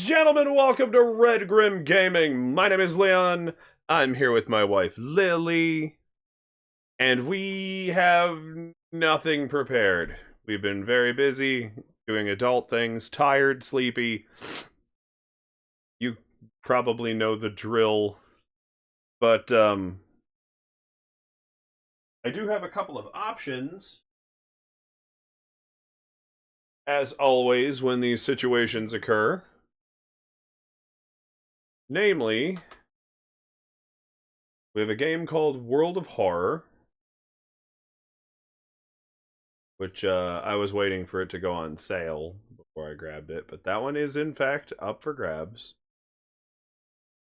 gentlemen, welcome to Red Grim Gaming. My name is Leon. I'm here with my wife, Lily. And we have nothing prepared. We've been very busy doing adult things, tired, sleepy. You probably know the drill. But, I do have a couple of options. As always, when these situations occur. Namely, we have a game called World of Horror, which I was waiting for it to go on sale before I grabbed it, but that one is in fact up for grabs.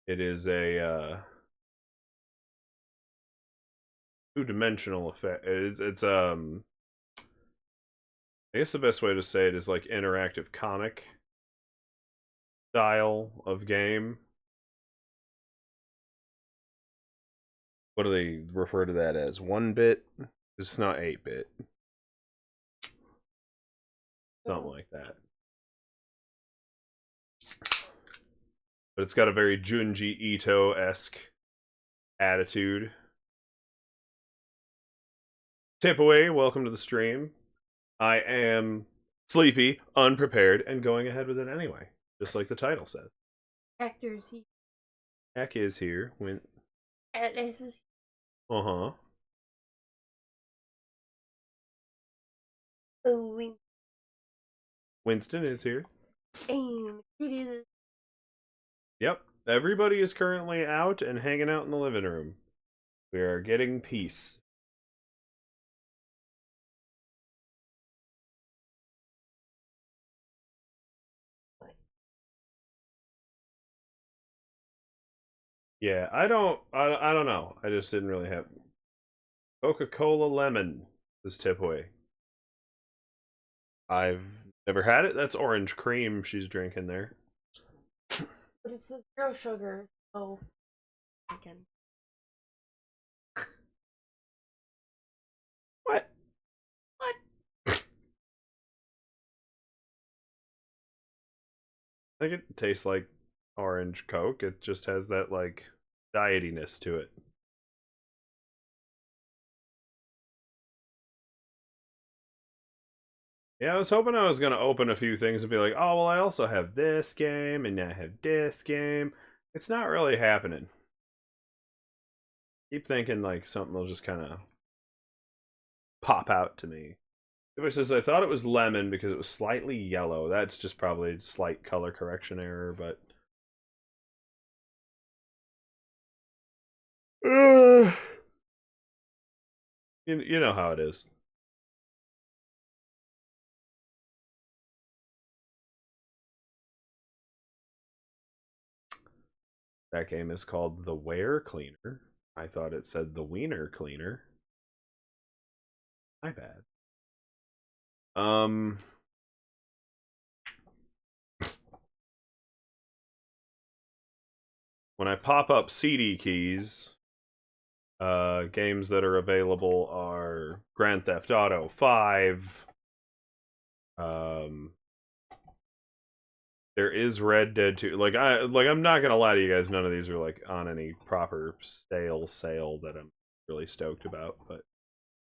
It is a two-dimensional effect. It's I guess the best way to say it is like interactive comic style of game. What do they refer to that as? 1-bit? It's not 8-bit. Something like that. But it's got a very Junji Ito-esque attitude. Tip away, welcome to the stream. I am sleepy, unprepared, and going ahead with it anyway. Just like the title says. Actors he Heck is here. Atlas is Uh-huh. going Winston is here. and it is Yep. Everybody is currently out and hanging out in the living room. We are getting peace. Yeah, I don't know. I just didn't really have Coca-Cola Lemon is tip away. I've never had it. That's orange cream she's drinking there. but it says zero sugar. Oh, again. What? What? I think it tastes like orange Coke. It just has that like dietiness to it. Yeah, I was hoping I was gonna open a few things and be like, oh well, I also have this game and I have this game. It's not really happening. Keep thinking like something will just kind of pop out to me. It says I thought it was lemon because it was slightly yellow. That's just probably a slight color correction error, but you know how it is. That game is called The Ware Cleaner. I thought it said The Wiener Cleaner. My bad. When I pop up CD keys, games that are available are Grand Theft Auto 5. There is Red Dead 2. I'm not gonna lie to you guys, none of these are like on any proper sale that I'm really stoked about, but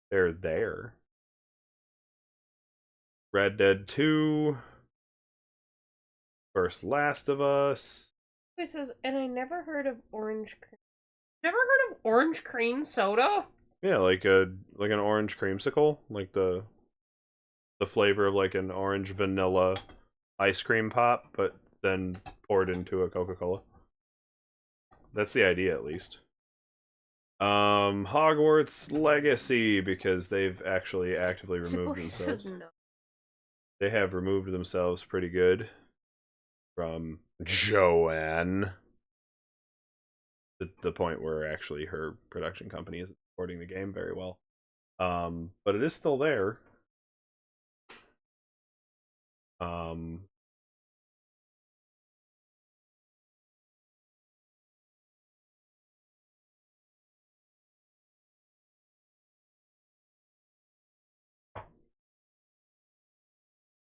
they're there. Red Dead 2, First Last of Us. It says, and I never heard of orange cream. Never heard of orange cream soda? Yeah, like an orange creamsicle, like the flavor of like an orange vanilla ice cream pop, but then poured into a Coca-Cola. That's the idea, at least. Hogwarts Legacy, because they've actually actively removed themselves. No. They have removed themselves pretty good from Joanne. The point where actually her production company isn't supporting the game very well. But it is still there.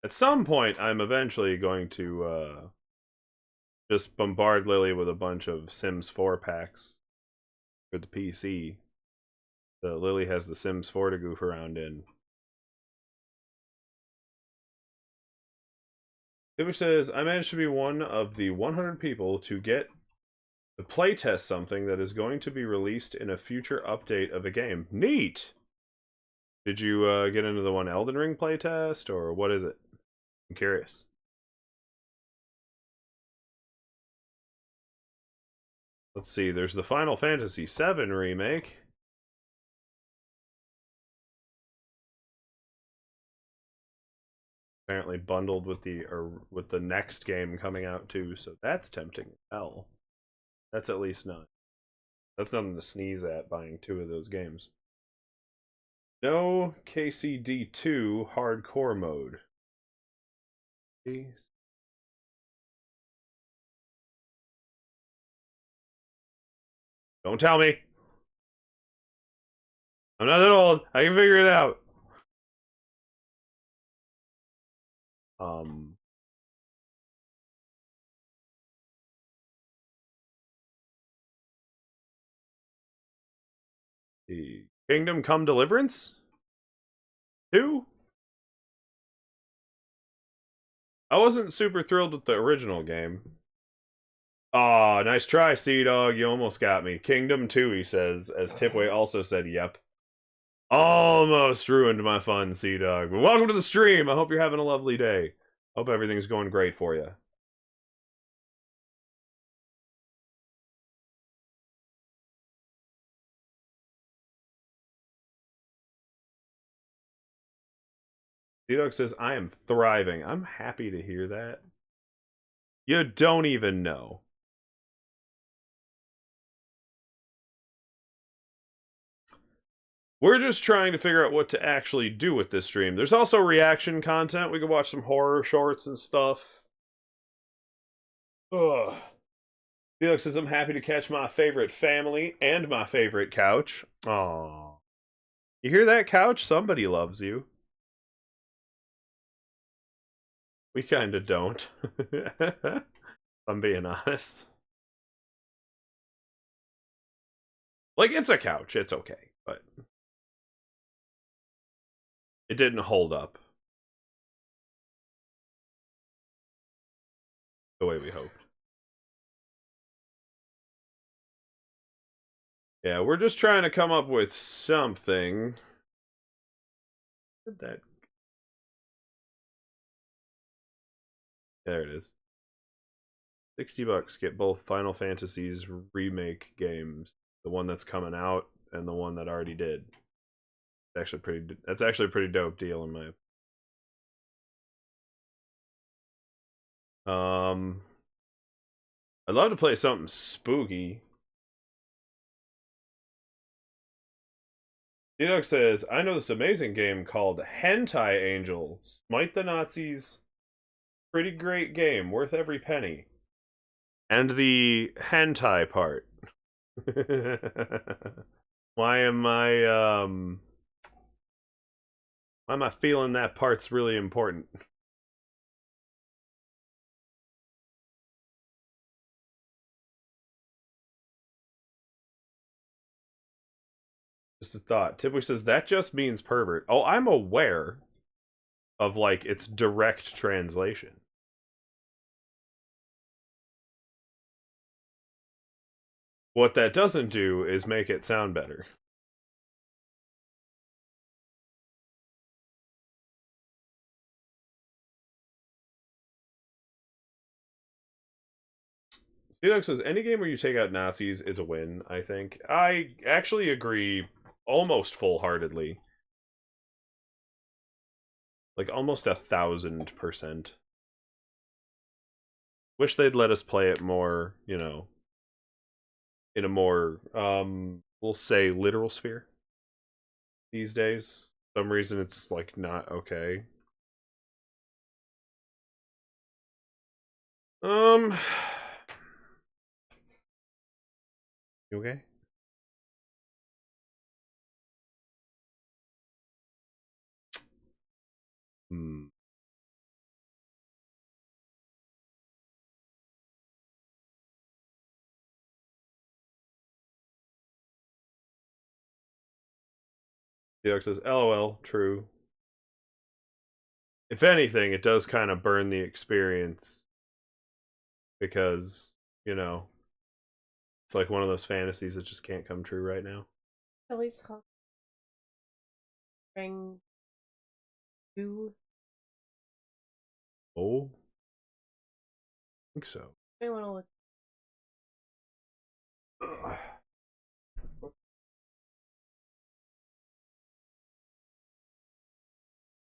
At some point, I'm eventually going to just bombard Lily with a bunch of Sims 4 packs for the PC. So Lily has the Sims 4 to goof around in. It says, I managed to be one of the 100 people to get to playtest something that is going to be released in a future update of a game. Neat! Did you get into the one Elden Ring playtest, or what is it? I'm curious. Let's see, there's the Final Fantasy VII remake. Apparently bundled with the next game coming out too, so that's tempting as hell. That's at least not. That's nothing to sneeze at, buying 2 of those games. No KCD2 hardcore mode. Please. Don't tell me. I'm not that old. I can figure it out. Um. The Kingdom Come Deliverance 2? I wasn't super thrilled with the original game. Aw, nice try, Sea Dog. You almost got me. Kingdom 2, he says, as Tipway also said, yep. Almost ruined my fun, Sea Dog. But welcome to the stream. I hope you're having a lovely day. Hope everything's going great for you. Sea Dog says, I am thriving. I'm happy to hear that. You don't even know. We're just trying to figure out what to actually do with this stream. There's also reaction content. We could watch some horror shorts and stuff. Ugh. Felix says, I'm happy to catch my favorite family and my favorite couch. Aww. You hear that, couch? Somebody loves you. We kinda don't. If I'm being honest. Like, it's a couch. It's okay. But it didn't hold up the way we hoped. Yeah, we're just trying to come up with something. That there it is. $60, get both Final Fantasies remake games, the one that's coming out and the one that already did. That's actually a pretty dope deal in my I'd love to play something spooky. Enoch says, I know this amazing game called Hentai Angel. Smite the Nazis. Pretty great game, worth every penny. And the hentai part. Why am I feeling that part's really important? Just a thought. Tipwick says that just means pervert. Oh, I'm aware of like its direct translation. What that doesn't do is make it sound better. Steelux says any game where you take out Nazis is a win, I think. I actually agree almost full-heartedly. Like almost 1,000%. Wish they'd let us play it more, you know, in a more, we'll say literal sphere these days. For some reason it's like not okay. You okay? Hmm. Theox says, LOL, true. If anything, it does kind of burn the experience. Because, you know, it's like one of those fantasies that just can't come true right now. Kelly's called Ring 2. Oh? I think so. I want to look.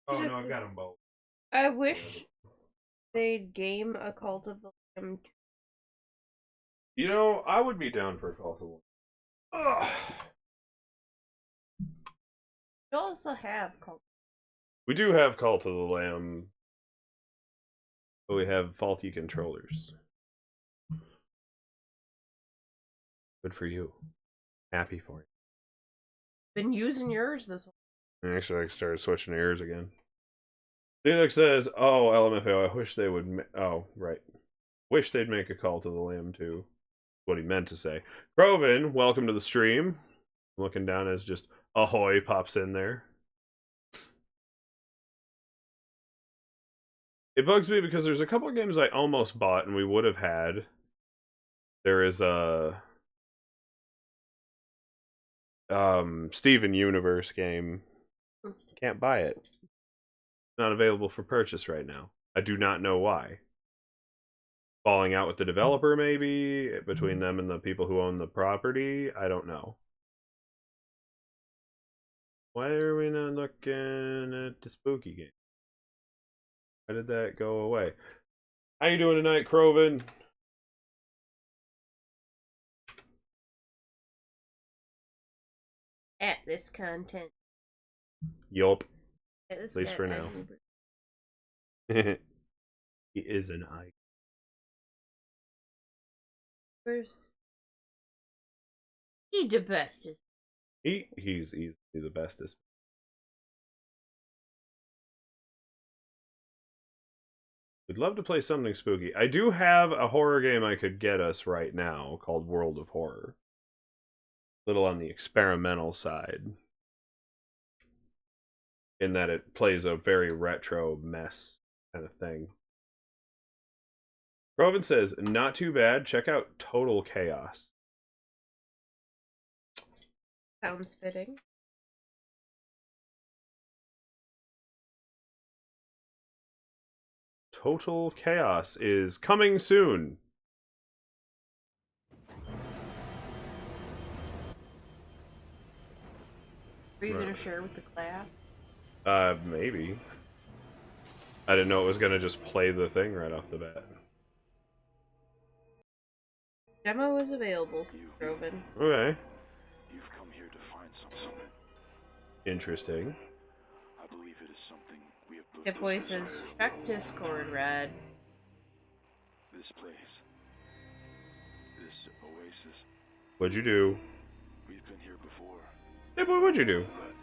Oh no, I've got them both. I wish they'd game a Cult of the Lamb. You know, I would be down for a Call to Lamb. We also have Cult. We do have Call to the Lamb, but we have faulty controllers. Good for you. Happy for you. Been using yours this whole. Actually, I started switching to yours again. Felix says, "Oh, LMFAO, I wish they would." Oh, right. Wish they'd make a Call to the Lamb too. What he meant to say. Groven, welcome to the stream. Looking down as just Ahoy pops in there. It bugs me because there's a couple of games I almost bought and we would have had. There is a Steven Universe game. Can't buy it. Not available for purchase right now. I do not know why. Falling out with the developer, maybe between them and the people who own the property. I don't know. Why are we not looking at the spooky game? Why did that go away? How you doing tonight, Croven? At this content. Yup. At this At least for now. He is an eye. Where's he the bestest? He's easily the bestest. We'd love to play something spooky. I do have a horror game I could get us right now called World of Horror. A little on the experimental side. In that it plays a very retro mess kind of thing. Groven says, not too bad. Check out Total Chaos. Sounds fitting. Total Chaos is coming soon. Are you gonna share with the class? Maybe. I didn't know it was gonna just play the thing right off the bat. Demo is available, Groven. Okay. You've come here to find something. Interesting. I believe it is something we have both Hit Boy says, check Discord, Rad. This place. This oasis. What'd you do? We've been here before. Hey boy, what'd you do? But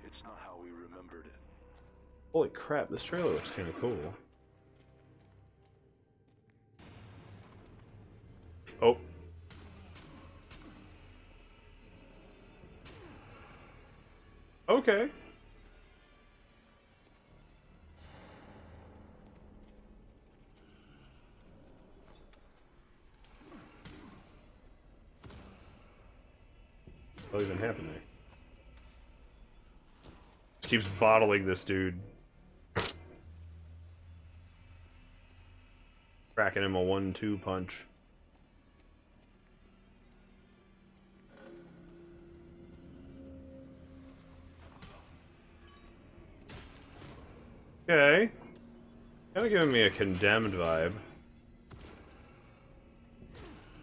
it's not how we remembered it. Holy crap, this trailer looks kind of cool. Oh. Okay. What even happened there? Just keeps bottling this dude. Cracking him a 1-2 punch. Okay. Kind of giving me a Condemned vibe.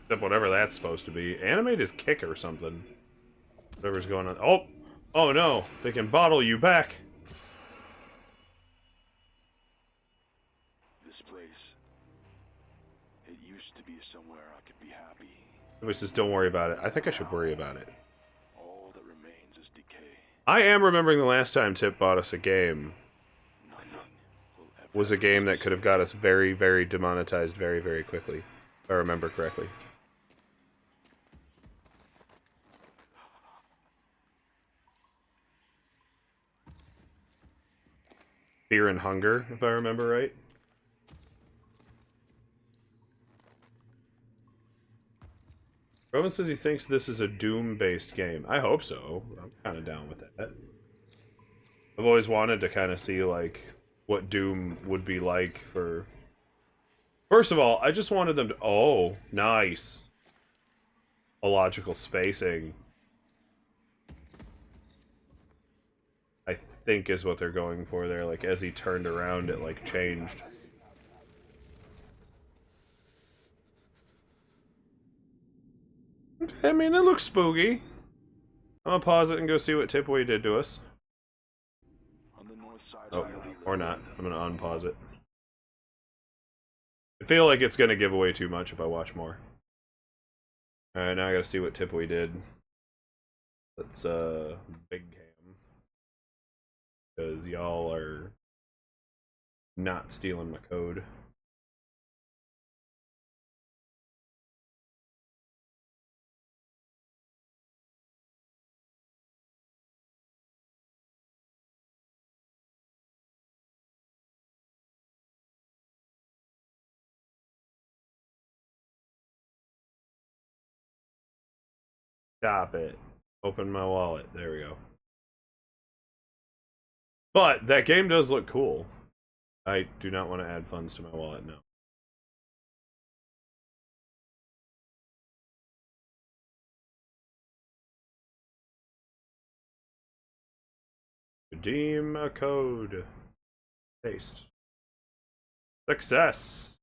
Except whatever that's supposed to be. Animate his kick or something. Whatever's going on. Oh! Oh no! They can bottle you back! This place. It used to be somewhere I could be happy. He says, don't worry about it. I think I should worry about it. All that remains is decay. I am remembering the last time Tip bought us a game. Nothing will ever Was a game that could have got us very, very demonetized very, very quickly. If I remember correctly. Fear and Hunger, if I remember right. Roman says he thinks this is a Doom-based game. I hope so. I'm kind of down with that. I've always wanted to kind of see, like, what Doom would be like for... First of all, I just wanted them to... Oh, nice. Illogical spacing. I think is what they're going for there. Like, as he turned around, it, like, changed. I mean, it looks spooky. I'm gonna pause it and go see what Tipway did to us. On the north side Oh, of the alley. or not. I'm gonna unpause it. I feel like it's gonna give away too much if I watch more. Alright, now I gotta see what Tipway did. Let's, big cam. Because y'all are not stealing my code. Stop it. Open my wallet. There we go. But that game does look cool. I do not want to add funds to my wallet, no. Redeem a code. Paste. Success!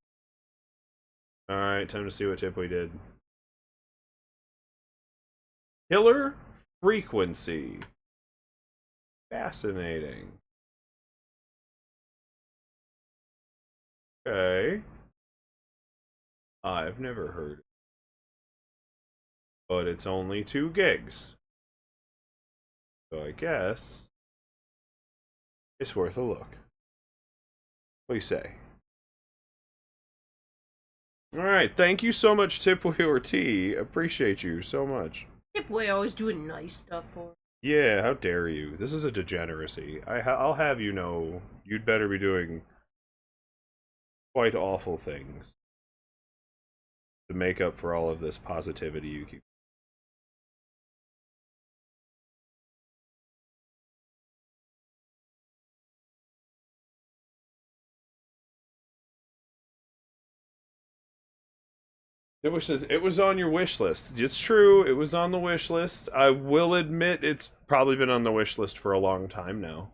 Alright, time to see what tip we did. Killer frequency. Fascinating. Okay. I've never heard. But it's only 2 gigs. So I guess it's worth a look. What do you say? Alright, thank you so much, Tipway or T. Appreciate you so much. Tipway always doing nice stuff for us. Yeah, how dare you? This is a degeneracy. I'll have you know, you'd better be doing quite awful things to make up for all of this positivity you keep. It says it was on your wish list. It's true, it was on the wish list. I will admit it's probably been on the wish list for a long time now.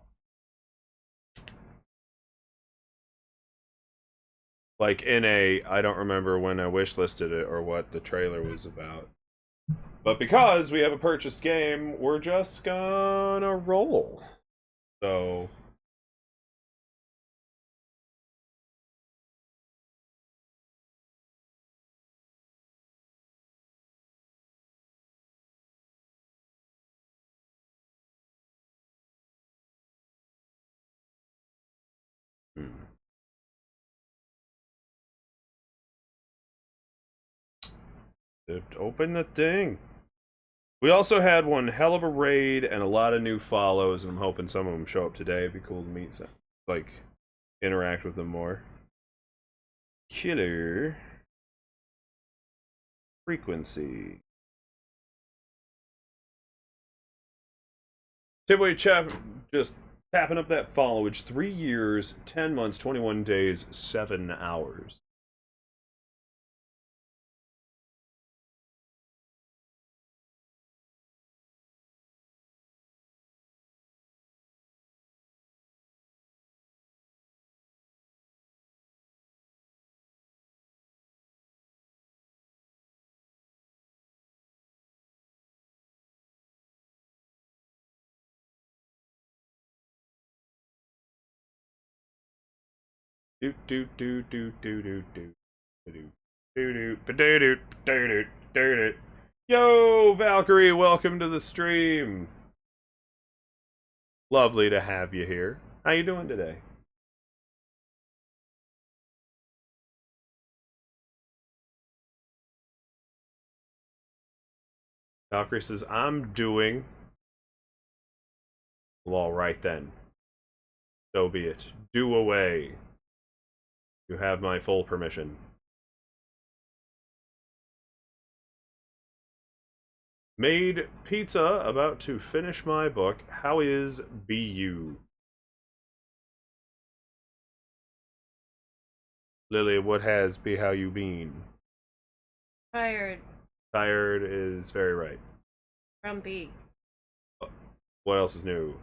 Like in a, I don't remember when I wish listed it or what the trailer was about. But because we have a purchased game, we're just gonna roll. So open the thing. We also had one hell of a raid and a lot of new follows, and I'm hoping some of them show up today. It'd be cool to meet some, like, interact with them more. Killer frequency. Tipway chap just tapping up that followage. 3 years, 10 months, 21 days, 7 hours. Do do do do do do do do do do do do do. Yo, Valkyrie, welcome to the stream. Lovely to have you here. How you doing today? Valkyrie says, I'm doing. Well, all right then. So be it. Do away. You have my full permission. Made pizza, about to finish my book. How is BU? Lily, what has be how you been? Tired. Tired is very right. Grumpy. What else is new?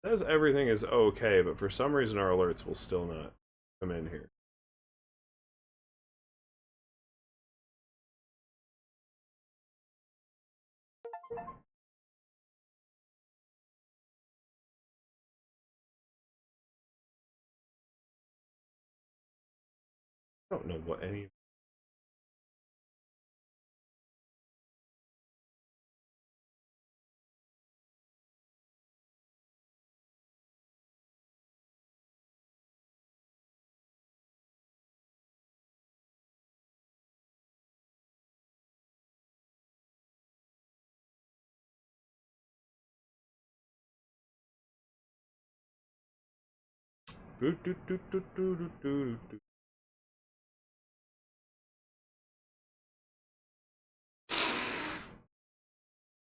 Says everything is okay, but for some reason our alerts will still not come in here. I don't know what any.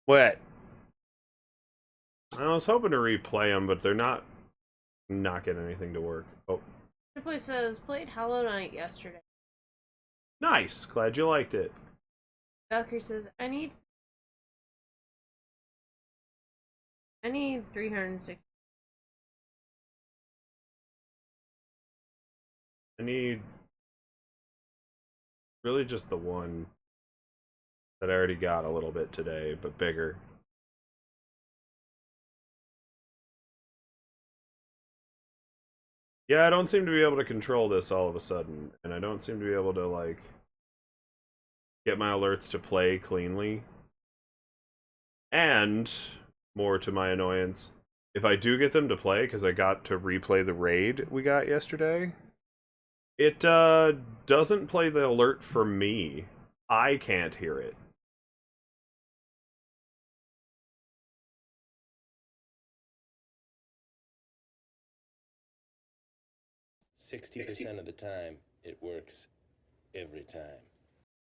What? I was hoping to replay them, but they're not getting anything to work. Oh, Ripley says, played Hollow Knight yesterday. nice. Glad you liked it. Valkyrie says, I need 360. I need really just the one that I already got a little bit today, but bigger. Yeah, I don't seem to be able to control this all of a sudden, and I don't seem to be able to, like, get my alerts to play cleanly. And, more to my annoyance, if I do get them to play, because I got to replay the raid we got yesterday, it doesn't play the alert for me. I can't hear it. %60 of the time, it works every time.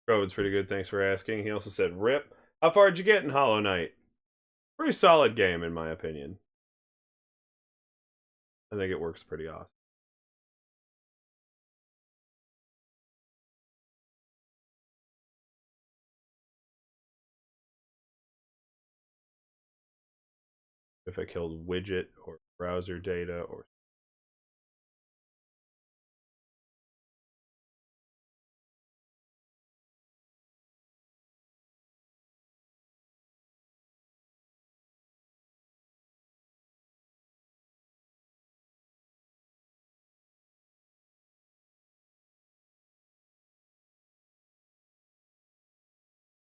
Rowan's pretty good, thanks for asking. He also said, RIP. How far did you get in Hollow Knight? Pretty solid game, in my opinion. I think it works pretty awesome. If I killed widget or browser data or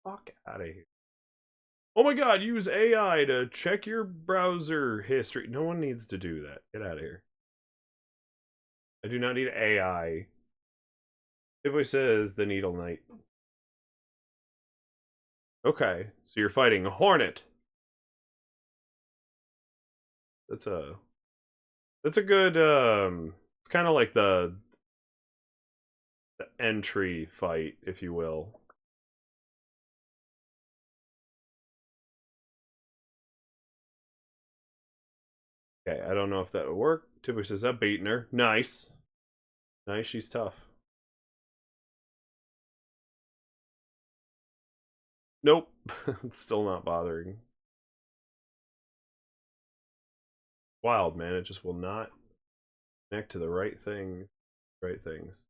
fuck out of here. Oh my god, use AI to check your browser history. No one needs to do that. Get out of here. I do not need AI. It says the Needle Knight. Okay, so you're fighting a Hornet. That's a good it's kind of like the entry fight, if you will. Okay, I don't know if that would work. Tibu says that beating her. Nice. Nice, she's tough. Nope. It's still not bothering. Wild, man. It just will not connect to the right things. Right things.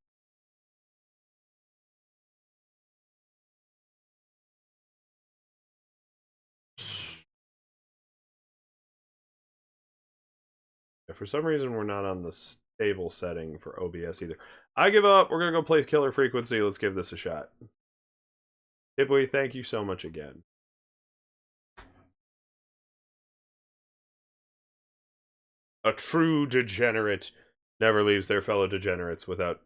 Yeah, for some reason, we're not on the stable setting for OBS either. I give up. We're going to go play Killer Frequency. Let's give this a shot. Hipboy, thank you so much again. A true degenerate never leaves their fellow degenerates without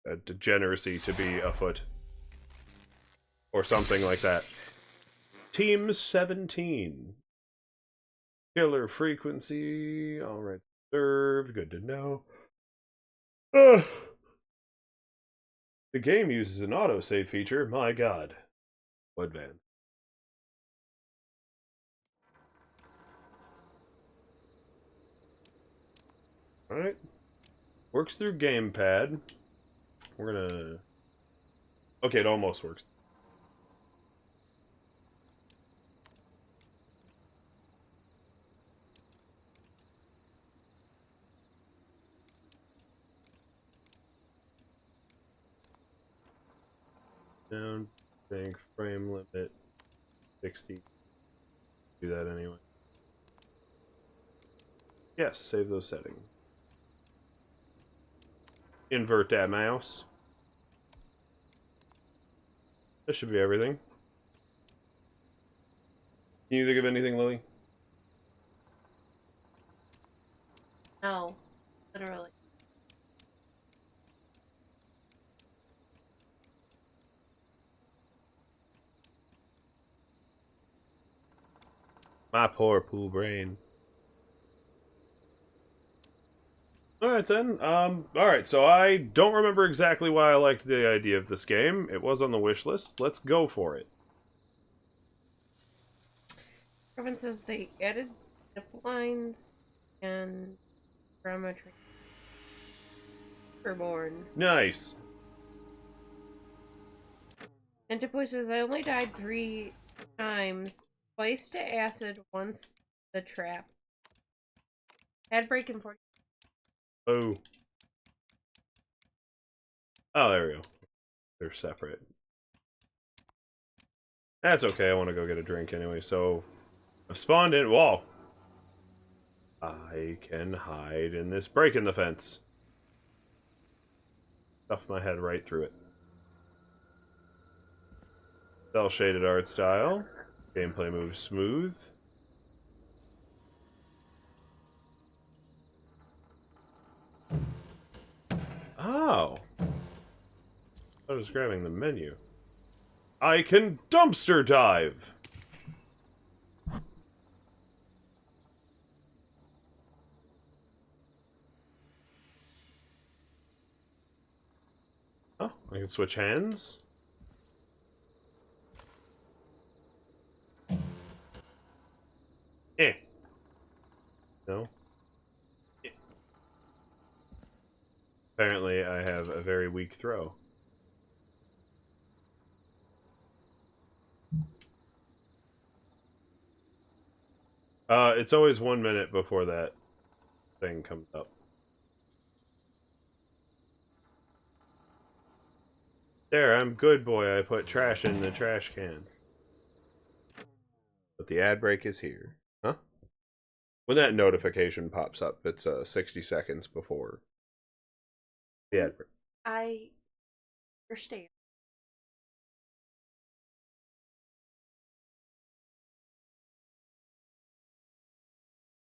a degeneracy to be afoot. or something like that. Team 17. Killer frequency. All right, served. Good to know. Ugh. The game uses an autosave feature. My god. Advanced. Alright. Works through gamepad. We're gonna... Okay, it almost works. Down, think, frame limit, 60. Do that anyway. Yes, save those settings. Invert that mouse. That should be everything. Can you think of anything, Lily? No, literally. My poor pool brain. Alright then, alright, so I don't remember exactly why I liked the idea of this game. It was on the wish list. Let's go for it. Kevin says they added zip lines and geometry for Born. Nice. Antipoy says I only died 3 times. Twice to acid, once the trap. Had break in 40. Oh. Oh, there we go. They're separate. That's okay, I want to go get a drink anyway, so... I've spawned in... Whoa! I can hide in this break in the fence. Stuff my head right through it. Cell-shaded art style. Gameplay moves smooth. Oh! I was grabbing the menu. I can dumpster dive! Oh, I can switch hands. Eh. No. Eh. Apparently, I have a very weak throw. It's always 1 minute before that thing comes up. There, I'm good boy. I put trash in the trash can. But the ad break is here. Huh? When that notification pops up, it's 60 seconds before the ad break. I understand.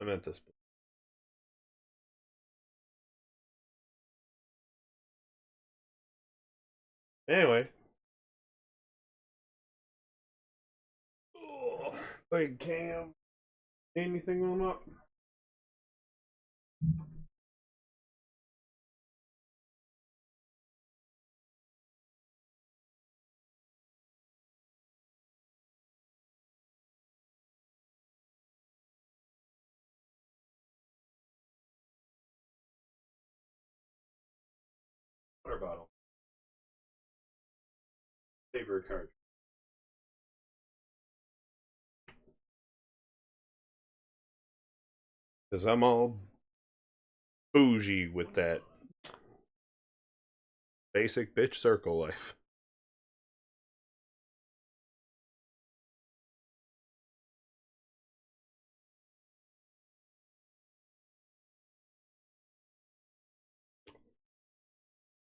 I meant this. Anyway. Oh, big cam. Anything on up? Water bottle. Favorite card. Because I'm all bougie with that basic bitch circle life.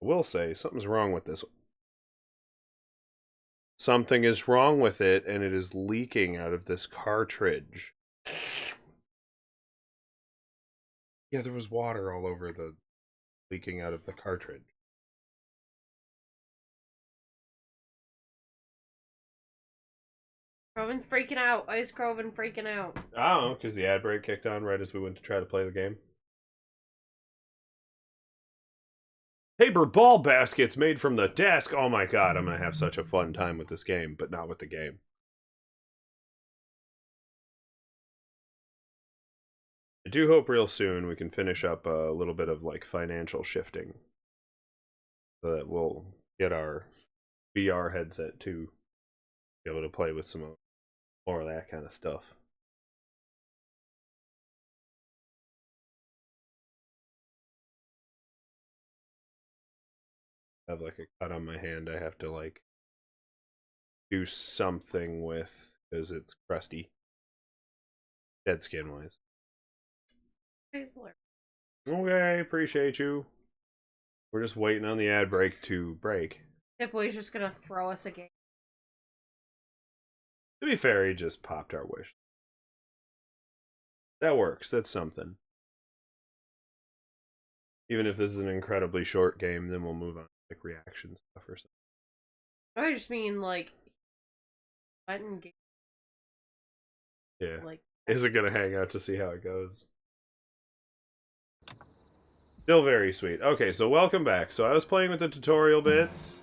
I will say, something's wrong with this. Something is wrong with it, and it is leaking out of this cartridge. Yeah, there was water all over the leaking out of the cartridge. Croven's freaking out. Why is Croven freaking out? I don't know, because the ad break kicked on right as we went to try to play the game. Paper ball baskets made from the desk. Oh my god, I'm gonna have such a fun time with this game, but not with the game. I do hope real soon we can finish up a little bit of like financial shifting, so that we'll get our VR headset to be able to play with some more of that kind of stuff. I have like a cut on my hand I have to like do something with because it's crusty. Dead skin wise. Okay, appreciate you. We're just waiting on the ad break to break. That boy's just gonna throw us a game. To be fair, he just popped our wish. That works. That's something. Even if this is an incredibly short game, then we'll move on to like reaction stuff or something. I just mean like button game. Yeah. Like Is it gonna hang out to see how it goes? Still very sweet. Okay, so welcome back. So I was playing with the tutorial bits.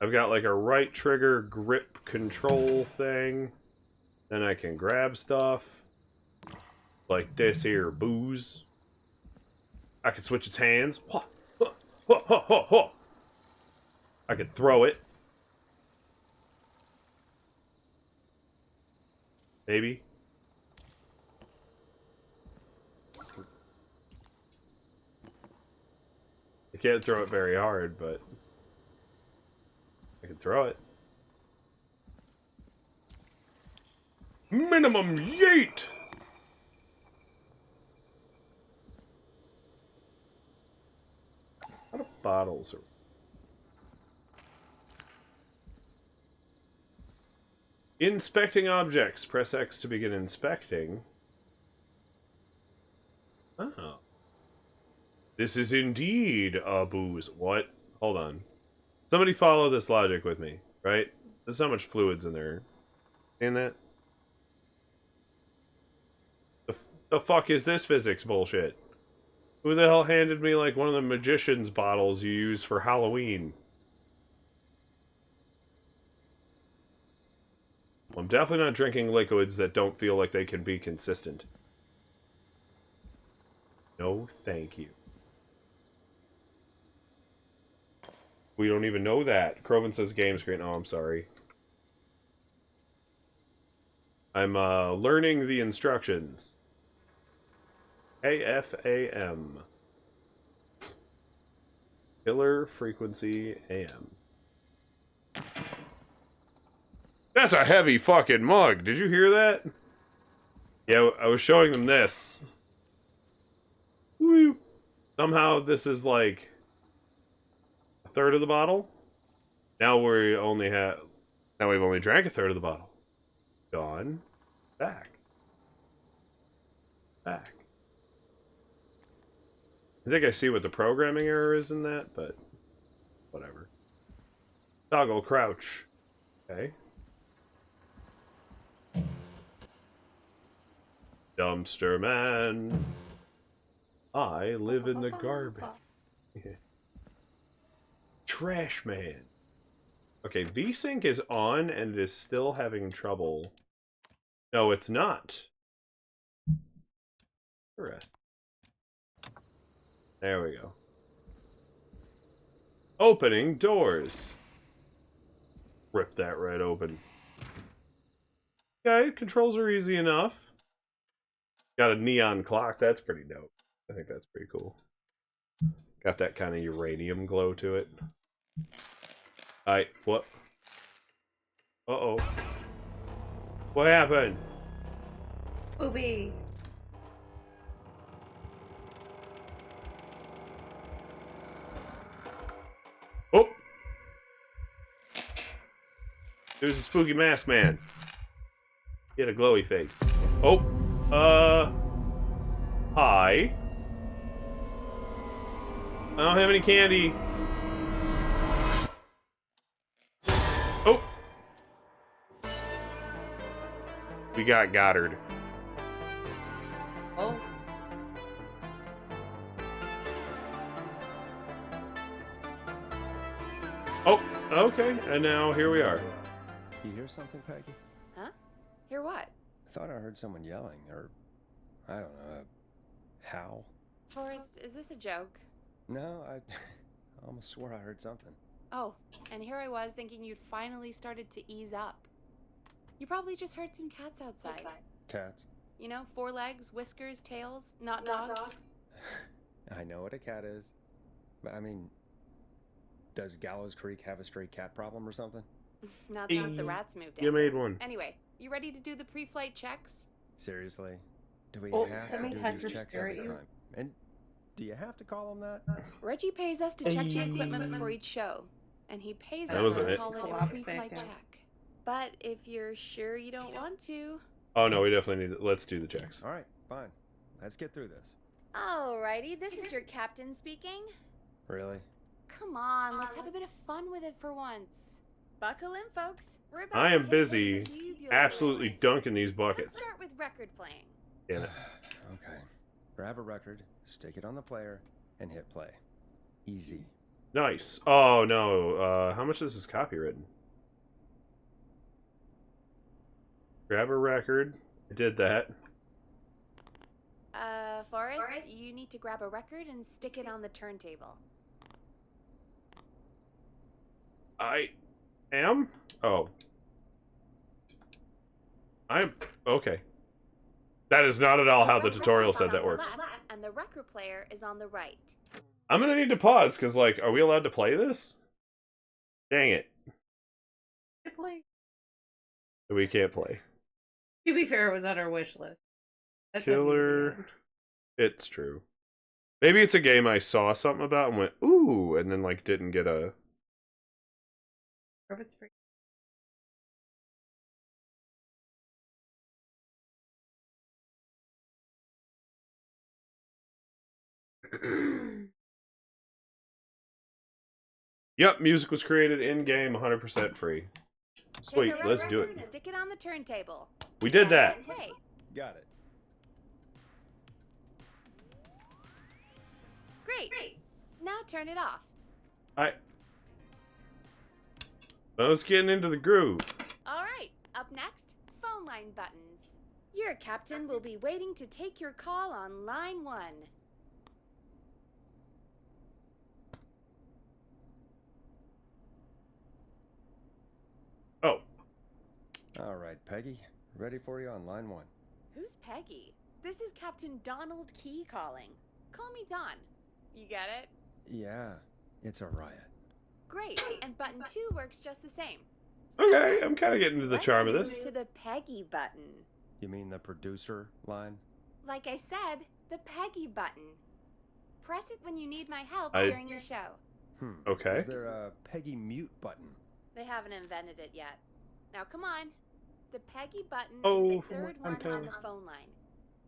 I've got like a right trigger grip control thing. Then I can grab stuff. Like this here booze. I can switch its hands. I could throw it. Maybe. I can't throw it very hard, but I can throw it. Minimum yeet! A lot of bottles are... Inspecting objects. Press X to begin inspecting. Oh. This is indeed a booze. What? Hold on. Somebody follow this logic with me, right? There's how much fluid's in there. In that? The fuck is this physics bullshit? Who the hell handed me like one of the magician's bottles you use for Halloween? I'm definitely not drinking liquids that don't feel like they can be consistent. No, thank you. We don't even know that. Croven says game screen. Oh, I'm sorry. I'm learning the instructions. AFAM. Killer frequency AM. That's a heavy fucking mug. Did you hear that? Yeah, I was showing them this. Woo. Somehow this is like a third of the bottle. Now we've only drank a third of the bottle. Gone. Back. Back. I think I see what the programming error is in that, but whatever. Toggle crouch. Okay. Dumpster man. I live in the garbage. Trash man. Okay, VSync is on and it is still having trouble. No, it's not. Interesting. There we go. Opening doors. Rip that right open. Okay, controls are easy enough. Got a neon clock, that's pretty dope. I think that's pretty cool. Got that kind of uranium glow to it. Alright, what? Uh-oh. What happened? Booby. Oh! There's a spooky mask man. He had a glowy face. Oh! Hi. I don't have any candy. Oh! You got Goddard. Oh. Oh, okay. And now here we are. You hear something, Peggy? Huh? Hear what? I thought I heard someone yelling, or I don't know, a howl. Forrest, is this a joke? No, I almost swore I heard something. Oh, and here I was thinking you'd finally started to ease up. You probably just heard some cats outside. Cats? You know, 4 legs, whiskers, tails, not dogs. I know what a cat is, but I mean, does Gallows Creek have a stray cat problem or something? Not since the rats moved in. You made one. Anyway, you ready to do the pre-flight checks? Seriously? Do we Oh, have how to many do times these were checks stare every at you? time? And do you have to call them that? Reggie pays us to check the equipment before each show, and he pays That us wasn't to it. call it a Flop pre-flight back out. check. But if you're sure you don't want to... Oh no, we definitely need. Let's do the checks. All right, fine. Let's get through this. Alrighty, this is your captain speaking. Really? Come on, let's have a bit of fun with it for once. Buckle in, folks. We're about I to am hit busy, the tubular absolutely lines. dunking these Let's buckets. start with record playing. Damn it. Okay. Grab a record, stick it on the player, and hit play. Easy. Nice. Oh no. How much is this copywritten? Grab a record. I did that. Forrest, you need to grab a record and stick it on the turntable. I am? Oh. I'm okay. That is not at all how the tutorial said that On the works. left, and the record player is on the right. I'm gonna need to pause, because, like, are we allowed to play this? Dang it. Play. We can't play. To be fair, it was on our wish list. That's what we Killer. did. It's true. Maybe it's a game I saw something about and went, ooh, and then, like, didn't get a... Or if it's free. Yep, music was created in-game, 100% free. Sweet, Take a let's record do and it. stick it on the turntable. We did Now that. hit play. Got it. Great. Now turn it off. I was getting into the groove. All right. Up next, phone line buttons. Your captain will be waiting to take your call on line 1. Oh, All right, Peggy. Ready for you on line 1. Who's Peggy? This is Captain Donald Key calling. Call me Don. You get it? Yeah, it's a riot. Great. And button 2 works just the same. okay, I'm kind of getting into the Let's charm of move this. to the Peggy button. You mean the producer line? Like I said, the Peggy button. Press it when you need my help I- during the show. Okay. Is there a Peggy mute button? They haven't invented it yet. Now come on. The Peggy button Oh, is the from third what one I'm on the told. phone line.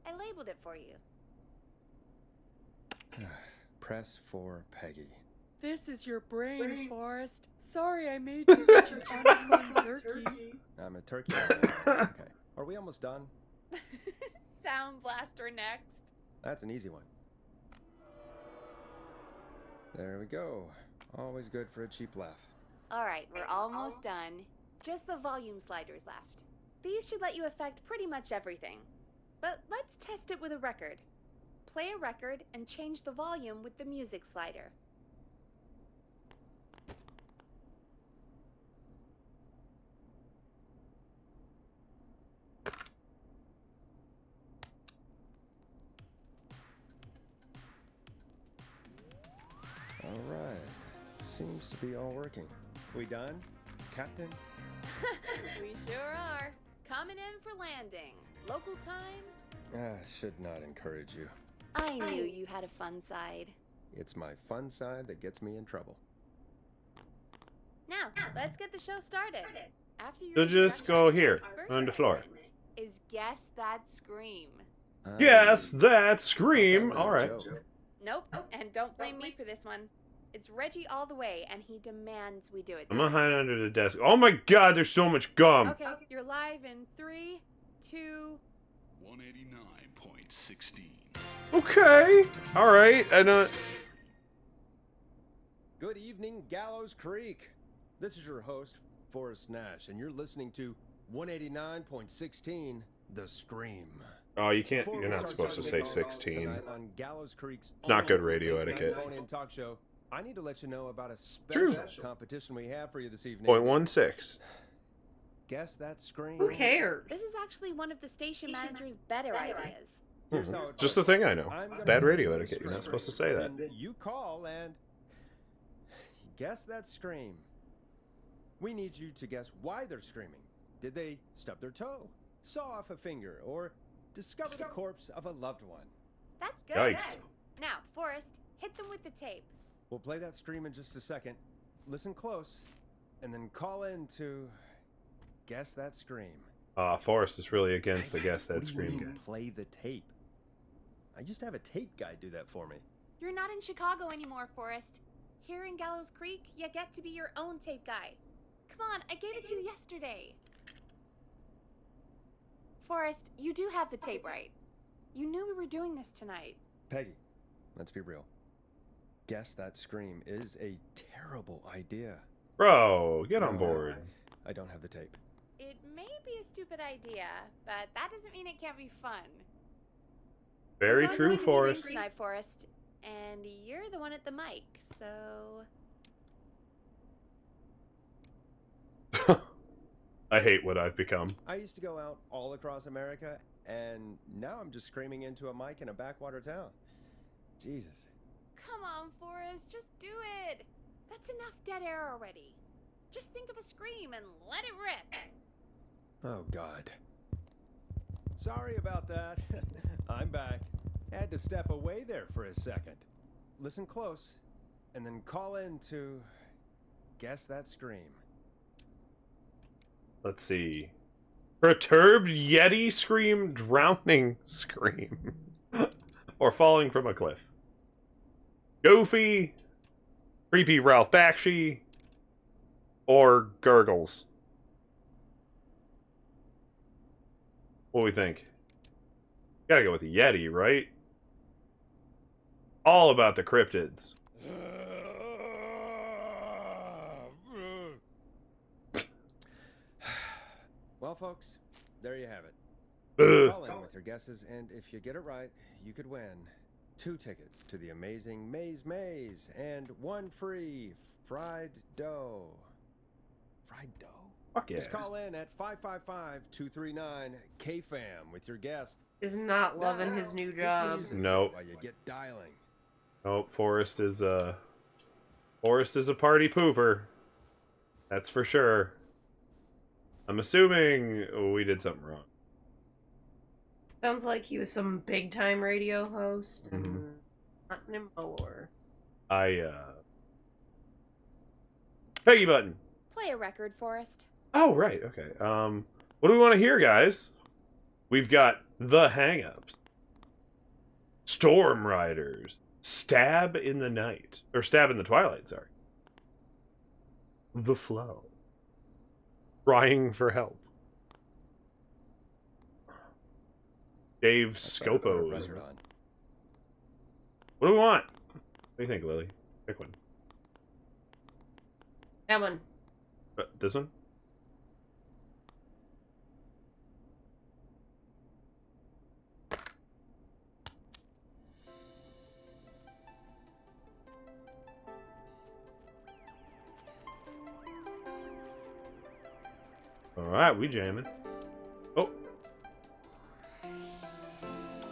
I labeled it for you. Press for Peggy. This is your brain, Forrest. Sorry I made you such an unfun turkey. I'm a turkey. Okay. Are we almost done? Sound Blaster next. That's an easy one. There we go. Always good for a cheap laugh. All right, we're almost done. Just the volume sliders left. These should let you affect pretty much everything. But let's test it with a record. Play a record and change the volume with the music slider. All right. Seems to be all working. We done, Captain? We sure are. Coming in for landing. Local time? Should not encourage you. I knew you had a fun side. It's my fun side that gets me in trouble. Now, let's get the show started. After your So just go introduction, here, our first on the floor. segment Is Guess That Scream. Yes, that That scream. was a All right. joke. Nope, and don't blame me for this one. It's Reggie all the way, and he demands we do it. I'm gonna hide under the desk. Oh my god, there's so much gum. Okay, you're live in 3, to 189.16. Okay. All right. And Good evening, Gallows Creek. This is your host, Forrest Nash, and you're listening to 189.16, The Scream. oh, you can't. Before You're we not start supposed to say celebrating 16. tonight on Gallows Creek's It's not good only radio late-night etiquette. phone-in talk show, I need to let you know about a True. special competition we have for you this evening. 0.16. Guess that Scream. Who cares? This is actually one of the station manager's better ideas. Here's how it Just the works. thing I know. I'm gonna Bad play radio the etiquette. You're not Scream. supposed to say that. Then you call and guess that Scream. We need you to guess why they're screaming. Did they stub their toe, saw off a finger, or discover the corpse of a loved one? That's good. Yikes. Now, Forrest, hit them with the tape. We'll play that Scream in just a second. Listen close, and then call in to guess that Scream. Forrest is really against the guess that What do you Scream mean, guy. play the tape. I used to have a tape guy do that for me. You're not in Chicago anymore, Forrest. Here in Gallows Creek, you get to be your own tape guy. Come on, I gave it to you yesterday. Forrest, you do have the tape right. You knew we were doing this tonight. Peggy, let's be real. Guess that Scream is a terrible idea. Bro, get on board. I don't have the tape. It may be a stupid idea, but that doesn't mean it can't be fun. Very We're true, going to Scream Forrest. tonight, Forrest, and you're the one at the mic, so I hate what I've become. I used to go out all across America, and now I'm just screaming into a mic in a backwater town. Jesus. come on, Forrest, just do it. That's enough dead air already. Just think of a scream and let it rip. Oh, God. Sorry about that. I'm back. Had to step away there for a second. Listen close, and then call in to guess that Scream. Let's see. Perturbed Yeti scream, drowning scream. Or falling from a cliff. Goofy, creepy Ralph Bakshi, or gurgles. What do we think? Gotta go with the Yeti, right? All about the cryptids. Well, folks, there you have it. Ugh. Call in with your guesses, and if you get it right, you could win 2 tickets to the amazing Maze Maze and 1 free fried dough. Fried dough? Fuck yeah. Just call in at 555-239-KFAM with your guess. Is not loving Now, his new here's job. some music Nope. While you get dialing. Oh, Forrest is a party pooper. That's for sure. I'm assuming we did something wrong. Sounds like he was some big time radio host. Mhm. And not anymore. Peggy button. Play a record, Forrest. Oh, right. Okay. What do we want to hear, guys? We've got The Hang-Ups, Storm Riders, Stab in the Night, or Stab in the Twilight, sorry. The Flow, Crying for Help, Dave That's what I put a Scopo. record on. What do we want? What do you think, Lily? Pick one. That one. This one? Alright, we jamming. Oh,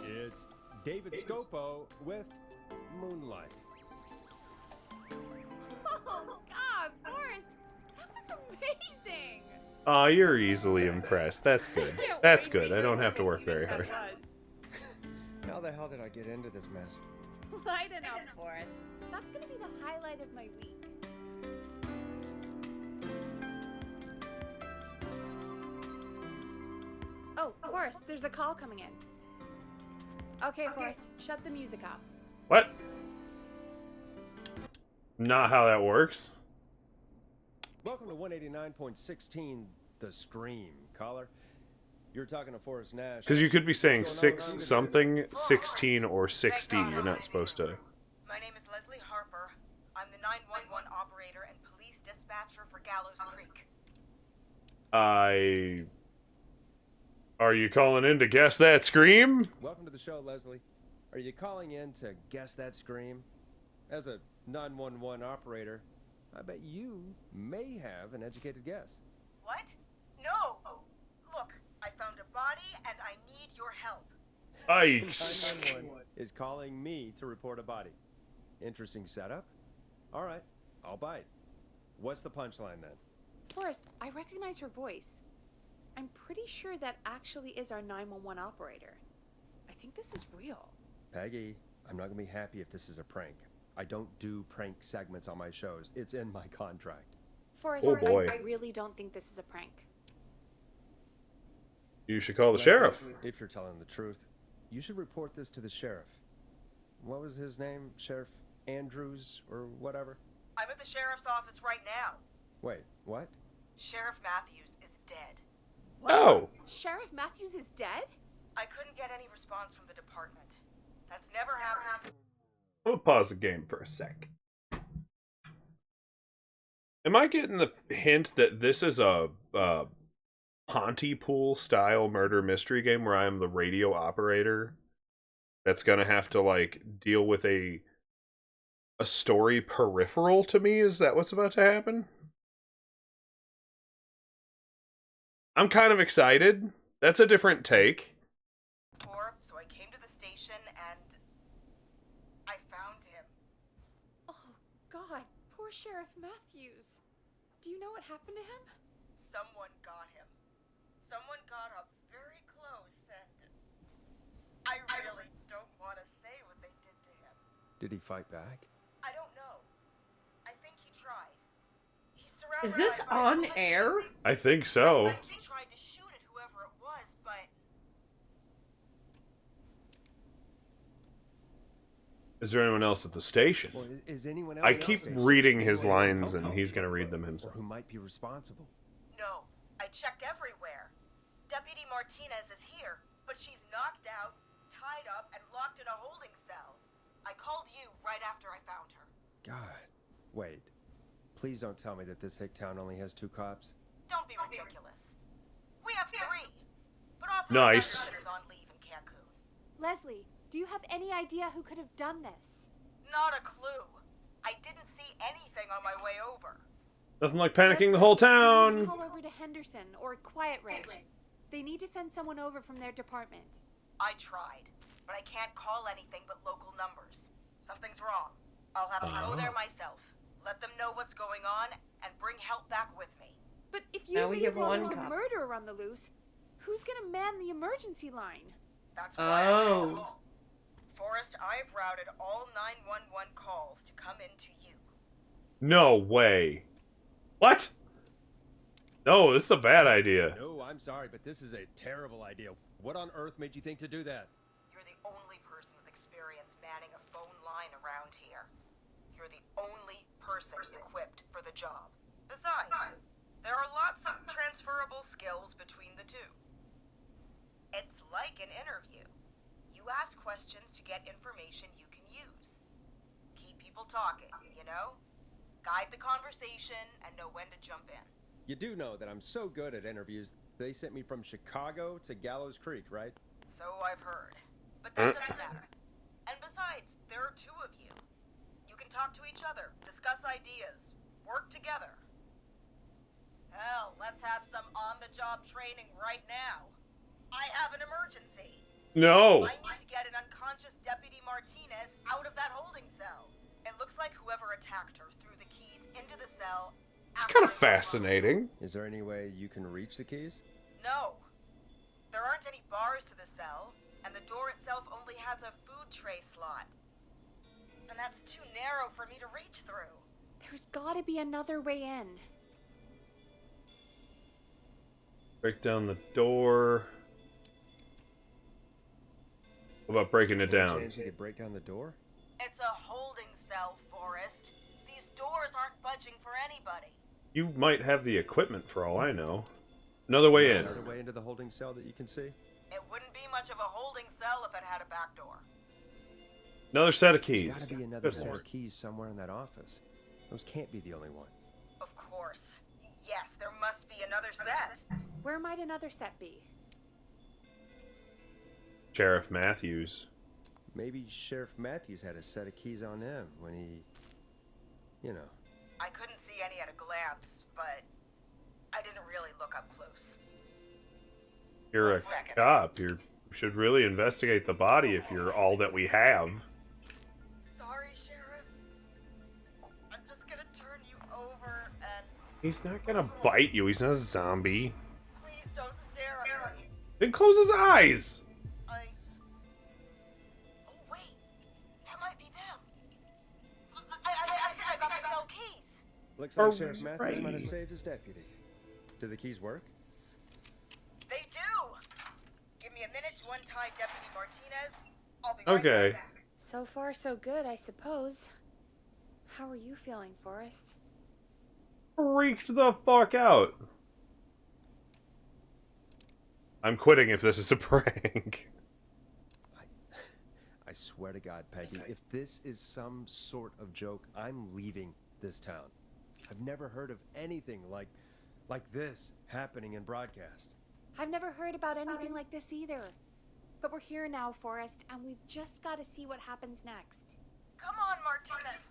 It's David Scopo with Moonlight. Oh, God, Forrest, that was amazing. aw, you're easily impressed. That's good. Can't That's wait good. to I hear don't what have to work you very think hard. that How the hell did I get into this mess? was. Lighten up, Forrest. That's gonna be the highlight of my week. Oh, Forrest, there's a call coming in. Okay, Forrest, shut the music off. What? Not how that works. Welcome to 189.16, The Scream. Caller, You're talking to Forrest Nash. Because you could be saying What's going on, 6 Uncle? something, 16, or 60. You're not supposed to. My name is Leslie Harper. I'm the 911 operator and police dispatcher for Gallows Creek. Are you calling in to guess that scream? Welcome to the show, Leslie. Are you calling in to guess that scream? As a 911 operator, I bet you may have an educated guess. What? No! Look, I found a body and I need your help. 911 is calling me to report a body. Interesting setup. All right, I'll bite. What's the punchline then? Forrest, I recognize her voice. I'm pretty sure that actually is our 911 operator. I think this is real. Peggy, I'm not gonna be happy if this is a prank. I don't do prank segments on my shows. It's in my contract. Forrest, Oh, boy. I really don't think this is a prank. You should call the Leslie, sheriff. If you're telling the truth, you should report this to the sheriff. What was his name? Sheriff Andrews or whatever? I'm at the sheriff's office right now. Wait, what? Sheriff Matthews is dead. What? Oh. Sheriff Matthews is dead? I couldn't get any response from the department. That's never happened. We'll pause the game for a sec. Am I getting the hint that this is a Pontypool style murder mystery game where I am the radio operator that's gonna have to like deal with a story peripheral to me? Is that what's about to happen? I'm kind of excited. That's a different take. So I came to the station and I found him. Oh, God. Poor Sheriff Matthews. Do you know what happened to him? Someone got him. Someone got up very close and I really don't want to say what they did to him. Did he fight back? I don't know. I think he tried. He's surrounded Is this by on punches. air? I think so. I think he tried to shoot at whoever it was, but Is there anyone else at the station? Well, is anyone else? I at the keep station? reading his Anyone who can lines help and out? he's gonna read them Or himself. who might be responsible? no. I checked everywhere. Deputy Martinez is here, but she's knocked out, tied up, and locked in a holding cell. I called you right after I found her. God. Wait. Please don't tell me that this hick town only has 2 cops. Don't be ridiculous. We have 3. But Officer Nice. Jackson is on leave in Cancun. Leslie, do you have any idea who could have done this? Not a clue. I didn't see anything on my way over. Nothing like panicking the Leslie, whole You need town. to call over to Henderson or Quiet Ridge. They need to send someone over from their department. I tried, but I can't call anything but local numbers. Something's wrong. I'll have to go there myself. Let them know what's going on and bring help back with me. But if you Now we leave have while one there's a cop. murderer on the loose, who's gonna man the emergency line? That's why I Oh. called. Forrest, I've routed all 911 calls to come into you. No way. What? No, this is a bad idea. No, I'm sorry, but this is a terrible idea. What on earth made you think to do that? You're the only person with experience manning a phone line around here. You're the only person equipped for the job. Besides, there are lots of transferable skills between the two. It's like an interview. You ask questions to get information you can use. Keep people talking, you know? Guide the conversation and know when to jump in. You do know that I'm so good at interviews, they sent me from Chicago to Gallows Creek, right? So I've heard. But that doesn't matter. And besides, there are 2 of you. You can talk to each other, discuss ideas, work together. Hell, let's have some on-the-job training right now. I have an emergency. No. I need to get an unconscious Deputy Martinez out of that holding cell. It looks like whoever attacked her threw the keys into the cell. It's after kind of I broke fascinating. Is there any way you can reach the keys? No. There aren't any bars to the cell, and the door itself only has a food tray slot. And that's too narrow for me to reach through. There's gotta be another way in. Break down the door. What about breaking it Any down? chance you could break down the door? It's a holding cell, Forrest. These doors aren't budging for anybody. You might have the equipment for all I know. Another way Is in. there another way into the holding cell that you can see? It wouldn't be much of a holding cell if it had a back door. Another set of There's keys. got to be another Good set lord. of keys somewhere in that office. Those can't be the only ones. Of course. Yes, there must be another set. Where might another set be? Sheriff Matthews. Maybe Sheriff Matthews had a set of keys on him when he, you know. I couldn't see any at a glance, but I didn't really look up close. You're a 1 second. cop. You should really investigate the body if you're all that we have. Sorry, Sheriff. I'm just gonna turn you over and He's not gonna bite you. He's not a zombie. please don't stare at me. Then close his eyes. Oh wait, that might be them. I think I got my cell keys. Looks like Oh, Sheriff Matthews might have right. saved his deputy. Do the keys work? They do. Give me a minute to untie Deputy Martinez. I'll be right Okay. back. So far, so good, I suppose. How are you feeling, Forrest? Freaked the fuck out. I'm quitting if this is a prank. I swear to God, Peggy, if this is some sort of joke, I'm leaving this town. I've never heard of anything like this happening in broadcast. I've never heard about anything like this either. But we're here now, Forrest, and we've just got to see what happens next. Come on, Martinez.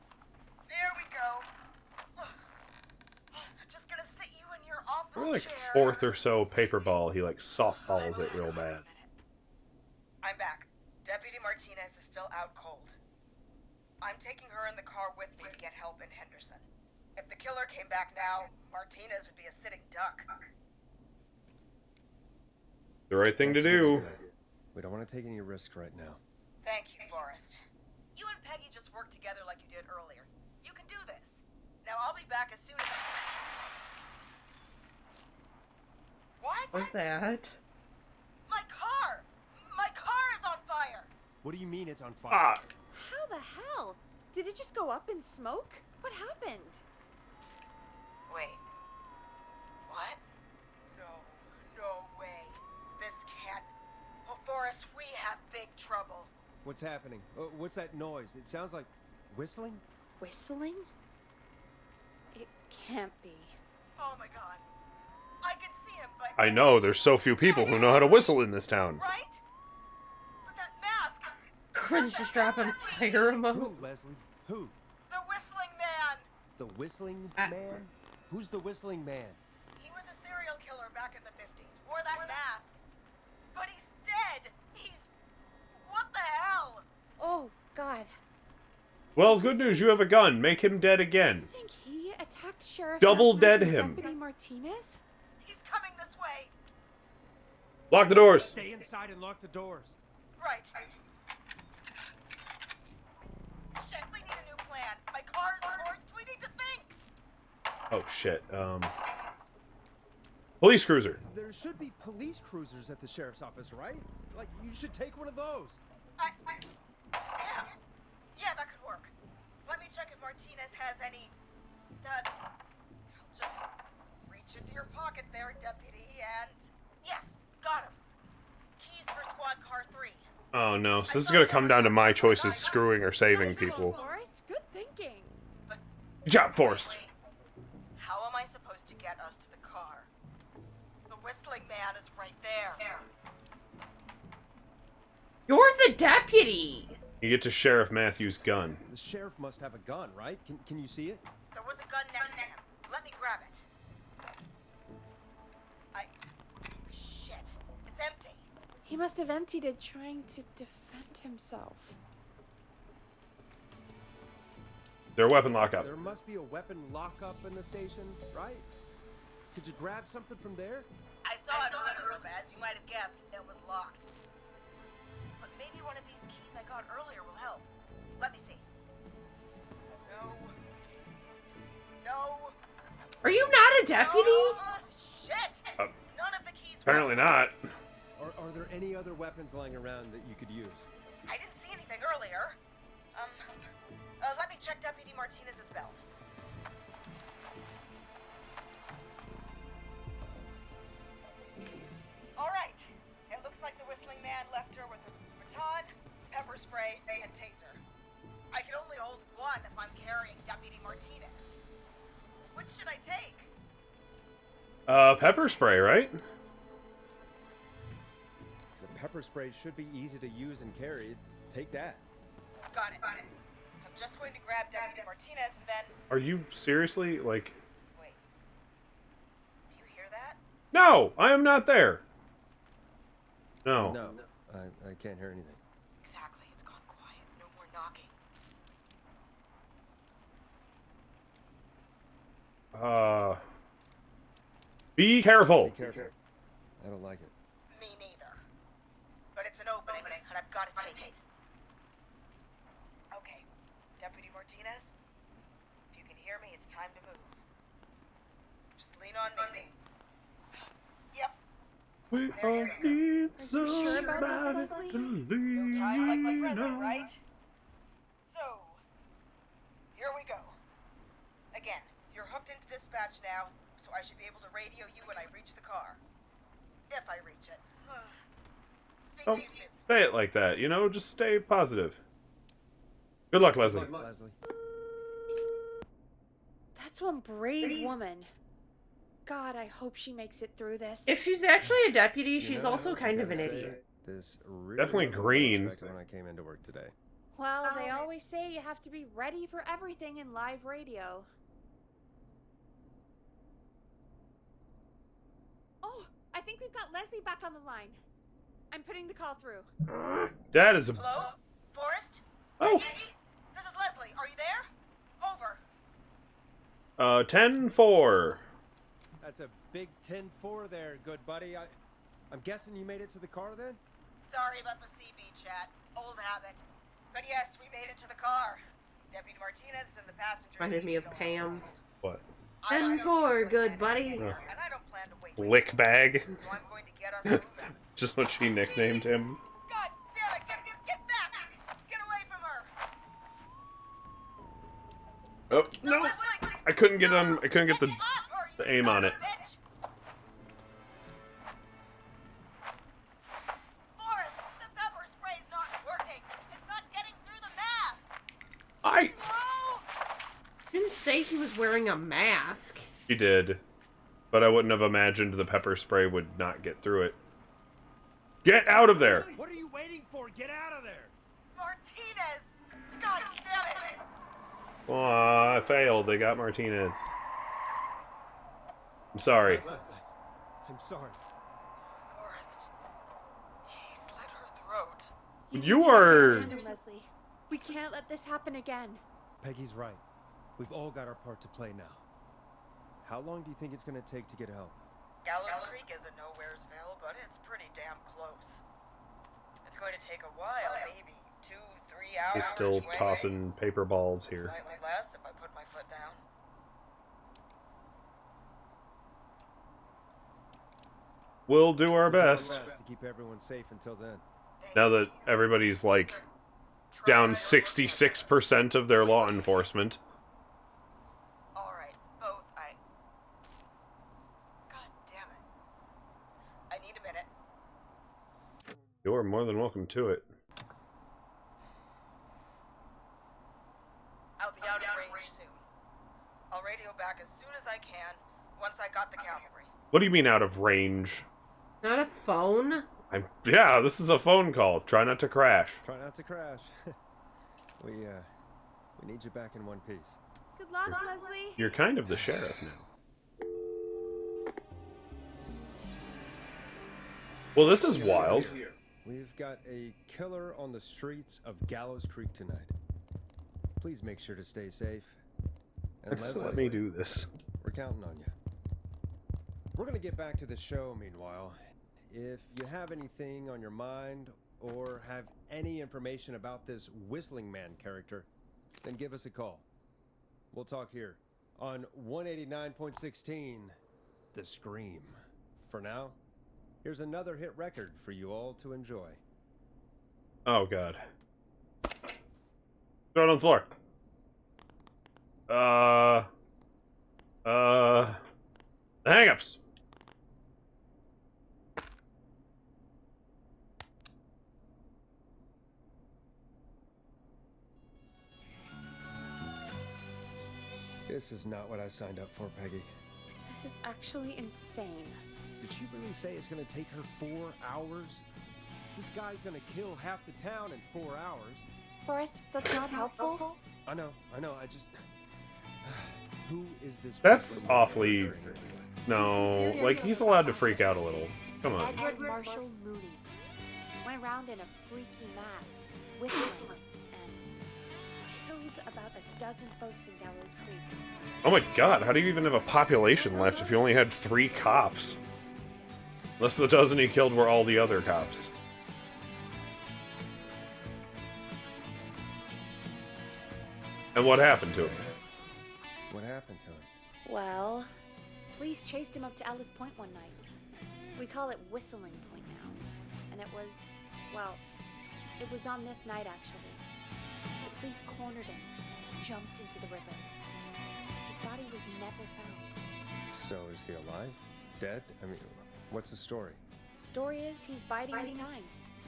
There we go. Just gonna sit you in your office We're like chair. fourth or so paper ball. He like softballs it real bad. I'm back. Deputy Martinez is still out cold. I'm taking her in the car with me to get help in Henderson. If the killer came back now, Martinez would be a sitting duck. The right thing to That's what's do. good. We don't want to take any risk right now. Thank you, Forrest. You and Peggy just worked together like you did earlier. You can do this. Now I'll be back as soon as What? What's that? My car! My car is on fire! What do you mean it's on fire? Ah, How the hell? Did it just go up in smoke? What happened? Wait. What? No way. This can't. Oh, Forrest, we have big trouble. What's happening? What's that noise? It sounds like whistling? Whistling? It can't be. Oh my god. I can see him, but. I know, there's so few people who know how to whistle in this town. Right? But that mask. Corinne's just dropping fire Who, emote. Leslie? Who? The whistling man. The whistling I- man? Who's the whistling man? He was a serial killer back in the 50s. Wore that mask. But he's dead. He's. What the hell? Oh, God. Well, good news, you have a gun. Make him dead again. You think he attacked Sheriff Double Matthews dead and him. Deputy Martinez? He's coming this way. Lock the doors. Stay inside and lock the doors. Right. Shit, we need a new plan. My car's torched. We need to think. Oh shit. Police cruiser. There should be police cruisers at the sheriff's office, right? Like, you should take one of those. Yeah, that could work. Let me check if Martinez has any. I'll just reach into your pocket there, deputy, and yes, got him. Keys for squad car 3. Oh no, so this is gonna come down to my choices screwing or saving Nice people. one, Forrest. Good thinking. But Good job, Forrest. wait, how am I supposed to get us to the car? The whistling man is right there. You're the deputy! You get to Sheriff Matthews' gun. The sheriff must have a gun, right? Can you see it? There was a gun next to him. Let me grab it. Shit. It's empty. He must have emptied it trying to defend himself. Their weapon lockup. There must be a weapon lockup in the station, right? Could you grab something from there? I saw it in the room, as you might have guessed. It was locked. But maybe one of these keys I got earlier will help. Let me see. No. Are you not a deputy? Oh, shit! None of the keys were. Apparently not. Are there any other weapons lying around that you could use? I didn't see anything earlier. Let me check Deputy Martinez's belt. man left her with a baton, pepper spray, and taser. I can only hold one if I'm carrying Deputy Martinez. Which should I take? Pepper spray, right? The pepper spray should be easy to use and carry. Take that. Got it. I'm just going to grab Deputy Martinez and then... Are you seriously, like... Wait. Do you hear that? No! I am not there! No. No, I can't hear anything. Exactly. It's gone quiet. No more knocking. Be careful! Be careful. I don't like it. Me neither. But it's an opening, and I've got to take it. Okay, Deputy Martinez, if you can hear me, it's time to move. Just lean on me. Yep. We all need sure about this, somebody Leslie? to No lean time like my present, on. right? So, here we go. Again, you're hooked into dispatch now, so I should be able to radio you when I reach the car. If I reach it. Speak Don't to you soon. say it like that, you know? Just stay positive. Good luck, Leslie. Leslie. That's one brave woman. God, I hope she makes it through this. If she's actually a deputy, You she's know, also I kind of an gotta say, idiot. This really Definitely wasn't what I green. expected when I came into work today. Well, they always say you have to be ready for everything in live radio. Oh, I think we've got Leslie back on the line. I'm putting the call through. That is a... Hello? Forrest? Oh! This is Leslie. Are you there? Over. 10-4. That's a big 10-4 there, good buddy. I'm guessing you made it to the car then? Sorry about the CB chat. Old habit. But yes, we made it to the car. Deputy Martinez and the passenger. Reminded me of Pam. What? 10-4, good buddy. And I don't plan to wait. Lick bag. So I'm going to get us moving. Just what she nicknamed him. God damn it! Get back! Get away from her! Oh, no! Leslie! I couldn't get on... I couldn't get the... Off her, you the aim on it. bitch! Forrest, the pepper spray's not working. It's not getting through the mask. I... No! Didn't say he was wearing a mask. He did. But I wouldn't have imagined the pepper spray would not get through it. Get out of there! What are you waiting for? Get out of there! Martinez! God damn it! Aw, I failed. They got Martinez. I'm sorry. Leslie, I'm sorry. Forrest. He slit her throat. You You need to are- stay together, Leslie. We can't let this happen again. Peggy's right. We've all got our part to play now. How long do you think it's going to take to get help? Gallows Creek is a nowheresville, but it's pretty damn close. It's going to take a while, maybe 2-3 hours. He's still each way. tossing paper balls here. Slightly less if I put my foot down. We'll do our We'll do our best. to keep everyone safe until then. Now that everybody's, like, down 66% of their law enforcement. Alright, both, God damn it. I need a minute. You're more than welcome to it. I'll be out of range soon. I'll radio back as soon as I can, once I got the cavalry. What do you mean out of range? Not a phone? Yeah, this is a phone call. Try not to crash. Try not to crash. We need you back in one piece. Good luck, Leslie. You're kind of the sheriff now. Well, this is wild. We've got a killer on the streets of Gallows Creek tonight. Please make sure to stay safe. And Just let me do this. we're counting on you. We're gonna get back to the show meanwhile. If you have anything on your mind or have any information about this Whistling Man character, then give us a call. We'll talk here on 189.16, The Scream. For now, here's another hit record for you all to enjoy. Oh, God. Throw it on the floor. The hang-ups. This is not what I signed up for, Peggy. This is actually insane. Did she really say it's gonna take her 4 hours? This guy's gonna kill half the town in 4 hours. Forrest, that's not helpful. I know, I just... Who is this... That's whistling awfully... murdering anyway? No, like, he's allowed to freak out a little. Come on. Edward Marshall Mooney went around in a freaky mask, whistling, and killed about a dozen folks in Gallows Creek. Oh my god, how do you even have a population left if you only had 3 cops? Unless the dozen he killed were all the other cops. And what happened to him? What happened to him? Well, police chased him up to Ellis Point one night. We call it Whistling Point now. And it was, well, it was on this night actually. The police cornered him, jumped into the river. His body was never found. So is he alive? Dead? I mean, what's the story? Story is he's biding his time,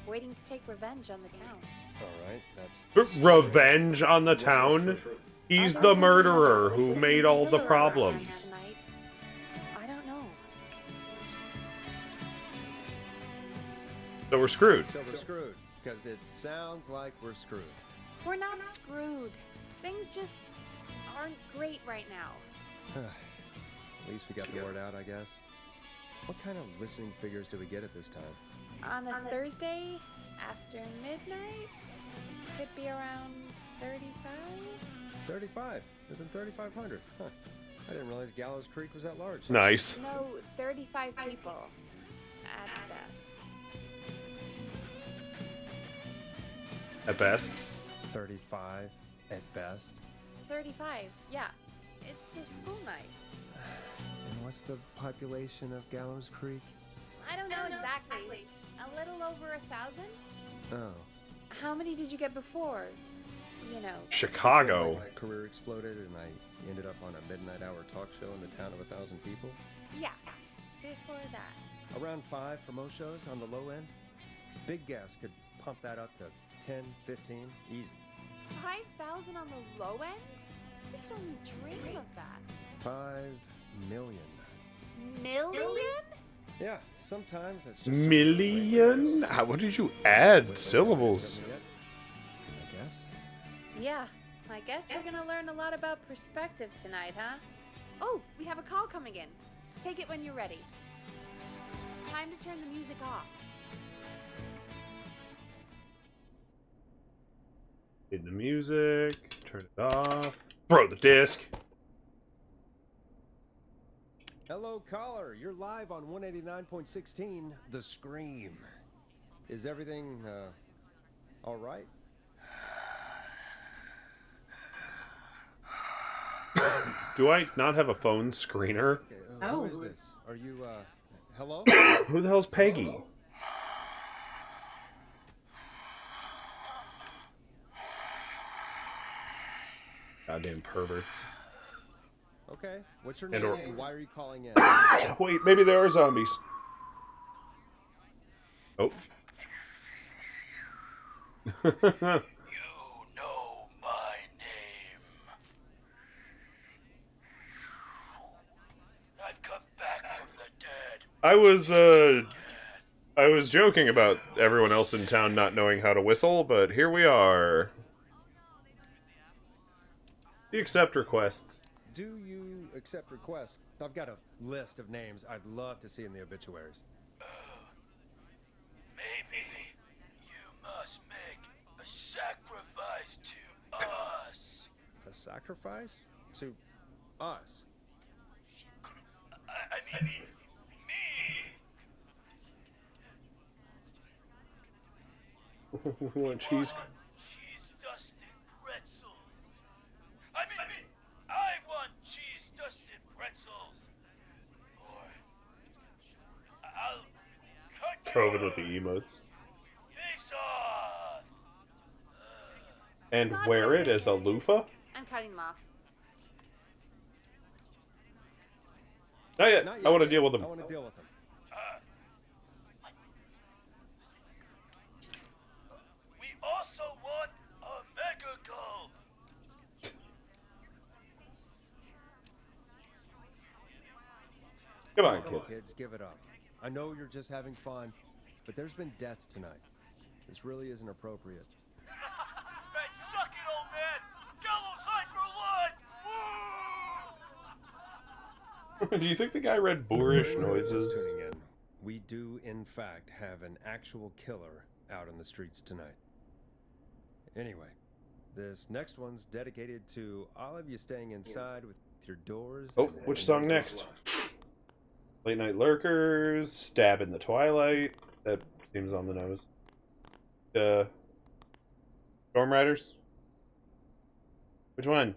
waiting to take revenge on the town. Alright, that's... Revenge on the town? He's the murderer who made all the problems. I don't know. So we're screwed. So we're screwed, because it sounds like we're screwed. We're not screwed. Things just aren't great right now. At least we got the word out, I guess. What kind of listening figures do we get at this time? On a Thursday after midnight, could be around 35. 35. It's in 3,500. Huh. I didn't realize Gallows Creek was that large. Nice. No, 35 people at best. At best. 35 at best. 35, yeah. It's a school night. And what's the population of Gallows Creek? I don't know exactly. A little over 1,000? Oh. How many did you get before? You know. Chicago. My career exploded and I ended up on a midnight hour talk show in the town of 1,000 people. Yeah, before that. Around 5 for most shows on the low end. Big gas could pump that up to 10, 15, easy. 5,000 on the low end? We could only dream of that. 5 million. Million? Yeah, sometimes that's just... Million? What did you add? Syllables. I guess. Yeah, I guess we're gonna learn a lot about perspective tonight, huh? Oh, we have a call coming in. Take it when you're ready. Time to turn the music off. Hit the music. Turn it off. Throw the disc. Hello, caller. You're live on 189.16, The Scream. Is everything, all right? Do I not have a phone screener? Okay, who is this? Are you, hello? Who the hell's Peggy? Goddamn perverts. Okay, what's your And name or- and why are you calling in? Wait, maybe there are zombies. Oh. You know my name. I've come back from the dead. I was joking about everyone else in town not knowing how to whistle, but here we are. Do you accept requests? Do you accept requests? I've got a list of names I'd love to see in the obituaries. Maybe you must make a sacrifice to us. A sacrifice? To us? I mean, me. We want cheese. Cheese-dusted pretzels. I want cheese-dusted pretzels. Or I'll cut COVID your with the emotes. face off. And God wear damn it as a loofah? I'm cutting them off. Not yet. Not I yet. want to deal with them. I want to deal with them. We also want a mega gulp. Come on, kids. Kids, give it up. I know you're just having fun, but there's been death tonight. This really isn't appropriate. Hey, suck it, old man! Gallows high for blood! Woo! Do you think the guy read boorish For those noises? tuning in, we do, in fact, have an actual killer out on the streets tonight. Anyway, this next one's dedicated to all of you staying inside with your doors. Oh, and which song windows next? locked. Late Night Lurkers, Stab in the Twilight. That seems on the nose. Storm Riders? Which one?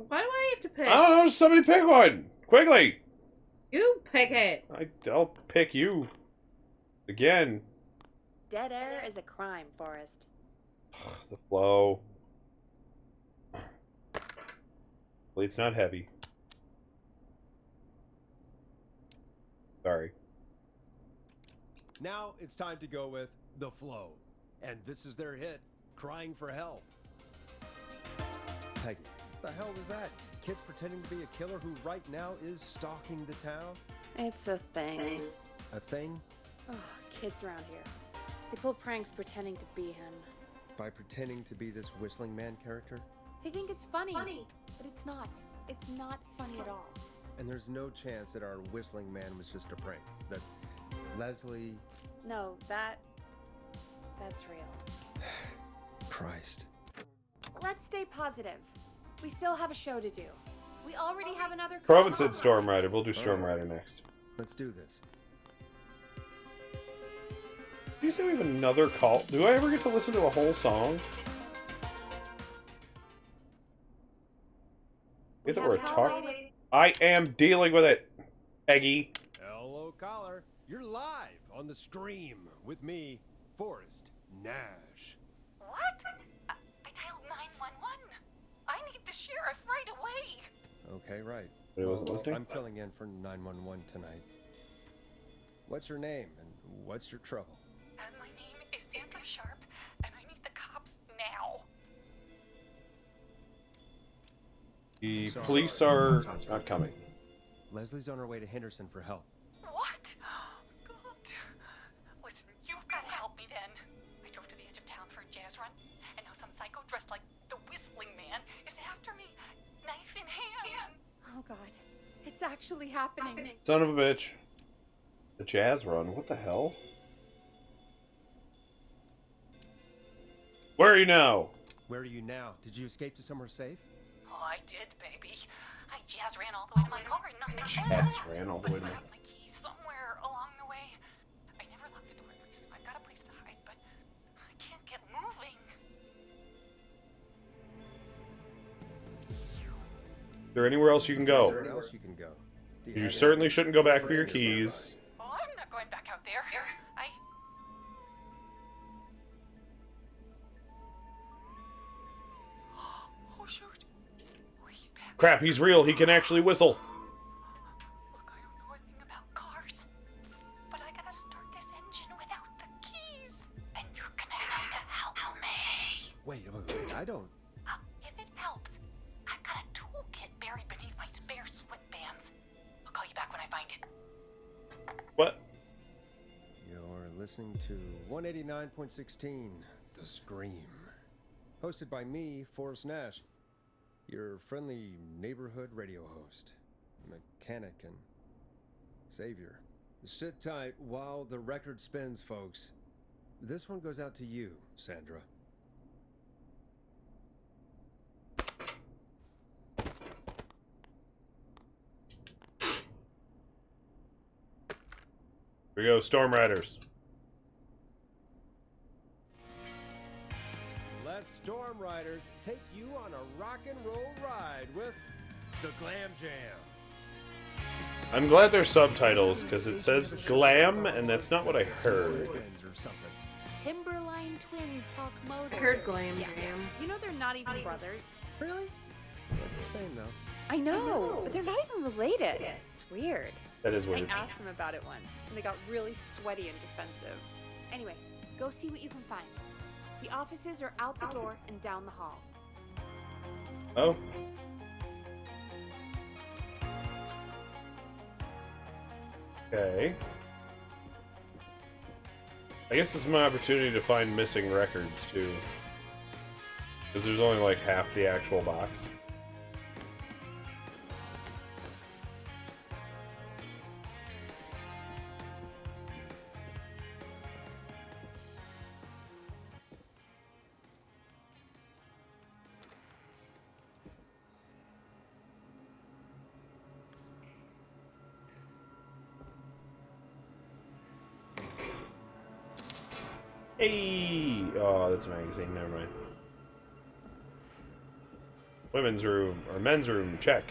Why do I have to pick? I don't know, somebody pick one! Quickly! You pick it. I'll pick you. Again. Dead air is a crime, Forrest. The flow. It's not heavy. Sorry. Now it's time to go with The Flow. And this is their hit, Crying for Help. Peggy, what the hell was that? Kids pretending to be a killer who right now is stalking the town? It's a thing. A thing? Ugh, kids around here. They pull pranks pretending to be him. By pretending to be this whistling man character? They think it's funny, but it's not. It's not funny at all. And there's no chance that our whistling man was just a prank. That Leslie... No, that's real. Christ. Let's stay positive. We still have a show to do. We already have another Proven call. said Storm Rider. We'll do Storm Rider next. Let's do this. Did you say we have another call? Do I ever get to listen to a whole song? We Get that have we're a call talking. waiting. I am dealing with it, Peggy. Hello, caller. You're live on the stream with me, Forrest Nash. What? I dialed 911. I need the sheriff right away. Okay, right. But it wasn't listening? I'm filling in for 911 tonight. What's your name and what's your trouble? My name is Sandra Sharp, and I need the cops now. The Sorry. police are not coming. Leslie's on her way to Henderson for help. What? God. Listen, you've got to help me then. I drove to the edge of town for a jazz run, and now some psycho dressed like the Whistling Man is after me, knife in hand. Oh God, it's actually happening. Son of a bitch. The jazz run. What the hell? Where are you now? Where are you now? Did you escape to somewhere safe? Oh, I did, baby. I jazz ran all the way to my car and nothing Jazz ran all the way to I my... left my keys somewhere along the way. I never locked the door, at least. I've got a place to hide, but I can't get moving. Is there anywhere else you can go? Where else you can go? The You attic. certainly shouldn't go back for your keys. Oh, I'm not going back out there. Oh, shoot. Oh, he's back. Crap, he's real. He can actually whistle. Look, I don't know a thing about cars, but I gotta start this engine without the keys. And you're gonna have to help me. Wait, I don't... If it helps, I've got a toolkit buried beneath my spare sweatbands. I'll call you back when I find it. What? You're listening to 189.16, The Scream. Hosted by me, Forrest Nash, your friendly neighborhood radio host, mechanic and savior. Sit tight while the record spins, folks. This one goes out to you, Sandra. Here we go, Storm Riders. Let Storm Riders take you on a rock and roll ride with the Glam Jam. I'm glad there's subtitles, because it says glam, and that's not what I heard. Twins or something. Timberline twins talk motors. I heard Glam Yeah. Jam. You know they're not even brothers. Really? Not the same, though. I know, but they're not even related. It's weird. That is I weird. asked them about it once, and they got really sweaty and defensive. Anyway, go see what you can find. The offices are out the door and down the hall. Oh. Okay. I guess this is my opportunity to find missing records, too. Because there's only like half the actual box. Hey! Oh, that's a magazine. Never mind. Women's room, or men's room, check.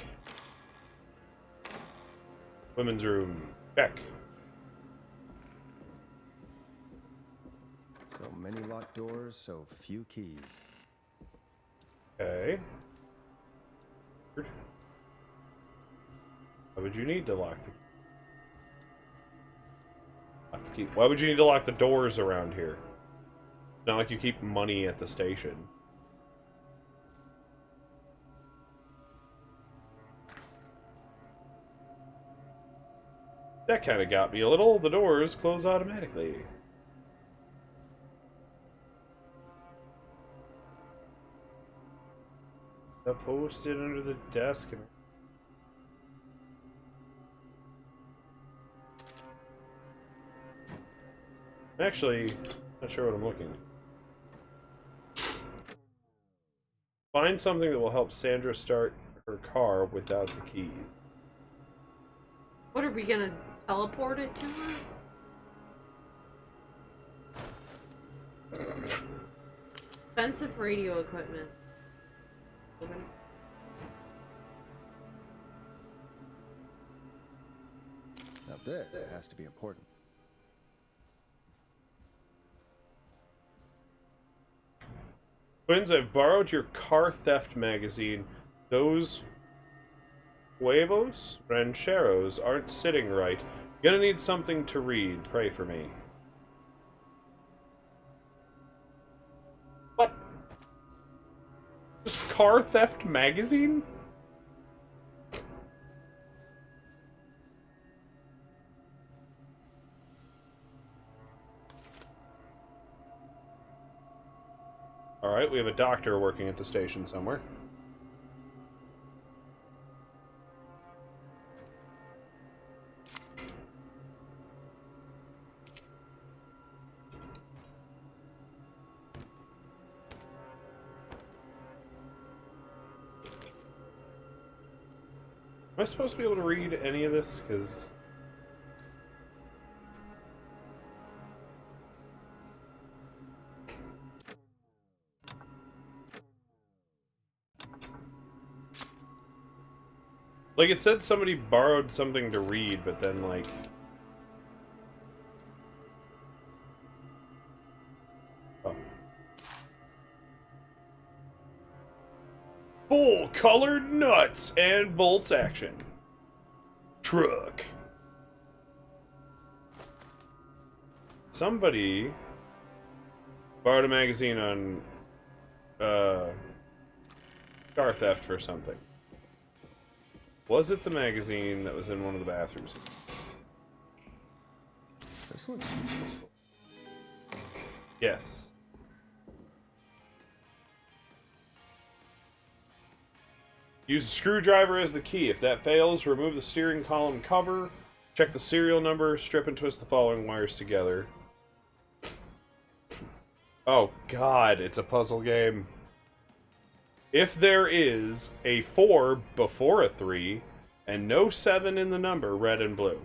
Women's room, check. So many locked doors, so few keys. Okay. Why would you need to lock the key? Why would you need to lock the doors around here? It's not like you keep money at the station. That kind of got me a little. The doors close automatically. The post-it under the desk. I'm actually not sure what I'm looking at. Find something that will help Sandra start her car without the keys. What are we gonna teleport it to her? Expensive radio equipment. Now this has to be important. Twins, I've borrowed your car theft magazine. Those huevos rancheros aren't sitting right. Gonna need something to read. Pray for me. What? This car theft magazine? Alright, we have a doctor working at the station somewhere. Am I supposed to be able to read any of this? Because... like, it said somebody borrowed something to read, but then, like... oh. Full-colored nuts and bolts action. Truck. Somebody borrowed a magazine on car theft or something. Was it the magazine that was in one of the bathrooms? This looks useful. Yes. Use a screwdriver as the key. If that fails, remove the steering column cover, check the serial number, strip and twist the following wires together. Oh god, it's a puzzle game. If there is a 4 before a 3, and no 7 in the number, red and blue.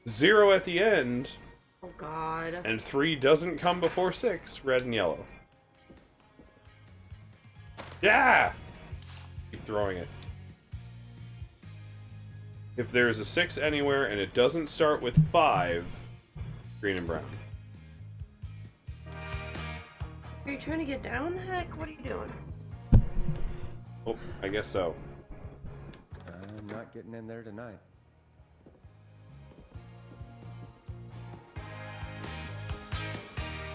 0 at the end, Oh god. and 3 doesn't come before 6, red and yellow. Yeah! Keep throwing it. If there is a 6 anywhere and it doesn't start with 5, green and brown. Are you trying to get down, heck? What are you doing? Oh, I guess so. I'm not getting in there tonight.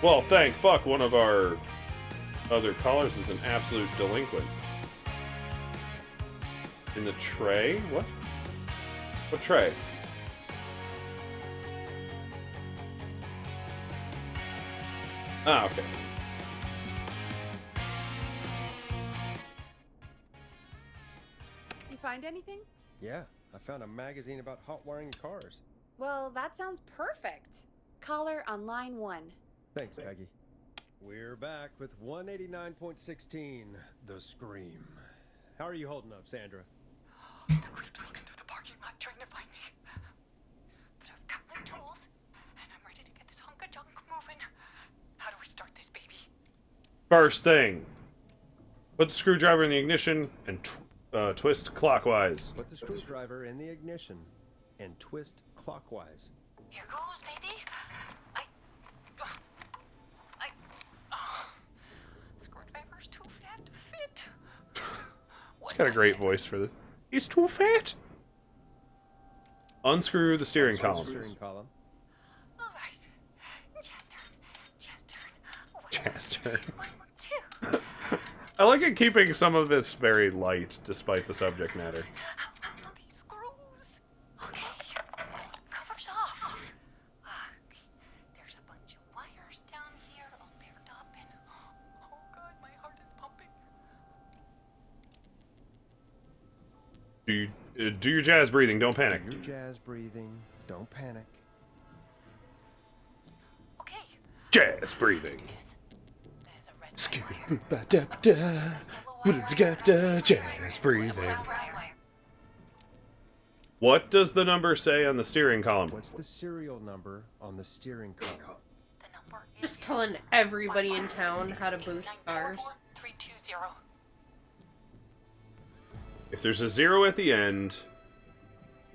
Well, thank fuck one of our other callers is an absolute delinquent. In the tray? What? What tray? Ah, okay. You find anything? Yeah, I found a magazine about hot wiring cars. Well, that sounds perfect. Caller on line 1. Thanks, Peggy. We're back with 189.16, The Scream. How are you holding up, Sandra? The creep's looking through the parking lot trying to find me. But I've got my tools, and I'm ready to get this hunk of junk moving. How do we start this baby? First thing, put the screwdriver in the ignition and twist clockwise. Put the screwdriver in the ignition and twist clockwise. Here goes, baby. Screwdriver's too fat to fit. He's got a great voice for this. He's too fat. Unscrew the steering column. Steering column. All right. Chest turn. Chest turn. 1, 2. I like it keeping some of this very light, despite the subject matter. These screws. Okay. Covers off. There's a bunch of wires down here all paired up and... Oh god, my heart is pumping. Do your jazz breathing. Don't panic. Do your jazz breathing. Don't panic. Okay. Jazz breathing. There's a red Jazz breathing. What does the number say on the steering column? What's the serial number on the steering column? The number is Just telling everybody in town how to boost cars. 320. If there's a 0 at the end,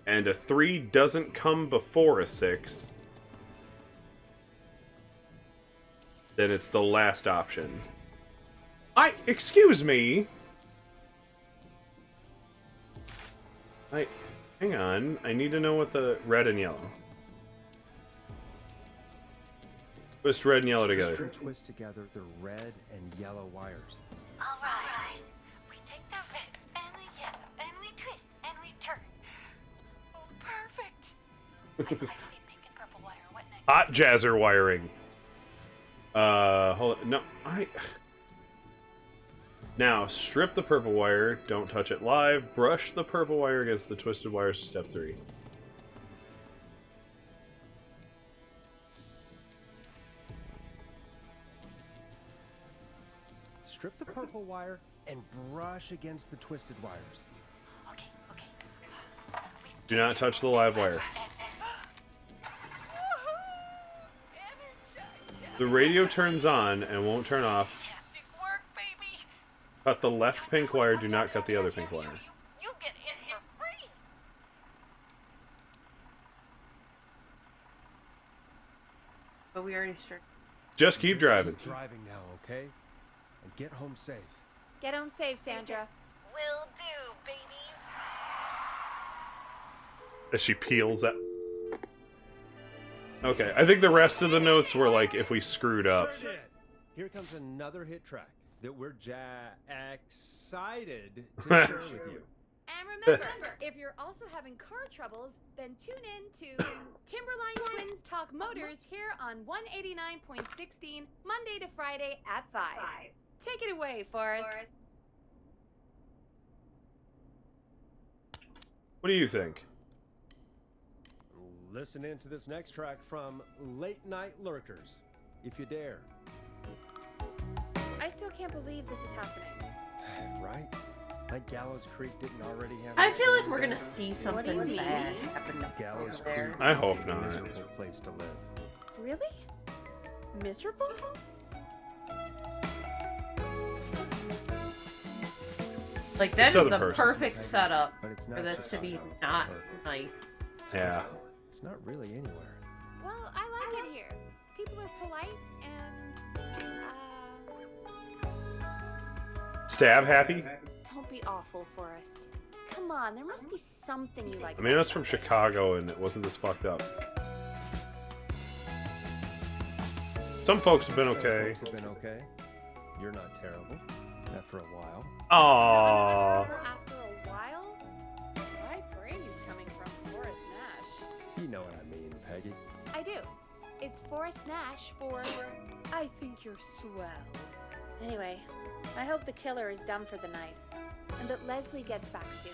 and a 3 doesn't come before a 6, then it's the last option. Excuse me! Hang on, I need to know what the red and yellow. Twist red and yellow together. Twist together the red and yellow wires. All right. We take the red and the yellow and we twist and we turn. Oh, perfect. I thought I see pink and purple wire. What next? Hot jazzer wiring. Hold on. No, Now, strip the purple wire. Don't touch it live. Brush the purple wire against the twisted wires to step 3. Strip the purple wire and brush against the twisted wires. Okay. Do not touch the live wire. The radio turns on and won't turn off. Fantastic work, baby. Cut the left pink wire. Do not cut the other pink wire. You get in for free. But we already started. Just keep driving. Keep driving now, okay? And get home safe. Get home safe, Sandra. Will do, babies. As she peels that. Okay, I think the rest of the notes were like if we screwed up. Sure did. Here comes another hit track that we're excited to share with you. And remember, if you're also having car troubles, then tune in to Timberline Twins Talk Motors here on 189.16, Monday to Friday at 5. Take it away, Forrest. What do you think? Listen in to this next track from Late Night Lurkers, if you dare. I still can't believe this is happening. Right? Like Gallows Creek didn't already have... I feel like we're gonna see What do something you mean? bad happen Gallows over there. Creek I hope is a not. miserable place to live. Really? Miserable? Like, that This is other the person's perfect setup But it's for not this just to be on not Earth. nice. Yeah. It's not really anywhere. Well, I like it here. People are polite and, Stab happy? don't be awful, Forrest. Come on, there must be something you like. I mean, that's from Chicago and it wasn't this fucked up. Some folks have been okay. Some folks have been okay. You're not terrible. After a while. Aww. After a while? High praise coming from Forrest Nash. You know what I mean, Peggy. I do. It's Forrest Nash for I think you're swell. Anyway, I hope the killer is done for the night, and that Leslie gets back soon.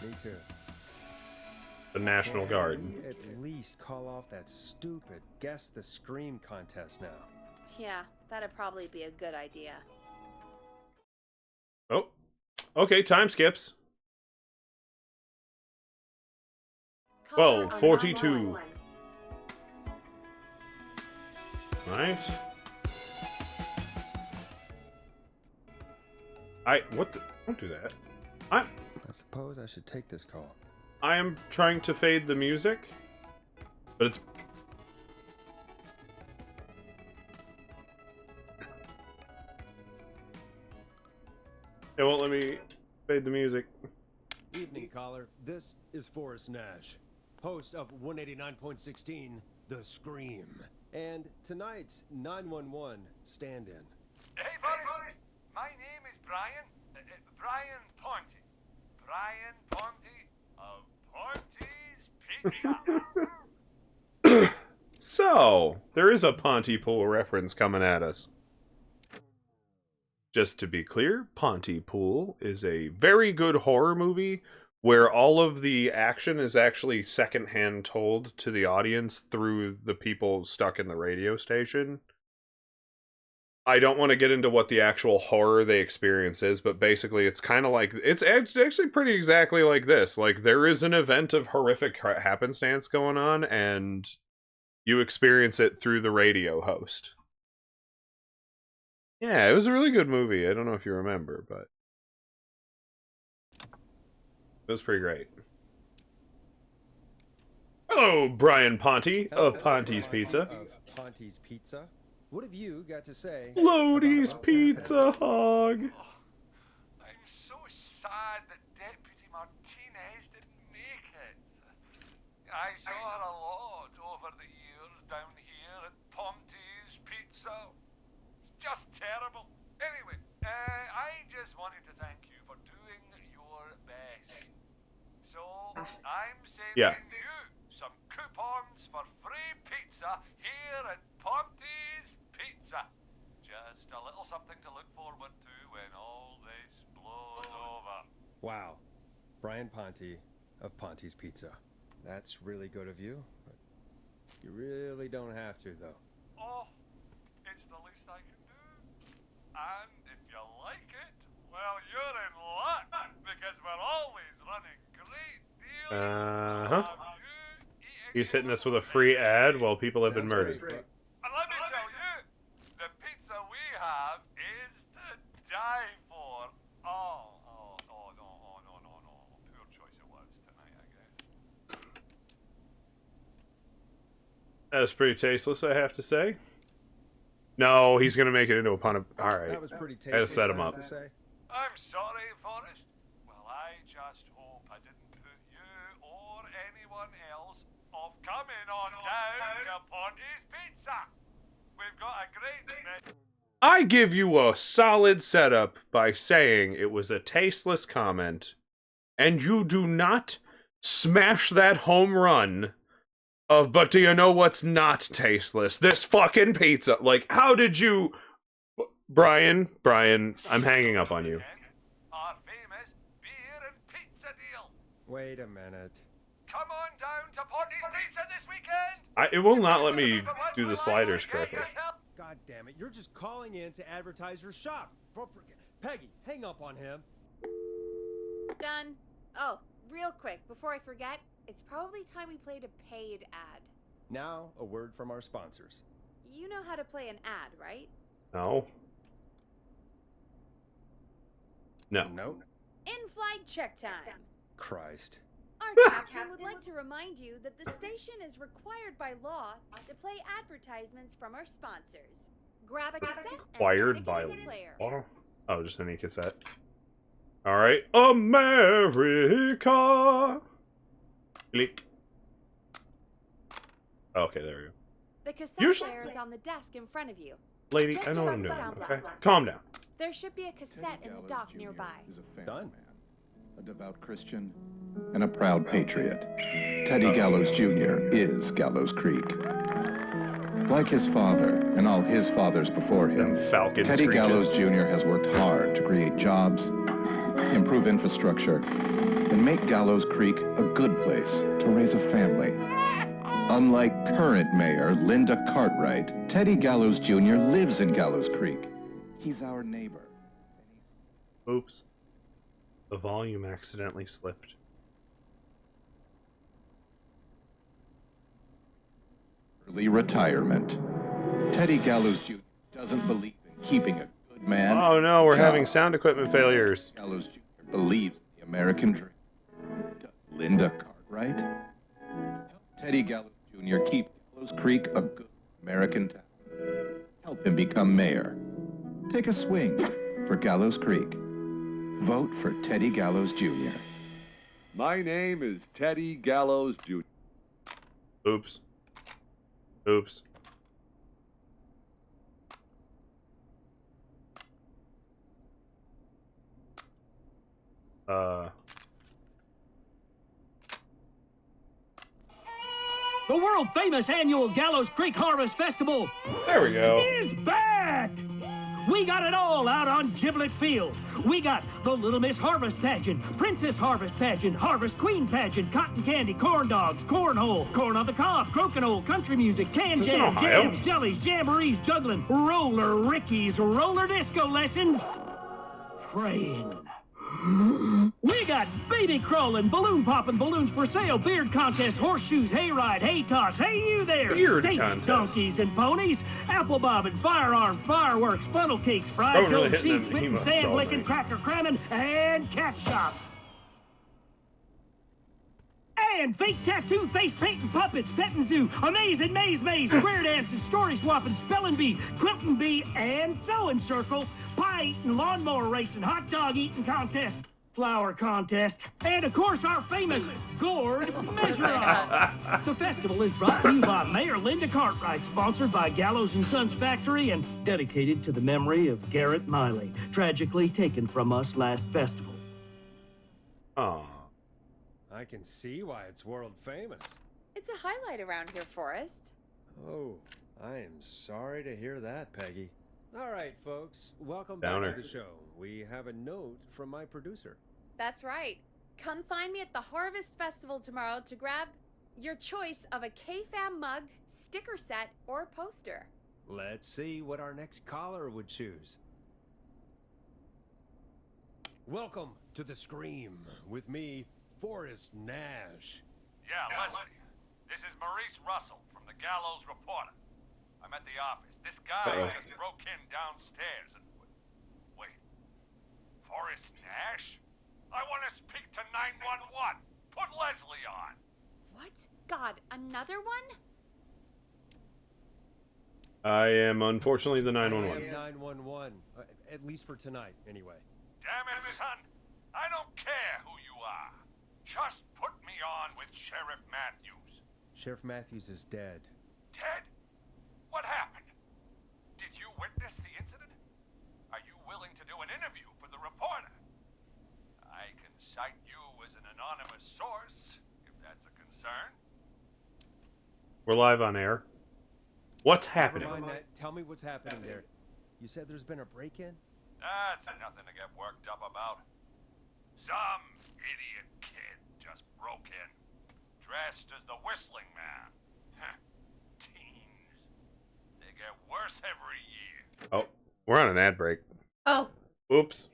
Me too. The National Can Guard. we at least call off that stupid Guess the Scream contest now? Yeah, that'd probably be a good idea. Oh. Okay, time skips. Caller 12, on 42. 911. Right. What the? Don't do that. I suppose I should take this call. I am trying to fade the music, but it's... It won't let me fade the music. Evening, caller. This is Forrest Nash, host of 189.16, The Scream. And tonight's 911 stand-in. Hey, Forrest. My name is Brian. Brian Ponte. Brian Ponte of Ponte's Pizza. So, there is a Pontypool reference coming at us. Just to be clear, Pontypool is a very good horror movie where all of the action is actually secondhand told to the audience through the people stuck in the radio station. I don't want to get into what the actual horror they experience is, but basically it's kind of like, it's actually pretty exactly like this. Like, there is an event of horrific happenstance going on, and you experience it through the radio host. Yeah, it was a really good movie. I don't know if you remember, but it was pretty great. Hello, Brian Ponte of Ponte's Pizza. Of Ponte's Pizza. What have you got to say? Lodi's about Pizza Hog. I'm so sad that Deputy Martinez didn't make it. I saw her a lot over the years down here at Ponte's Pizza. Just terrible. Anyway, I just wanted to thank you for doing your best. So, I'm sending you some coupons for free pizza here at Ponte's Pizza. Just a little something to look forward to when all this blows over. Wow. Brian Ponte of Ponte's Pizza. That's really good of you, but you really don't have to, though. Oh, it's the least I can do. And if you like it, well, you're in luck, because we're always running great deals. He's hitting us with a free ad while people have been murdered. And let me tell you, the pizza we have is to die for. No. Poor choice it was tonight, I guess. That was pretty tasteless, I have to say. No, he's gonna make it into a pun of... Alright. That was pretty tasty. I set him I up. have to say. I'm sorry, Forrest. Well, I just hope I didn't put you or anyone else off coming on down to Ponte's Pizza. We've got a great... I give you a solid setup by saying it was a tasteless comment, and you do not smash that home run of, but do you know what's not tasteless? This fucking pizza. Like, how did you... Brian, I'm hanging up on you. Our famous beer and pizza deal. Wait a minute. Come on down to Ponte's Pizza this weekend. It will not let me do the sliders correctly. God damn it, you're just calling in to advertise your shop. Peggy, hang up on him. Done. Oh, real quick, before I forget, it's probably time we played a paid ad. Now, a word from our sponsors. You know how to play an ad, right? No. No. Nope. In-flight check time. Christ. Our captain would like to remind you that the station is required by law to play advertisements from our sponsors. Grab a cassette Required and by stick it in the player. law? Oh, just any cassette. Alright. America! Click. Okay, there we go. The cassette Usually- player is on the desk in front of you. Lady, Just I know what I'm above doing. the sound Okay? blaster. Calm down. There should be a cassette in the dock nearby. Is a family Done. man, a devout Christian, and a proud patriot. Teddy Gallows Jr. is Gallows Creek. Like his father and all his fathers before him, Them falcon Teddy screeches. Gallows Jr. has worked hard to create jobs, improve infrastructure, and make Gallows Creek a good place to raise a family. Unlike current mayor Linda Cartwright, Teddy Gallows Jr. lives in Gallows Creek. He's our neighbor. Oops. The volume accidentally slipped. Early retirement. Teddy Gallows Jr. doesn't believe in keeping a good man. Oh no, we're job. having sound equipment failures. Gallows Jr. believes in the American dream. Does Linda Cartwright? Help Teddy Gallows Jr. keep Gallows Creek a good American town. Help him become mayor. Take a swing for Gallows Creek. Vote for Teddy Gallows Jr. My name is Teddy Gallows Jr. Oops. Oops. The world-famous annual Gallows Creek Harvest Festival There we go. is back! We got it all out on Giblet Field. We got the Little Miss Harvest Pageant, Princess Harvest Pageant, Harvest Queen Pageant, Cotton Candy, Corn Dogs, Cornhole, Corn on the Cob, Crokinole, Country Music, Can Is this in Jam, Ohio? Jams, Jellies, Jamborees, Juggling, Roller Rickies, Roller Disco Lessons, Praying. We got baby crawling, balloon popping, balloons for sale, beard contest, horseshoes, hayride, hay toss, hey you there, Beard safe contest. donkeys and ponies, apple bobbing, firearms, fireworks, funnel cakes, fried Oh, really goat, hitting seeds, them mitten, emotes sand all licking, night. cracker cramming, and cat shop. And fake tattoo, face painting, puppets, petting zoo, amazing maze, square dancing, story swapping, spelling bee, quilting bee, and sewing circle, pie eating, lawnmower racing, hot dog eating contest, flower contest, and of course our famous gourd measure-off. The festival is brought to you by Mayor Linda Cartwright, sponsored by Gallows & Sons Factory, and dedicated to the memory of Garrett Miley, tragically taken from us last festival. Aw. I can see why it's world famous. It's a highlight around here, Forrest. Oh, I am sorry to hear that, Peggy. All right, folks, welcome Downer. back to the show. We have a note from my producer. That's right. Come find me at the Harvest Festival tomorrow to grab your choice of a KFAM mug, sticker set, or poster. Let's see what our next caller would choose. Welcome to the Scream with me, Forrest Nash. Yeah, Leslie. This is Maurice Russell from the Gallows Reporter. I'm at the office. This guy Uh-oh. just broke in downstairs and... Wait. Forrest Nash? I want to speak to 911. Put Leslie on. What? God, another one? I am unfortunately the I 911. am 911, at least for tonight, anyway. Damn it, son. I don't care who you are. Just put me on with Sheriff Matthews. Sheriff Matthews is dead. Ted? What happened? Did you witness the incident? Are you willing to do an interview for the reporter? I can cite you as an anonymous source, if that's a concern. We're live on air. What's happening? Never mind that. Tell me what's happening there. You said there's been a break-in? That's nothing to get worked up about. Some idiot kid just broke in, dressed as the Whistling Man. Teens. They get worse every year. Oh, we're on an ad break. Oh, Oops.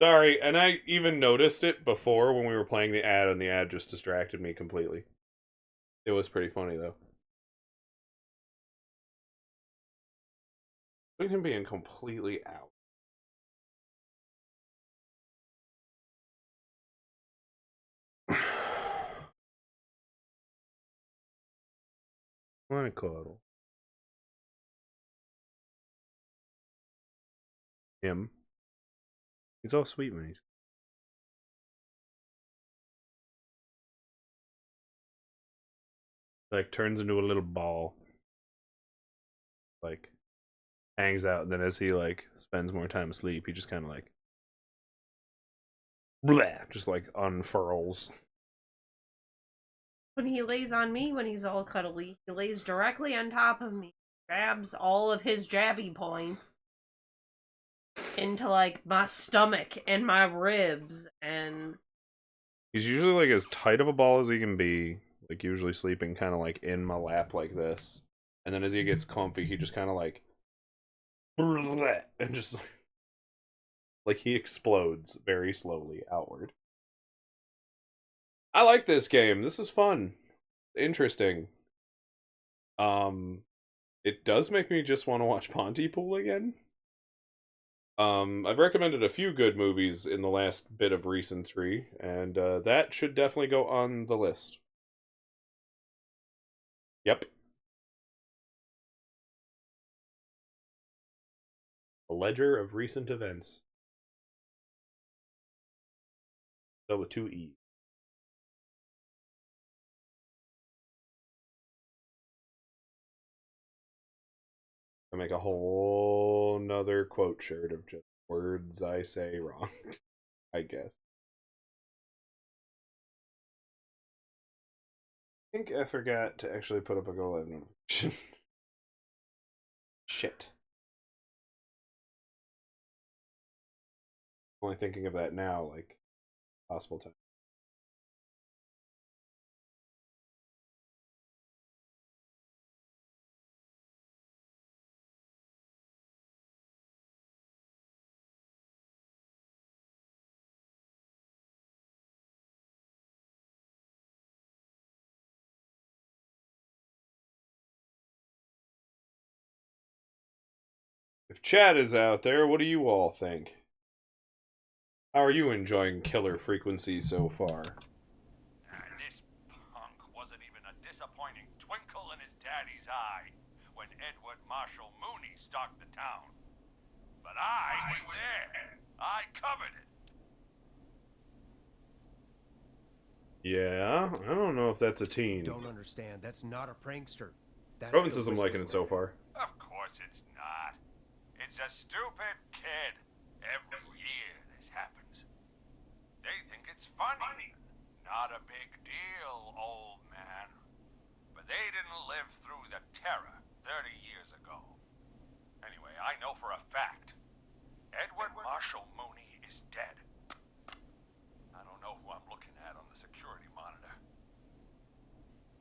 Sorry, and I even noticed it before when we were playing the ad, and the ad just distracted me completely. It was pretty funny, though. Look at him being completely out. My cuddle. Him. He's all sweet when he's... Like, turns into a little ball. Like, hangs out, and then as he, like, spends more time asleep, he just kind of, like... Blah! Just, like, unfurls. when he lays on me, when he's all cuddly, he lays directly on top of me. jabs all of his jabby points into, like, my stomach and my ribs, and... He's usually, like, as tight of a ball as he can be, like, usually sleeping kind of, like, in my lap like this. And then as he gets comfy, he just kind of, like... And just, like, he explodes very slowly outward. I like this game. This is fun. Interesting. It does make me just want to watch Pontypool again. I've recommended a few good movies in the last bit of recency, and that should definitely go on the list. Yep. A ledger of recent events. Spelled with 2 E's. I make a whole nother quote shirt of just words I say wrong, I guess. I think I forgot to actually put up a Go Live notification. Shit. Only thinking of that now, like, possible time. If Chad is out there, what do you all think? How are you enjoying Killer Frequency so far? This punk wasn't even a disappointing twinkle in his daddy's eye when Edward Marshall Mooney stalked the town. But I was there. I covered it. Yeah, I don't know if that's a teen. Don't understand. That's not a prankster. That's Rowan the says I'm whistle liking it so far. Of course it's not. It's a stupid kid. Every year this happens. They think it's funny. Not a big deal, old man. But they didn't live through the terror 30 years ago. Anyway, I know for a fact. Edward Marshall Mooney is dead. I don't know who I'm looking at on the security monitor.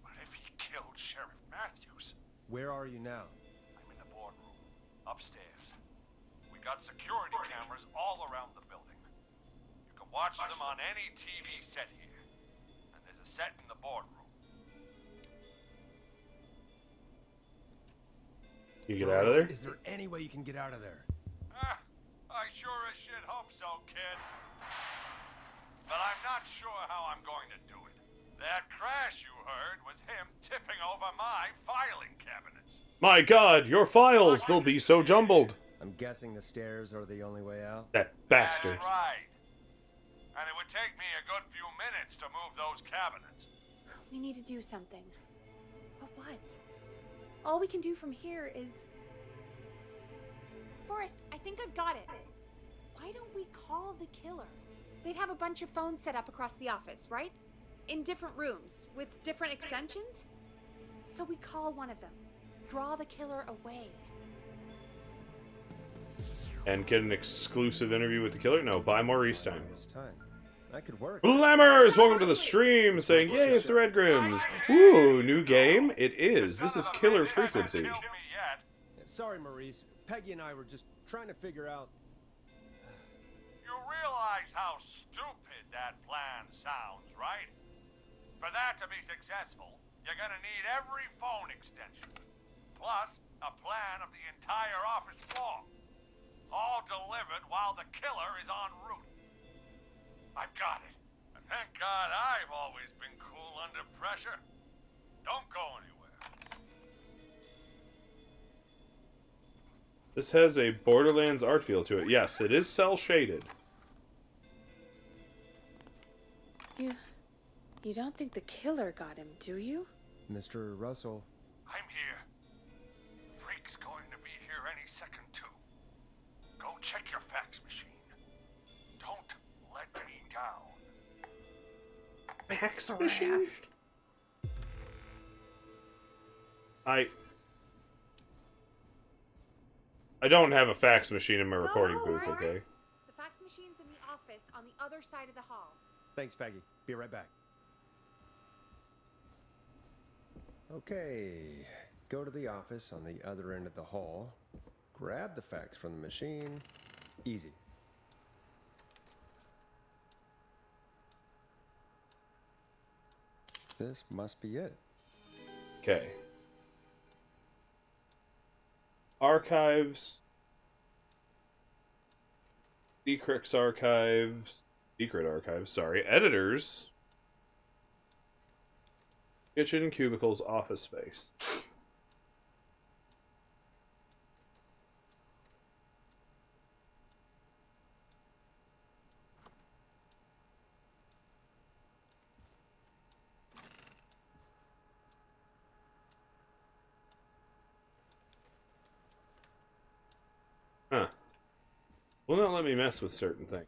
But if he killed Sheriff Matthews... Where are you now? I'm in the boardroom, upstairs. We got security cameras all around the building. You can watch them on any TV set here. And there's a set in the boardroom. You get out of there? Is there any way you can get out of there? I sure as shit hope so, kid. But I'm not sure how I'm going to do it. That crash you heard was him tipping over my filing cabinets. My god, your files, they'll be so jumbled. I'm guessing the stairs are the only way out? That bastard. That's right. And it would take me a good few minutes to move those cabinets. We need to do something. But what? All we can do from here is... Forrest, I think I've got it. Why don't we call the killer? They'd have a bunch of phones set up across the office, right? In different rooms, with different extensions? So we call one of them. Draw the killer away. And get an exclusive interview with the killer? No, buy Maurice time. That could work. Blammers! Welcome to the stream, saying, yay, it's the Red Grims. Ooh, new game? It is. This is Killer Frequency. Sorry, Maurice. Peggy and I were just trying to figure out... You realize how stupid that plan sounds, right? For that to be successful, you're gonna need every phone extension. Plus, a plan of the entire office floor. All delivered while the killer is en route. I've got it. And thank God I've always been cool under pressure. Don't go anywhere. This has a Borderlands art feel to it. Yes, it is cel-shaded. You don't think the killer got him, do you? Mr. Russell. I'm here. Freak's going to be here any second, too. Go check your fax machine. Don't let me down. Fax machine? I don't have a fax machine in my recording Oh, booth, Forrest. okay? The fax machine's in the office on the other side of the hall. Thanks, Peggy. Be right back. Okay. Go to the office on the other end of the hall. Grab the fax from the machine. Easy. This must be it. Okay. Archives. Secret archives. Sorry. Editors. Kitchen, cubicles, office space. Huh. Will not let me mess with certain things.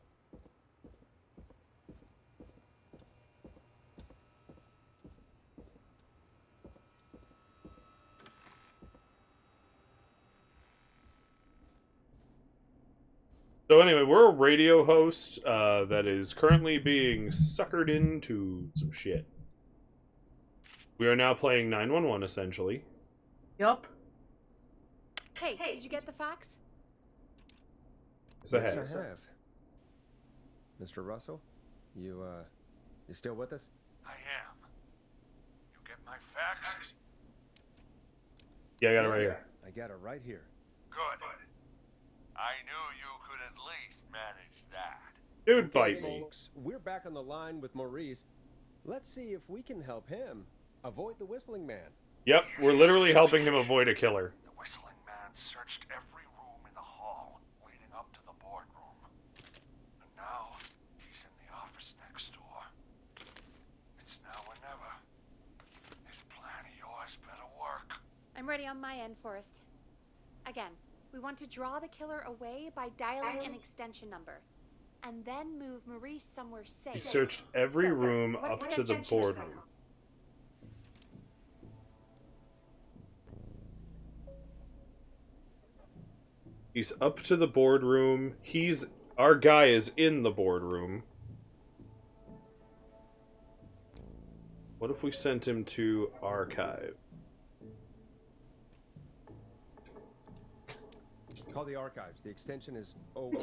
So anyway, we're a radio host that is currently being suckered into some shit. We are now playing 911, essentially. Yup. Hey, did you get the fax? Yes, I Yes, have. I have. Mr. Russell, you still with us? I am. You get my fax? Yeah, I got it right here. I got it right here. Good. I knew you could at least manage that. Dude, bite me. Folks, we're back on the line with Maurice. Let's see if we can help him avoid the Whistling Man. Yep, we're literally helping him avoid a killer. The Whistling Man searched every room in the hall leading up to the boardroom. And now he's in the office next door. It's now or never. This plan of yours better work. I'm ready on my end, Forrest. Again, we want to draw the killer away by dialing an extension number. And then move Maurice somewhere safe. He searched every So, sir, room what up to the extension is that? boardroom. He's up to the boardroom. Our guy is in the boardroom. What if we sent him to archive? Call the archives. The extension is 01.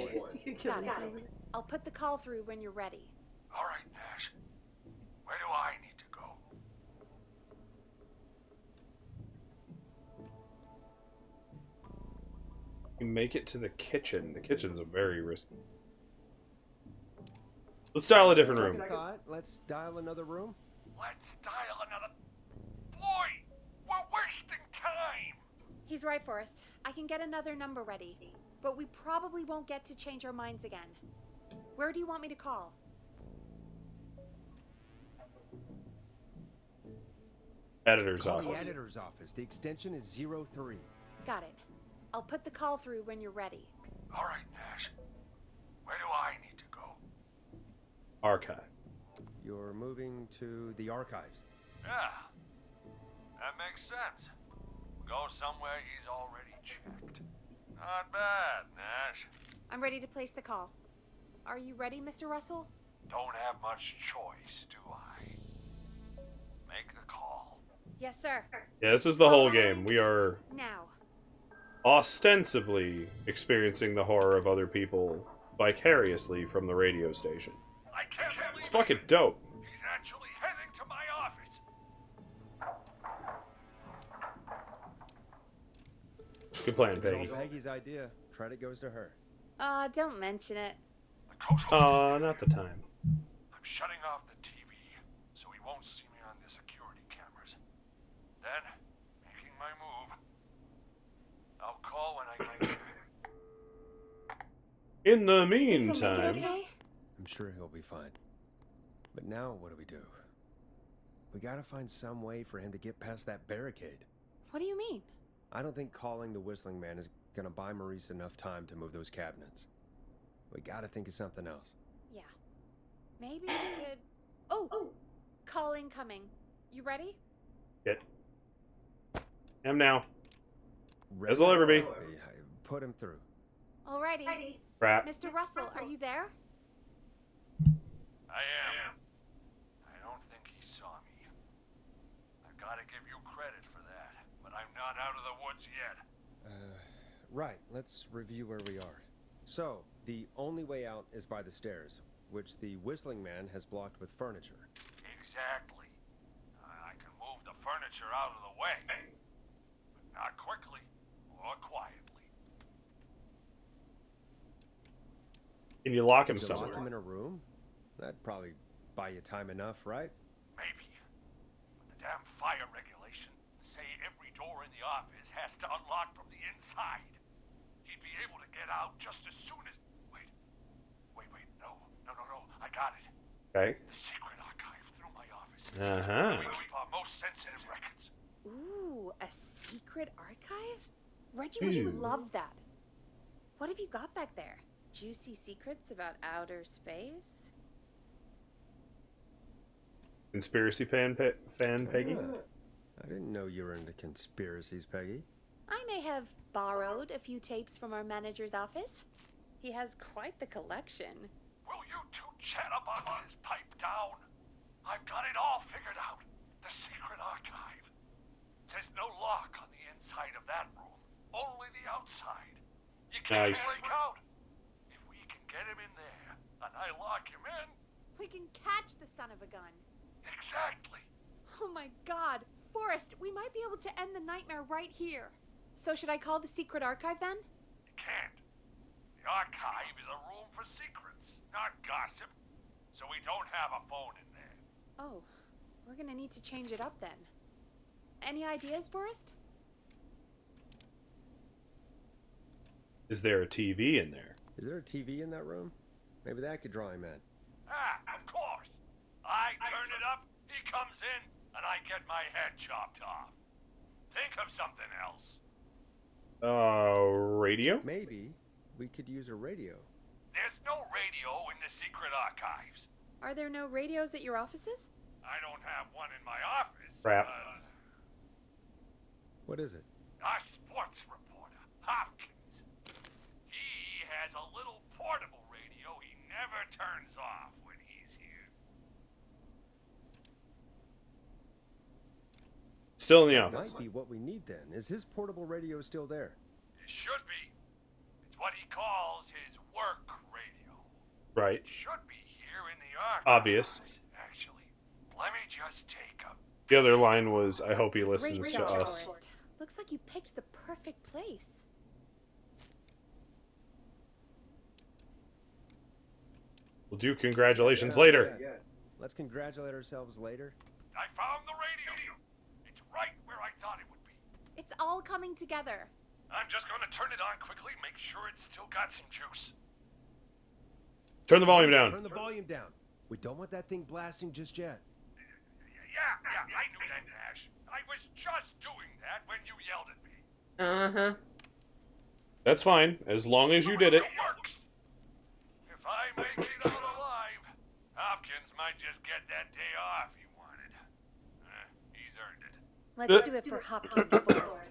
Got it. I'll put the call through when you're ready. All right, Nash. Where do I need to go? You make it to the kitchen. The kitchen's a very risky. Let's dial a different room. Second thought, let's dial another room. Let's dial another... Boy, we're wasting time. He's right, Forrest. I can get another number ready. But we probably won't get to change our minds again. Where do you want me to call? Editor's Call the office. editor's office. The extension is 03. Got it. I'll put the call through when you're ready. All right, Nash. Where do I need to go? Archive. You're moving to the archives. Yeah, that makes sense. Go somewhere he's already checked. Not bad, Nash. I'm ready to place the call. Are you ready, Mr. Russell? Don't have much choice, do I? Make the call. Yes, sir. Yeah, this is the whole game. We are Now. ostensibly experiencing the horror of other people vicariously from the radio station. I can't believe It's fucking dope. he's actually heading to my office. Good plan, It was Peggy. all Peggy's idea. Credit goes to her. Don't mention it. The coastal Not the time. I'm shutting off the TV so he won't see me on the security cameras. Then, making my move. I'll call when I get there. In the He'll make it meantime, okay? I'm sure he'll be fine. But now, what do? We gotta find some way for him to get past that barricade. What do you mean? I don't think calling the Whistling Man is gonna buy Maurice enough time to move those cabinets. We gotta think of something else. Yeah. Maybe we could... Oh! Call incoming. You ready? am now. As I'll ever be. put him through. Alrighty. Crap. Mr. Russell, are you there? I am. I don't think he saw me. I've got to give you credit for that, but I'm not out of the woods yet. Right, let's review where we are. So, the only way out is by the stairs, which the Whistling Man has blocked with furniture. Exactly. I can move the furniture out of the way, but not quickly or quietly. Can you lock him Could you somewhere? lock him in a room? That'd probably buy you time enough, right? Maybe. But the damn fire regulations say every door in the office has to unlock from the inside. He'd be able to get out just as soon as... Wait. No. I got it. Okay. The secret archive through my office. Uh-huh. We keep our most sensitive records. Ooh, a secret archive? Reggie would love that. What have you got back there? Juicy secrets about outer space? Conspiracy fan Peggy? I didn't know you were into conspiracies, Peggy. I may have borrowed a few tapes from our manager's office. He has quite the collection. Will you two chatterboxes pipe down? I've got it all figured out. The secret archive. There's no lock on the inside of that room. Only the outside. You can't Nice. break out. If we can get him in there, and I lock him in... We can catch the son of a gun. Exactly. Oh my god. Forrest, we might be able to end the nightmare right here. So should I call the secret archive then? You can't. The archive is a room for secrets, not gossip. So we don't have a phone in there. Oh, we're gonna need to change it up then. Any ideas, Forrest? Is there a TV in there? Is there a TV in that room? Maybe that could draw him in. Of course. I turn it up, he comes in, and I get my head chopped off. Think of something else. Radio? Maybe we could use a radio. There's no radio in the secret archives. Are there no radios at your offices? I don't have one in my office. Crap. What is it? Our sports reporter, Hopkins. He has a little portable radio he never turns off when he's here. Still in the office. Might be what we need then. Is his portable radio still there? It should be. It's what he calls his work radio. Right. It should be here in the archives. Obvious. Actually, let me just take a... The other line was, I hope he listens Great to job, us. Forrest. Looks like you picked the perfect place. We'll do congratulations later. Yeah. Let's congratulate ourselves later. I found the radio. It's right where I thought it would be. It's all coming together. I'm just going to turn it on quickly, make sure it's still got some juice. Turn the volume down. Turn the volume down. We don't want that thing blasting just yet. Yeah, I knew that, Nash. I was just doing that when you yelled at me. Uh-huh. That's fine, as long as you did it. It works. If I make it out alive, Hopkins might just get that day off he wanted. He's earned it. Let's do it for Hopkins, Forrest.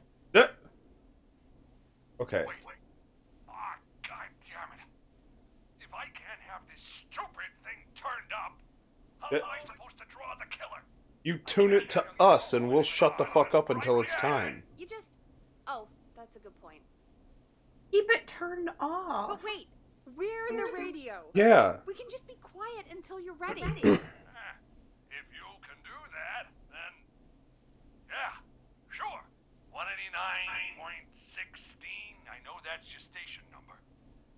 Okay. Wait. Ah, God damn it. If I can't have this stupid thing turned up, how am I supposed to draw the killer? You tune it to us and we'll shut the fuck up until it's time. You just... Oh, that's a good point. Keep it turned off. But wait, we're the radio. Yeah. We can just be quiet until you're ready. If you can do that, then... Yeah, sure. 189.16. I know that's your station number.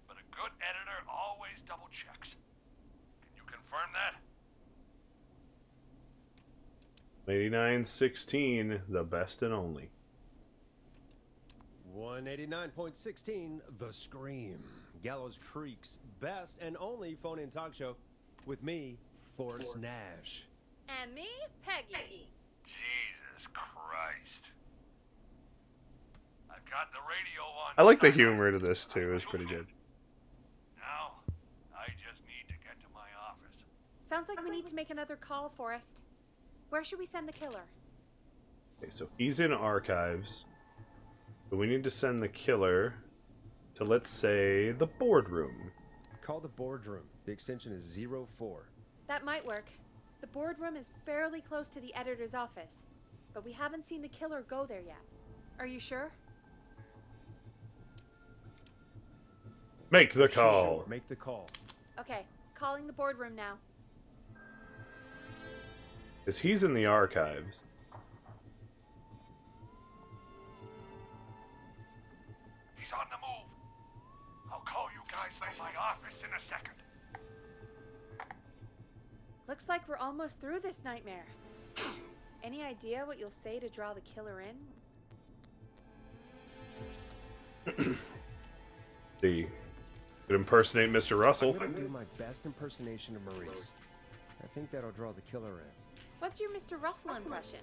But a good editor always double checks. Can you confirm that? 8916, the best and only. 189.16, The Scream. Gallows Creek's best and only phone-in talk show. With me, Forrest Nash. And me, Peggy. Jesus Christ. I've got the radio on. I like the humor to this too, it's pretty good. Now, I just need to get to my office. Sounds like we need to make another call, Forrest. Where should we send the killer? Okay, so he's in archives. But we need to send the killer to, let's say, the boardroom. Call the boardroom. The extension is 04. That might work. The boardroom is fairly close to the editor's office, but we haven't seen the killer go there yet. Are you sure? Make the call. Make the call. Okay, calling the boardroom now. Because he's in the archives. He's on the move. I'll call you guys from my office in a second. Looks like we're almost through this nightmare. Any idea what you'll say to draw the killer in? See. Could impersonate Mr. Russell. I'm gonna do my best impersonation of Maurice. I think that'll draw the killer in. What's your Mr. Russell impression?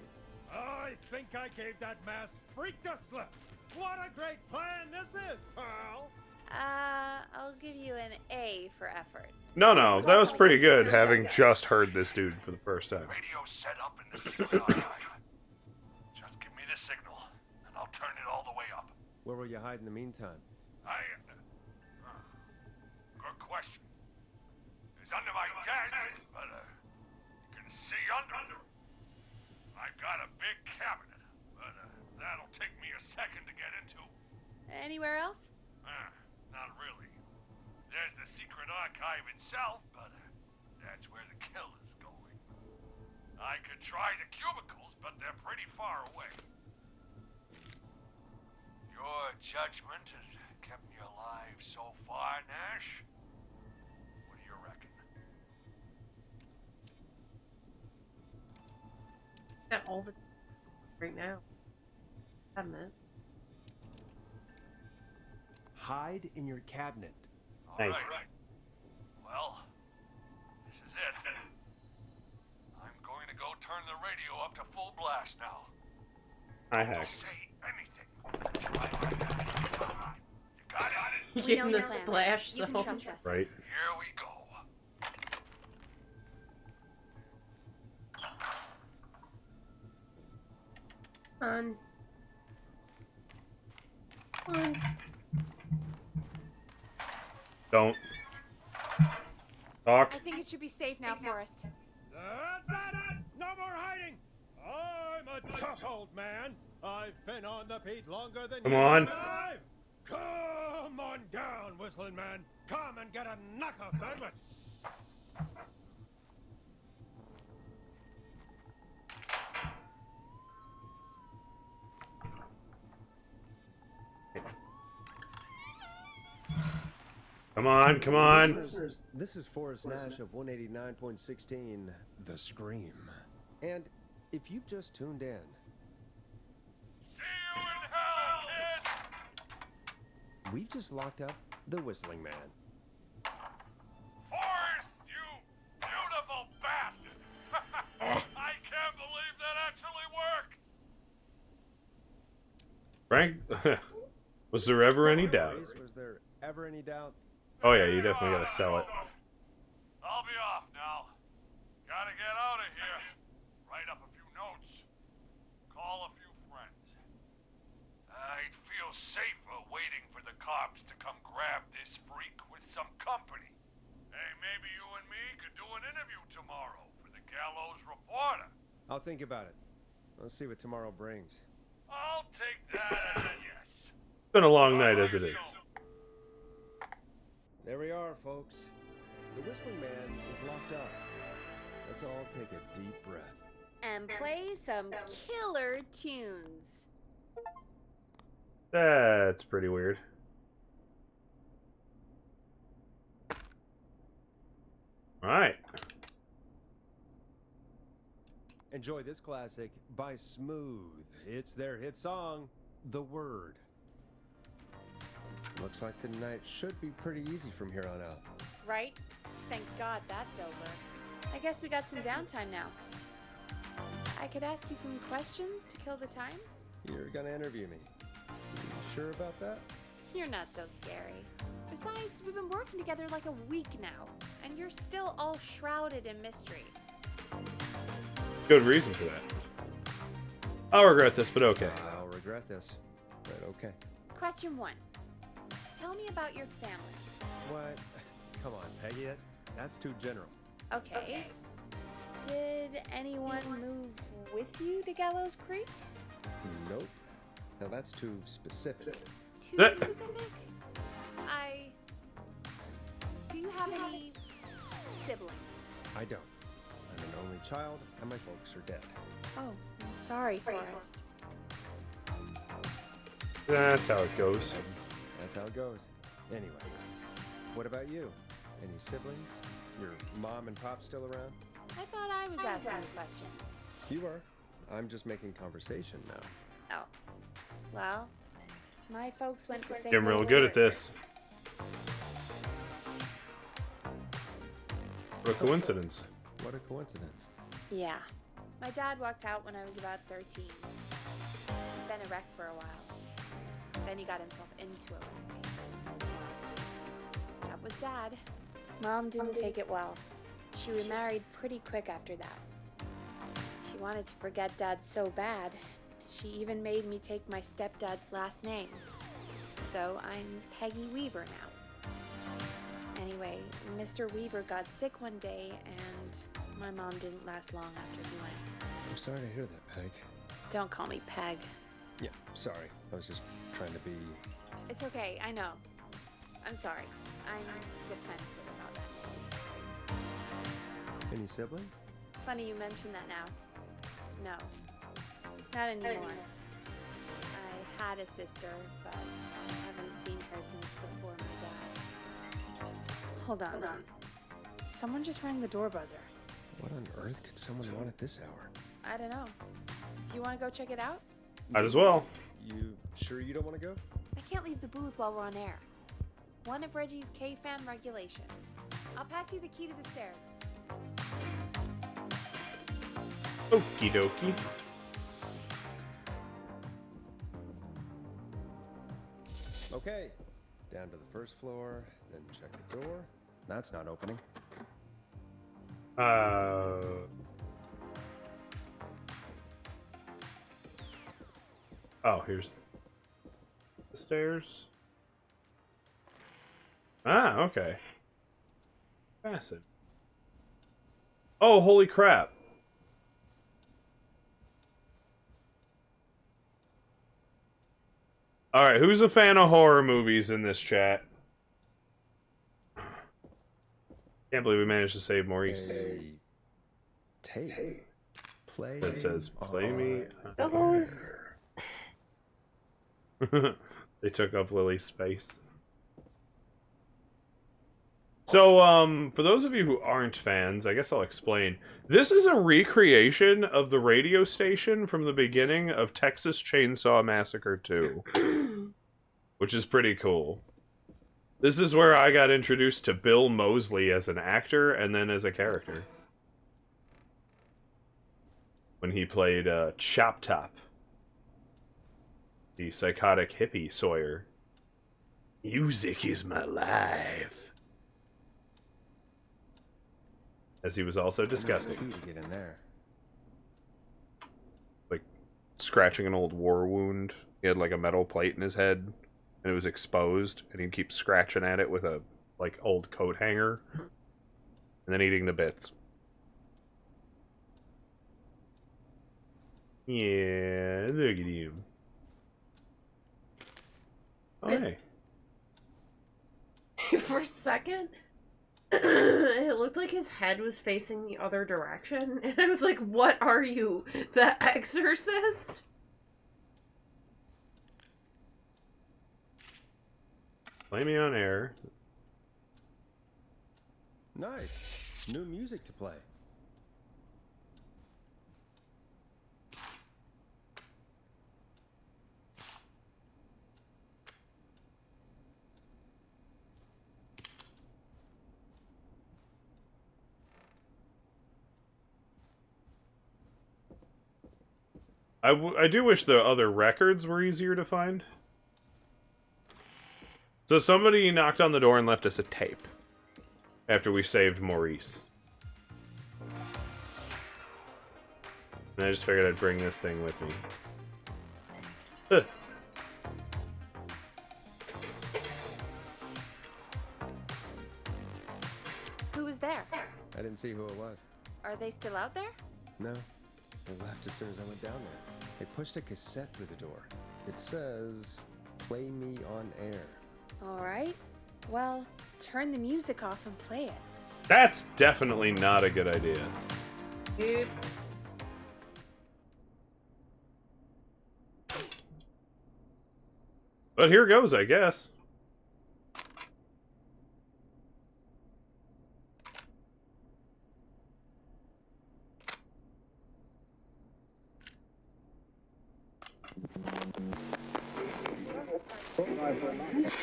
I think I gave that masked freak the slip. What a great plan this is, Pearl! I'll give you an A for effort. No, that was pretty good, having just heard this dude for the first time. Radio set up in the secret archive. Just give me the signal, and I'll turn it all the way up. Where will you hide in the meantime? Good question. It's under my desk, but you can see under. I've got a big cabinet, but that'll take me a second to get into. Anywhere else? Not really. There's the secret archive itself, but that's where the killer's going. I could try the cubicles, but they're pretty far away. Your judgment has kept me alive so far, Nash. What do you reckon? Got all the right now. Cabinet. Hide in your cabinet. All right. Well, this is it. I'm going to go turn the radio up to full blast now. I Don't hacked. say anything. You got it? Give him the splash You can zone. trust us. Right. Here we go. On. On. Don't. Talk. I think it should be safe now, Forrest. That's it! No more hiding! I'm a tough old man. I've been on the beat longer than Come you've on. been alive. Come on down, Whistling Man. Come and get a knuckle sandwich. Come on, come on. This is Forrest Nash of 189.16, The Scream. And if you've just tuned in, See you in hell, kid! we've just locked up the Whistling Man. Forrest, you beautiful bastard! I can't believe that actually worked! Frank, was there ever any doubt? Maurice, was there ever any doubt? Oh yeah, you definitely gotta sell it. I'll be off now. Gotta get out of here. Write up a few notes. Call a few friends. I'd feel safer waiting for the cops to come grab this freak with some company. Hey, maybe you and me could do an interview tomorrow for the Gallows Reporter. I'll think about it. Let's see what tomorrow brings. I'll take that as a yes. It's been a long night as it is. There we are, folks. The Whistling Man is locked up. Let's all take a deep breath. And play some killer tunes. That's pretty weird. Alright. Enjoy this classic by Smooth. It's their hit song, The Word. Looks like the night should be pretty easy from here on out. Right? Thank God that's over. I guess we got some downtime now. I could ask you some questions to kill the time? You're gonna interview me. You sure about that? You're not so scary. Besides, we've been working together like a week now, and you're still all shrouded in mystery. Good reason for that. I'll regret this, but okay. I'll regret this, but okay. Question 1. Tell me about your family. What? Come on, Peggy. That's too general. Okay. Did anyone move with you to Gallows Creek? Nope. Now that's too specific. Too specific? Do you have any siblings? I don't. I'm an only child, and my folks are dead. Oh, I'm sorry, Forrest. That's how it goes. That's how it goes. Anyway, what about you? Any siblings? Your mom and pop still around? I thought I was asking questions. You are. I'm just making conversation now. Oh. Well, my folks went to St. I'm real good at this. What a coincidence. What a coincidence. Yeah. My dad walked out when I was about 13. He'd been a wreck for a while. Then he got himself into a wreck. That was Dad. Mom didn't take it well. She remarried pretty quick after that. She wanted to forget Dad so bad, she even made me take my stepdad's last name. So I'm Peggy Weaver now. Anyway, Mr. Weaver got sick one day, and my mom didn't last long after he went. I'm sorry to hear that, Peg. Don't call me Peg. Yeah, sorry. I was just trying to be... It's okay, I know. I'm sorry. I'm defensive about that name. Any siblings? Funny you mention that now. No. Not anymore. I had a sister, but I haven't seen her since before my dad. Hold on. Someone just rang the door buzzer. What on earth could someone want at this hour? I don't know. Do you want to go check it out? Might as well. You sure you don't want to go? I can't leave the booth while we're on air. One of Reggie's KFAM regulations. I'll pass you the key to the stairs. Okie dokie. Okay. Down to the first floor, then check the door. That's not opening. Oh, here's the stairs. Ah, okay. Acid. Oh, holy crap. Alright, who's a fan of horror movies in this chat? Can't believe we managed to save Maurice. Tape. Play. It says, play me. Those. They took up Lily's space. So, for those of you who aren't fans, I guess I'll explain. This is a recreation of the radio station from the beginning of Texas Chainsaw Massacre 2. Which is pretty cool. This is where I got introduced to Bill Moseley as an actor and then as a character. When he played Chop Top, the psychotic hippie Sawyer. Music is my life. As he was also disgusting. Key to get in there. Like, scratching an old war wound. He had like a metal plate in his head, and it was exposed, and he'd keep scratching at it with a, like, old coat hanger. And then eating the bits. Yeah, look at him. Oh, hey. For a second, it looked like his head was facing the other direction, and I was like, what are you, the Exorcist? Play me on air. Nice. New music to play. I do wish the other records were easier to find. So somebody knocked on the door and left us a tape. After we saved Maurice. And I just figured I'd bring this thing with me. didn't see who it was. Are they still out there? No, they left as soon as I went down there. They pushed a cassette through the door. It says, "Play me on air." All right. Well, turn the music off and play it. That's definitely not a good idea. Yep. But here goes, I guess.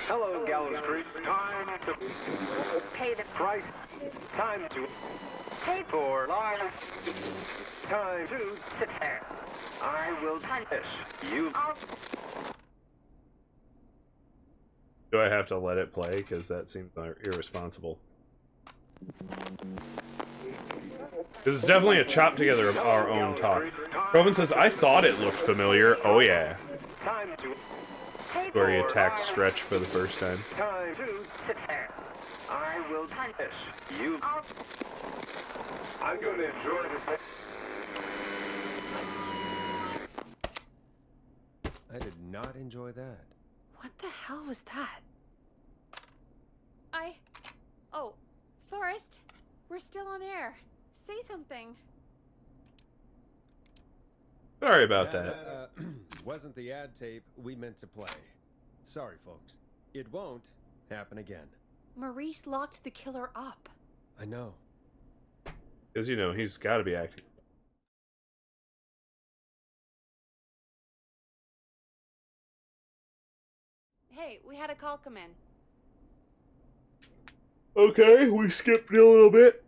Hello, Gallows Creek. Time to Pay the price. Time to pay for lives. Time to sit there. I will punish you. Do I have to let it play? Because that seems irresponsible. This is definitely a chop together of our own talk. Robin says, I thought it looked familiar. Oh yeah. Time to Where he attacks Stretch for the first time. time to Sit there. I will punish you. I'm going to enjoy this. I did not enjoy that. What the hell was that? Oh, Forrest, we're still on air. Say something. Sorry about that. Wasn't the ad tape we meant to play. Sorry, folks. It won't happen again. Maurice locked the killer up. I know. Because, you know, he's got to be acting. Hey, we had a call come in. Okay, we skipped a little bit.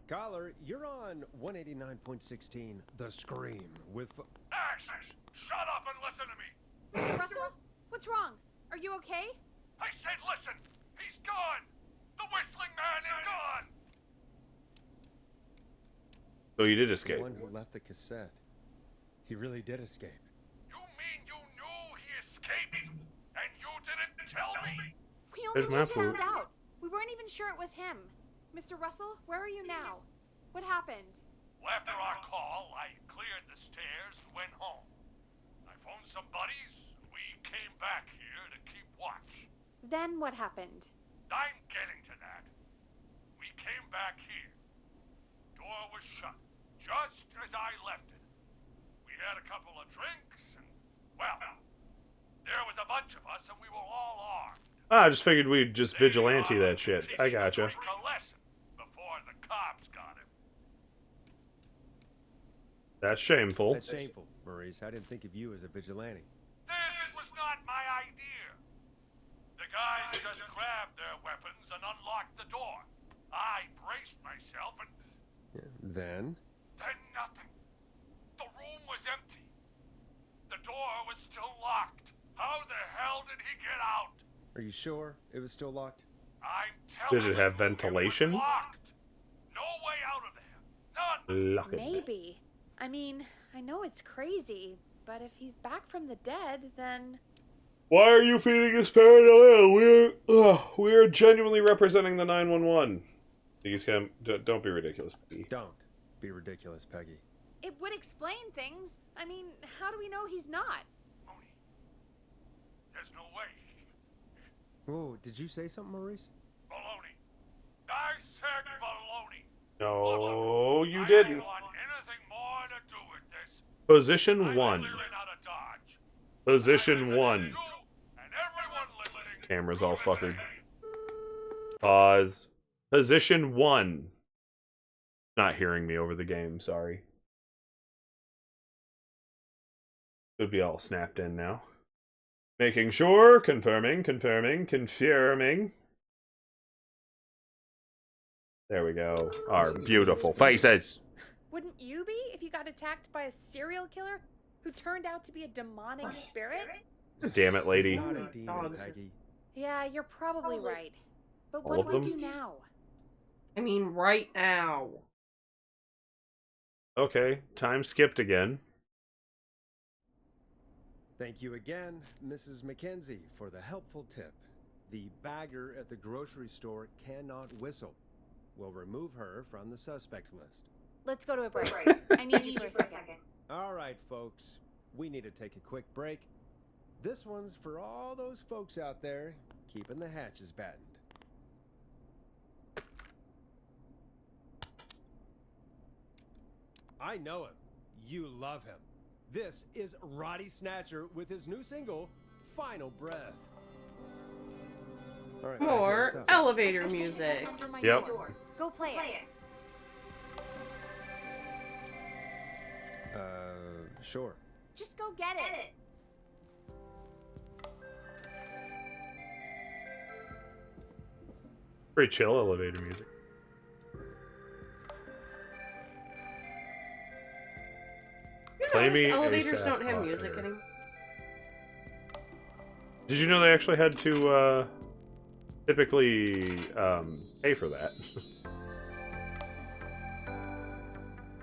Caller, you're on 189.16 The Scream with... Ash! Shut up and listen to me! Mr. Russell, what's wrong? Are you okay? I said listen! He's gone! The Whistling Man is gone! So you did The escape. one who left the cassette. He really did escape. You mean you knew he escaped? And you didn't tell me? We only There's my just food. found out. We weren't even sure it was him. Mr. Russell, where are you now? What happened? Well, after our call, I cleared the stairs and went home. I phoned some buddies, and we came back here to keep watch. Then what happened? I'm getting to that. We came back here. Door was shut, just as I left it. We had a couple of drinks, and, well, there was a bunch of us, and we were all armed. I just figured we'd just vigilante that shit. I gotcha. Drink a lesson before the cops got him. That's shameful. That's shameful, Maurice. I didn't think of you as a vigilante. This was not my idea. The guys just grabbed their weapons and unlocked the door. I braced myself and... Then? Then nothing. The room was empty. The door was still locked. How the hell did he get out? Are you sure it was still locked? I'm telling Did it have ventilation? you, it was locked. No way out of there. None. Lock it. Maybe. I mean, I know it's crazy, but if he's back from the dead, then... Why are you feeding us paranoia? We're genuinely representing the 911. These don't be ridiculous, Peggy. Don't be ridiculous, Peggy. It would explain things. I mean, how do we know he's not? Mooney, there's no way. Whoa, did you say something, Maurice? Baloney. I said baloney. No, you I didn't. don't want anything more to do with this. Position I'm 1. clearing out of Dodge. Position 1. You and everyone listening. Camera's all fuckered. Pause. Position 1. Not hearing me over the game, sorry. Should be all snapped in now. Making sure, confirming. There we go. Our beautiful faces. Wouldn't you be if you got attacked by a serial killer who turned out to be a demonic spirit? Damn it, lady. He's not a demon, Peggy. Yeah, you're probably right. But All what of do we them? do now? I mean, right now. Okay, time skipped again. Thank you again, Mrs. Mackenzie, for the helpful tip. The bagger at the grocery store cannot whistle. we'll remove her from the suspect list. Let's go to a break. I need you for a second. All right, folks. We need to take a quick break. This one's for all those folks out there keeping the hatches battened. I know him. You love him. This is Roddy Snatcher with his new single, Final Breath. All right, More elevator music. Yep. Go play it. Sure. Just go get it. Pretty chill elevator music. Play me Elevators ASAP don't have off music air. anymore. Did you know they actually had to typically pay for that?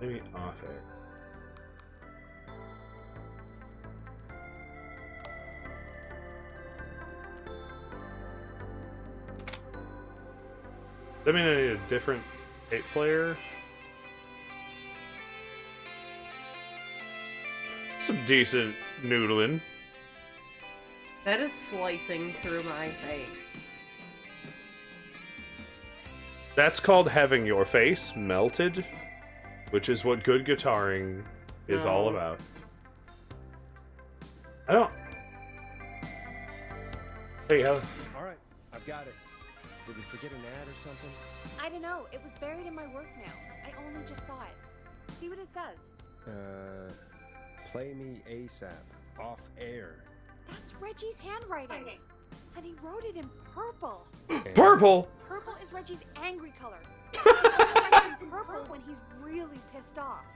Maybe off air. I mean, I need a different tape player. Some decent noodling. That is slicing through my face. That's called having your face melted, which is what good guitaring is all about. I don't. Hey, All right, I've got it. Did we forget an ad or something? I don't know. It was buried in my work mail. I only just saw it. See what it says. Play me ASAP. Off air. That's Reggie's handwriting. And he wrote it in purple. Purple? Purple is Reggie's angry color. He only writes in purple when he's really pissed off.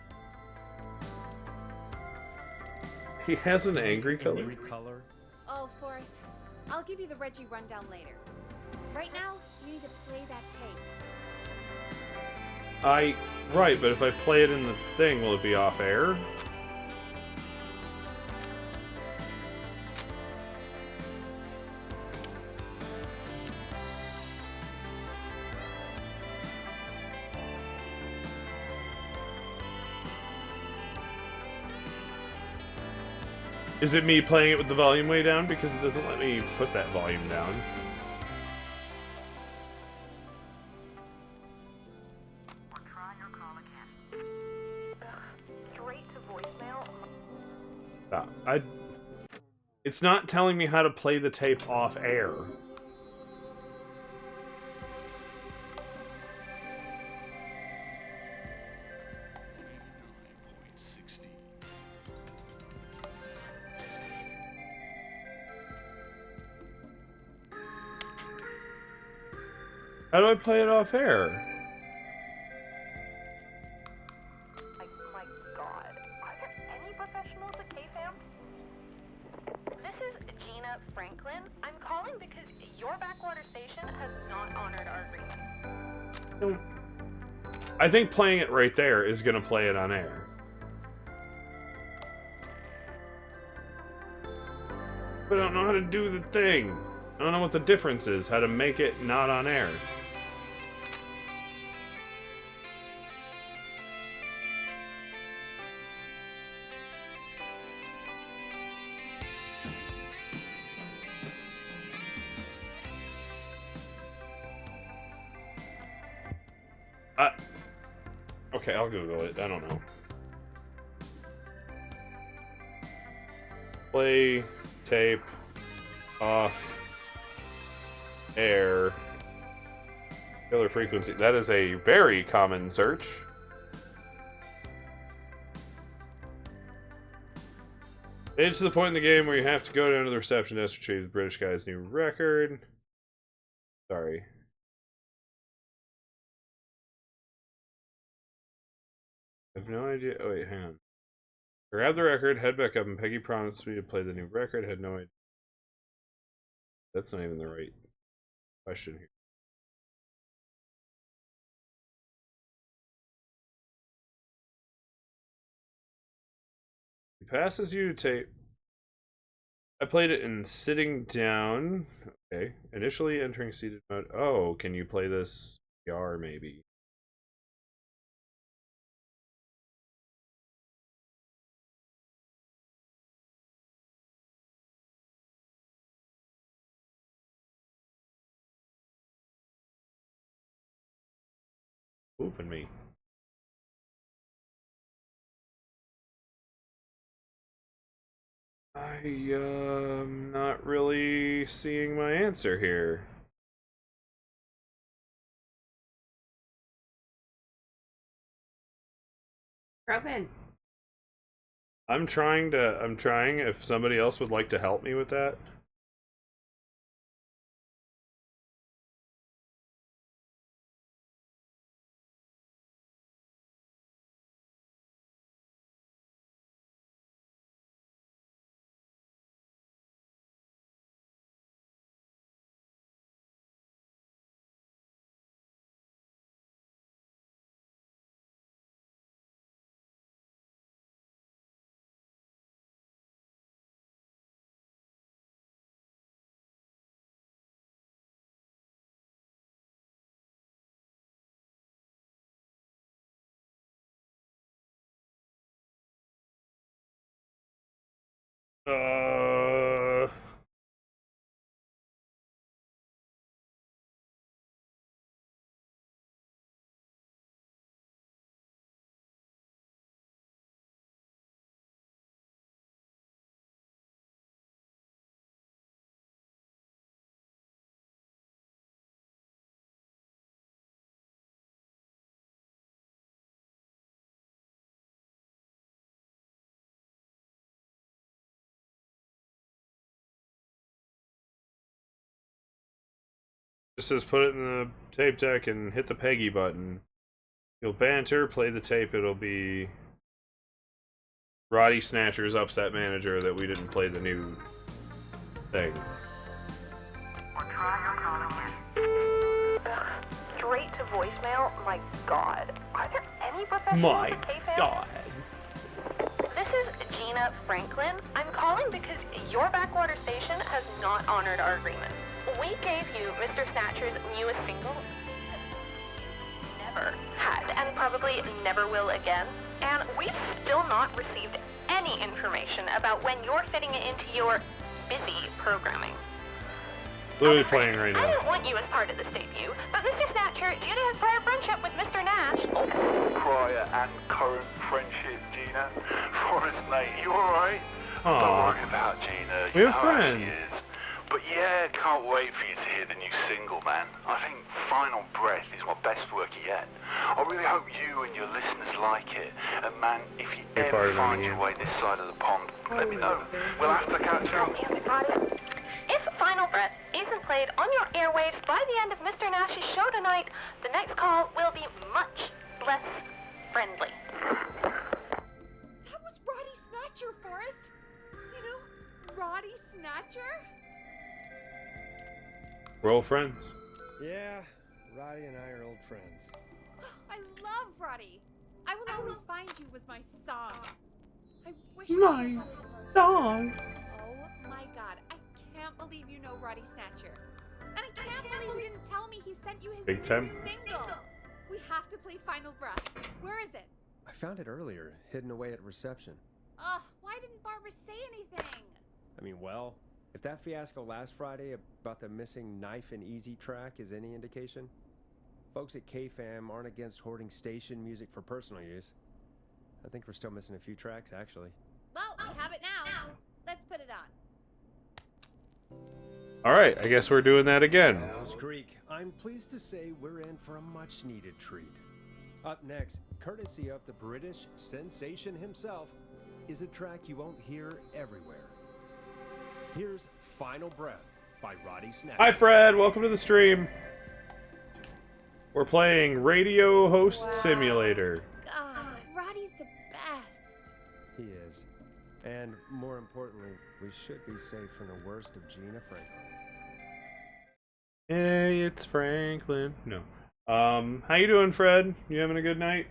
He has an angry color. Angry color? Oh, Forrest, I'll give you the Reggie rundown later. Right now, you need to play that tape. Right, but if I play it in the thing, will it be off air? Is it me playing it with the volume way down? Because it doesn't let me put that volume down. It's not telling me how to play the tape off air. How do I play it off air? My God. Are there any professionals at KFAM? This is Gina Franklin. I'm calling because your backwater station has not honored our agreement. I think playing it right there is going to play it on air. But I don't know how to do the thing. I don't know what the difference is, how to make it not on air. Okay, I'll Google it. I don't know. Play tape off air killer frequency. That is a very common search. It's to the point in the game where you have to go down to the reception desk to retrieve the British guy's new record. Sorry. I have no idea. Oh, wait, hang on. Grab the record, head back up, and Peggy promised me to play the new record. Had no idea. That's not even the right question here. He passes you to tape. I played it in sitting down. Okay. Initially entering seated mode. Oh, can you play this VR maybe. Open me. I'm not really seeing my answer here. Robin. I'm trying if somebody else would like to help me with that. It says put it in the tape deck and hit the Peggy button. You'll banter, play the tape, it'll be Roddy Snatcher's Upset Manager that we didn't play the new thing. Straight to voicemail? My god. Are there any professionals My at K-Fam? God. This is Gina Franklin. I'm calling because your backwater station has not honored our agreement. We gave you Mr. Snatcher's newest single. Never had, and probably never will again. And we've still not received any information about when you're fitting it into your busy programming. Literally playing right I now. didn't want you as part of this debut, but Mr. Snatcher, due to his prior friendship with Mr. Nash... Prior and current friendship, Gina. Forrest, mate, you alright? Don't Aw. worry about Gina. We You have know how she friends. is. But yeah, can't wait for you to hear the new single, man. I think Final Breath is my best work yet. I really hope you and your listeners like it. And man, if you You're ever farting on find me your again. way this side of the pond, let me know. We'll have to catch up. If Final Breath isn't played on your airwaves by the end of Mr. Nash's show tonight, the next call will be much less friendly. That was Roddy Snatcher, Forrest. You know, Roddy Snatcher? We're old friends. Yeah, Roddy and I are old friends. I love Roddy. I Will Always Find You was my song. I wish My song. Oh my god, I can't believe you know Roddy Snatcher. And I can't believe you didn't tell me he sent you his Big time. new single. We have to play Final Breath. Where is it? I found it earlier, hidden away at reception. Ugh, why didn't Barbara say anything? I mean, well, if that fiasco last Friday about the missing Knife and Easy track is any indication, folks at K-Fam aren't against hoarding station music for personal use. I think we're still missing a few tracks, actually. Well, we have it now. Let's put it on. Alright, I guess we're doing that again. Gallows Creek, I'm pleased to say we're in for a much-needed treat. Up next, courtesy of the British sensation himself, is a track you won't hear everywhere. Here's Final Breath by Roddy Snatcher. Hi Fred, welcome to the stream. We're playing Radio Host Simulator. God, Roddy's the best. He is. And more importantly, we should be safe from the worst of Gina Franklin. Hey, it's Franklin. No. How you doing, Fred? You having a good night?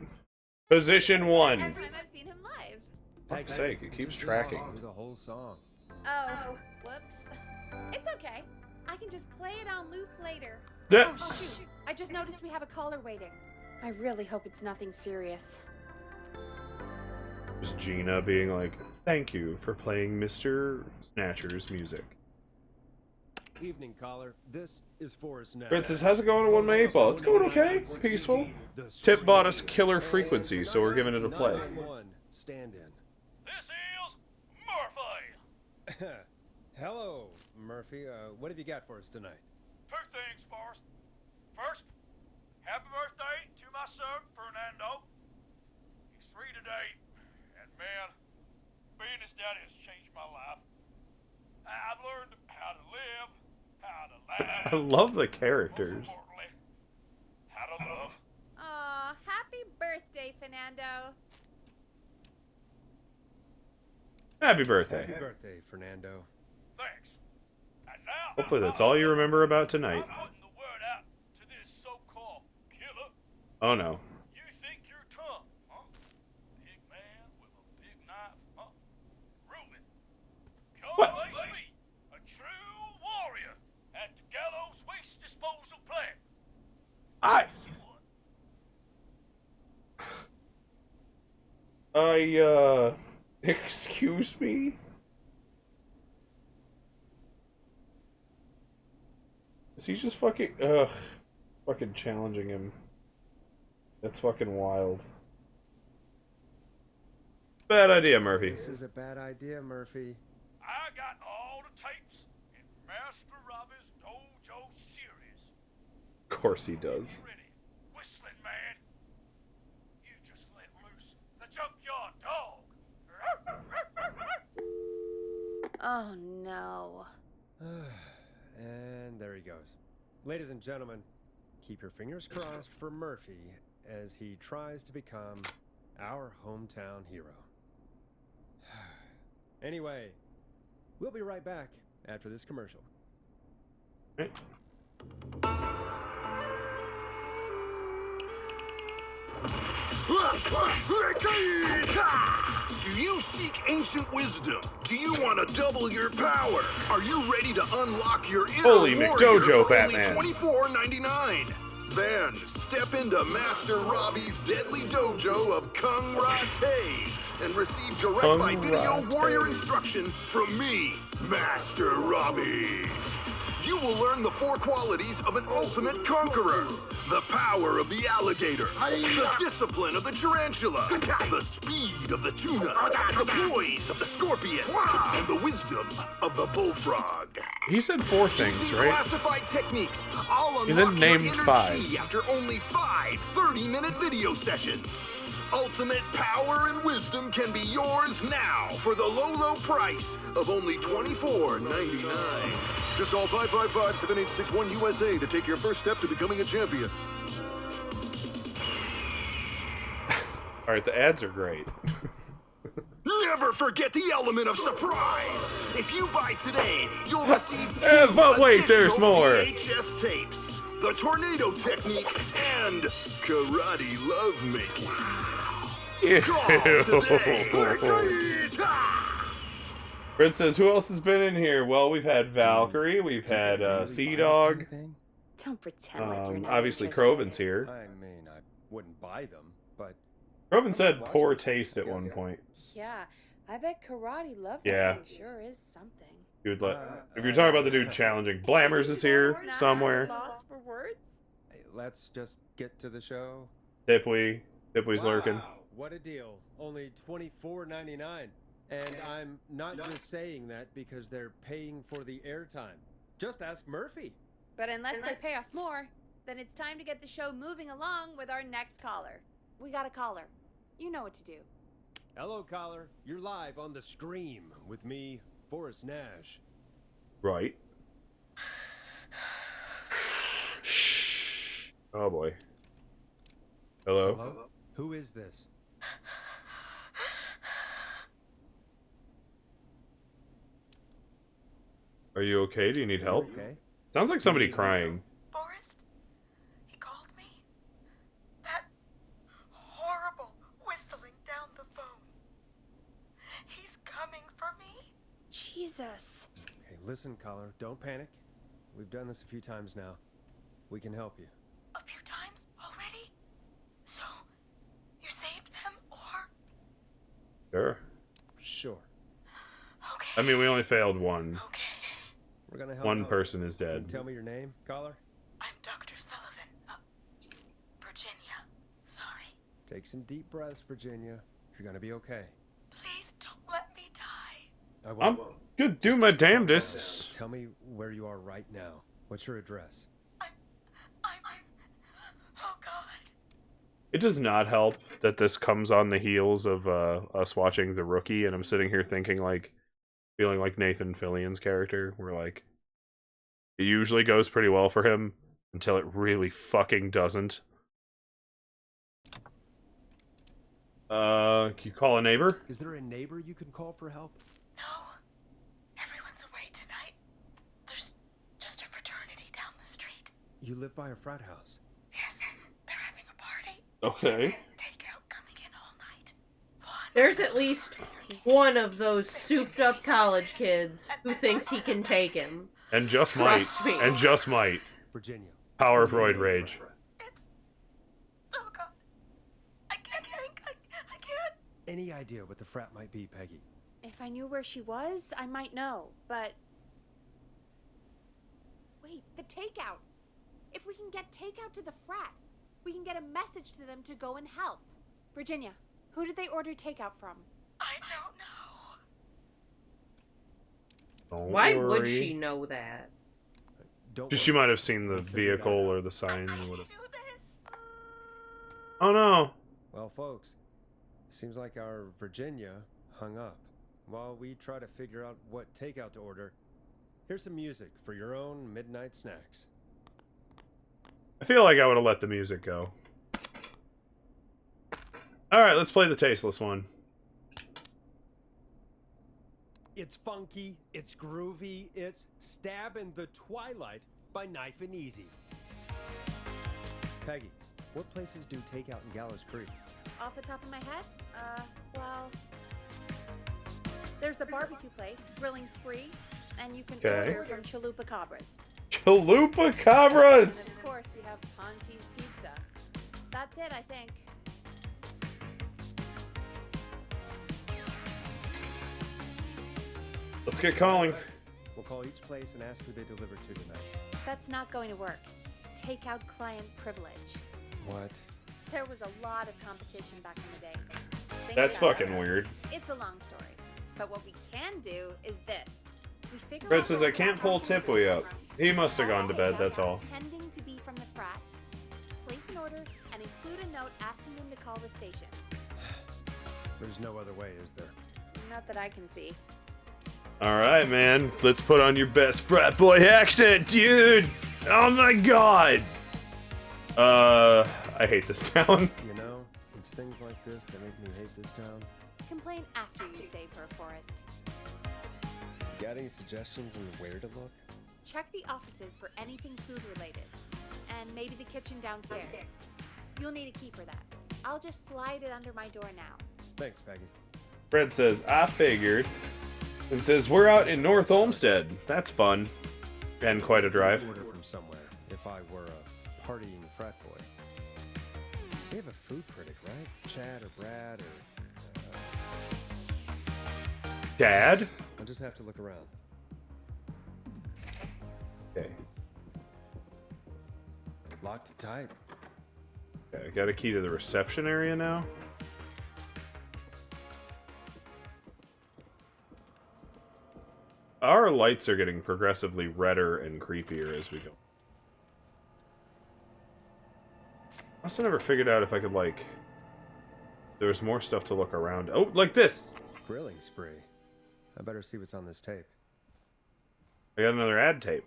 Position 1. Every time I've seen him live. Fuck's sake, it keeps tracking. Through the whole song. Oh, whoops. It's okay. I can just play it on loop later. Yeah. Oh, shoot. I just noticed we have a caller waiting. I really hope it's nothing serious. Just Gina being like, thank you for playing Mr. Snatcher's music. Evening, caller. This is Forrest Nash. Princess, how's it going on 1 8 Ball? It's going okay. It's peaceful. Tip bought us Killer Frequency, so we're giving it a play. Stand in. This is Murphy. Hello, Murphy. What have you got for us tonight? Two things, Forrest. First, happy birthday to my son, Fernando. He's 3 today, and man, being his daddy has changed my life. I've learned how to live, how to laugh. I love the characters. Most importantly, how to love. Aw, happy birthday, Fernando. Happy birthday. Happy birthday, Fernando. Thanks. And now, Hopefully that's all you remember about tonight. I'm putting the word out to this so-called killer. Oh no. You think you're tough, huh? Big man with a big knife, huh? Prove it. Come face me, a true warrior at the Gallows Waste Disposal Plant. Excuse me? Is he just fucking, fucking challenging him? That's fucking wild. Bad idea, Murphy. This is a bad idea, Murphy. I got all the tapes in Master Robbie's Dojo series. Of course he does. Ready, whistling man. You just let loose the junkyard dog. Oh no. And there he goes. Ladies and gentlemen, keep your fingers crossed for Murphy as he tries to become our hometown hero. Anyway, we'll be right back after this commercial. Right. Do you seek ancient wisdom? Do you want to double your power? Are you ready to unlock your inner Holy warrior McDojo, for Batman. only $24.99? Then step into Master Robbie's deadly dojo of Kung Rate and receive direct Kung by video Rate. warrior instruction from me, Master Robbie. You will learn the 4 qualities of an ultimate conqueror. The power of the alligator, the discipline of the tarantula, the speed of the tuna, the poise of the scorpion, and the wisdom of the bullfrog. He said 4 things, Using right? classified techniques, I'll He then unlock your named inner 5. chi after only 5 30-minute video sessions. Ultimate power and wisdom can be yours now for the low, low price of only $24.99. Just call 555-7861 USA to take your first step to becoming a champion. Alright, the ads are great. Never forget the element of surprise. If you buy today, you'll receive But wait, there's additional more. VHS tapes, the tornado technique, and karate lovemaking. Call today. Fred says, who else has been in here? Well, we've had Valkyrie, we've had Sea Dog. Don't pretend like you're not Obviously, interested. Kroven's here. I mean, I wouldn't buy them, but Kroven said poor taste at one point. Yeah, I bet karate love Yeah. sure is something. You would if you're talking about the dude challenging, Blammers is here somewhere. Lost for words? hey, let's just get to the show. Dipwee's lurking. Wow, what a deal. Only $24.99. And I'm not just saying that because they're paying for the airtime. Just ask Murphy. But unless they pay us more, then it's time to get the show moving along with our next caller. We got a caller. You know what to do. Hello, caller. You're live on the stream with me, Forrest Nash. Right. Oh boy. Hello? Hello? Who is this? Are you okay? Do you need help? Okay. Sounds like somebody crying. Forrest? He called me? That horrible whistling down the phone. He's coming for me? Jesus. Okay, listen, caller. Don't panic. We've done this a few times now. We can help you. A few times already? So, you saved them, or? Sure. Sure. I mean, we only failed one. We're gonna help. One person is Can you dead. tell me your name, caller? I'm Dr. Sullivan. Virginia. Sorry. Take some deep breaths, Virginia. You're gonna be okay. Please don't let me die. I I'm won't. gonna do my damnedest. Tell me where you are right now. What's your address? Oh God. It does not help that this comes on the heels of us watching The Rookie, and I'm sitting here thinking, like, feeling like Nathan Fillion's character, where, like, it usually goes pretty well for him until it really fucking doesn't. Can you call a neighbor? Is there a neighbor you can call for help? No. Everyone's away tonight. There's just a fraternity down the street. You live by a frat house. Yes. They're having a party. Okay. Takeout coming in all night. There's at least one of those souped-up college kids who thinks he can take him. And just might. Trust me. And just might. Virginia. Power of Roid Rage. Oh God. I can't think. I can't. Any idea what the frat might be, Peggy? If I knew where she was, I might know, but... Wait, the takeout. If we can get takeout to the frat, we can get a message to them to go and help. Virginia, who did they order takeout from? I don't know. Don't Why worry. would she know that? Don't She might have seen the vehicle or the sign or whatever. Oh no. Well, folks, seems like our Virginia hung up. While we try to figure out what takeout to order, here's some music for your own midnight snacks. I feel like I would have let the music go. Alright, let's play the tasteless one. It's funky, it's groovy, it's Stab in the Twilight by Knife and Easy. Peggy, what places do takeout in Gallows Creek? Off the top of my head? Well... There's the barbecue place, Grilling Spree, and you can Okay. order from Chalupa Cabras. Chalupa Cabras! And of course, we have Ponte's Pizza. That's it, I think. Let's get calling. We'll call each place and ask who they deliver to tonight. That's not going to work. Takeout client privilege. What? There was a lot of competition back in the day. Things That's got fucking better. weird. It's a long story. But what we can do is this. We figure Fred out says, where I can't that pull person is Tipwee coming up. from. He must have Call gone to the bed, takeout that's guy all. Pretending to be from the frat. Place an order and include a note asking them to call the station. There's no other way, is there? Not that I can see. Alright, man. Let's put on your best frat boy accent, dude! Oh my god! I hate this town. You know, it's things like this that make me hate this town. Complain after you save her, Forrest. Got any suggestions on where to look? Check the offices for anything food related. And maybe the kitchen downstairs. You'll need a key for that. I'll just slide it under my door now. Thanks, Peggy. Fred says, I figured. And says, we're out in North Olmsted. That's fun. And quite a drive. Order from somewhere. If I were a partying frat boy. We have a food critic, right? Chad or Brad or... Dad? I'll just have to look around. Okay. Locked tight. Okay, I got a key to the reception area now. Our lights are getting progressively redder and creepier as we go. I also never figured out if I could, like... There was more stuff to look around. Oh, like this! Grilling spree. I better see what's on this tape. I got another ad tape.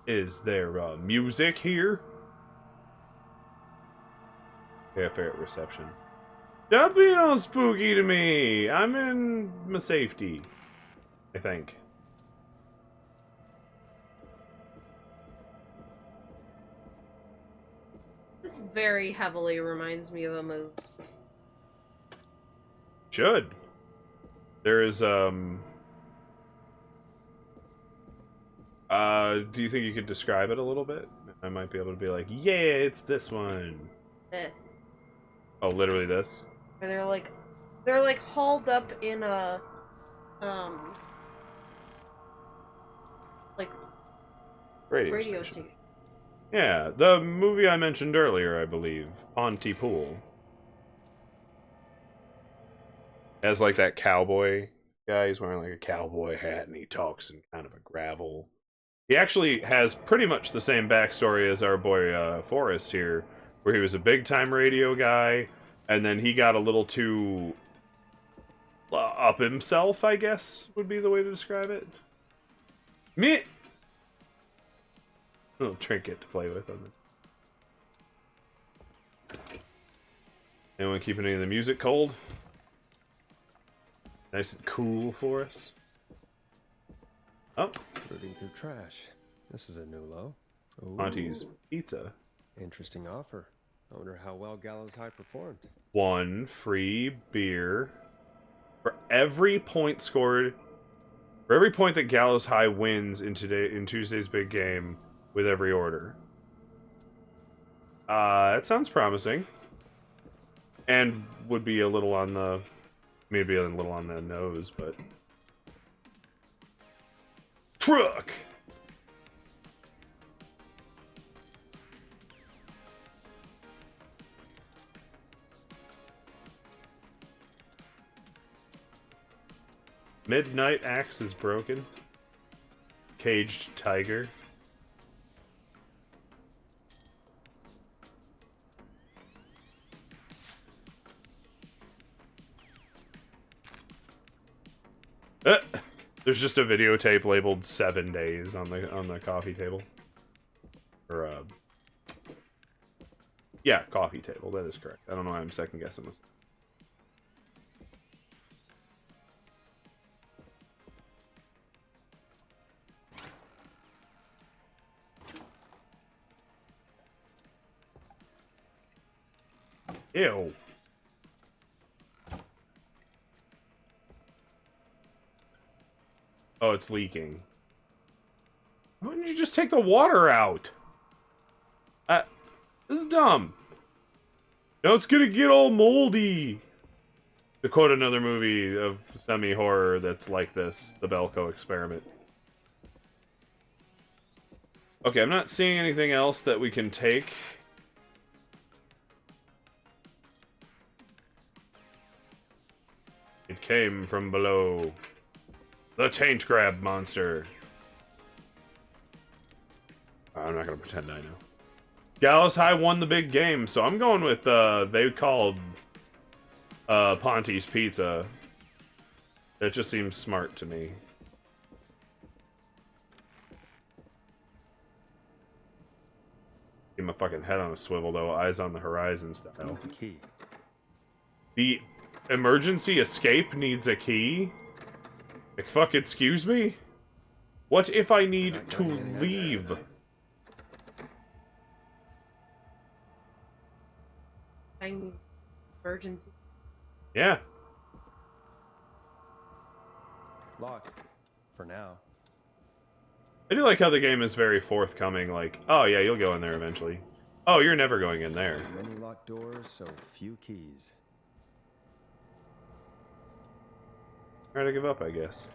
Is there music here? Cafe at reception. Don't be all spooky to me. I'm in my safety, I think. This very heavily reminds me of a movie. Should. There is Do you think you could describe it a little bit? I might be able to be like, yeah, it's this one. This. Oh, literally this? Where they're like hauled up in a like Radio station. Yeah, the movie I mentioned earlier, I believe. Pontypool. Has like that cowboy guy. He's wearing like a cowboy hat and he talks in kind of a gravel. He actually has pretty much the same backstory as our boy Forrest here, where he was a big-time radio guy, and then he got a little too up himself, I guess, would be the way to describe it. Me. Little trinket to play with on it. Anyone keeping any of the music cold? Nice and cool for us. Oh. Rooting through trash. This is a new low. Monty's Pizza. Interesting offer. I wonder how well Gallows High performed. 1 free beer for every point scored. For every point that Gallows High wins in Tuesday's big game with every order. That sounds promising. And would be a little on the maybe a little on the nose, but truck. Midnight axe is broken. Caged tiger. There's just a videotape labeled 7 days on the coffee table. Or yeah, coffee table. That is correct. I don't know why I'm second guessing this. Ew. Oh, it's leaking. Why didn't you just take the water out? This is dumb. Now it's gonna get all moldy. To quote another movie of semi-horror that's like this, The Belko Experiment. Okay, I'm not seeing anything else that we can take. It came from below. The taint grab monster. I'm not gonna pretend I know. Gallows High won the big game, so I'm going with they called Ponty's Pizza. That just seems smart to me. Keep my fucking head on a swivel though, eyes on the horizon style. Key. The emergency escape needs a key? Like, fuck, excuse me? What if I need to leave? I need emergency. Yeah. Locked. For now. I do like how the game is very forthcoming, like, oh yeah, you'll go in there eventually. Oh, you're never going in there. So many locked doors, so few keys. Alright, I give up, I guess.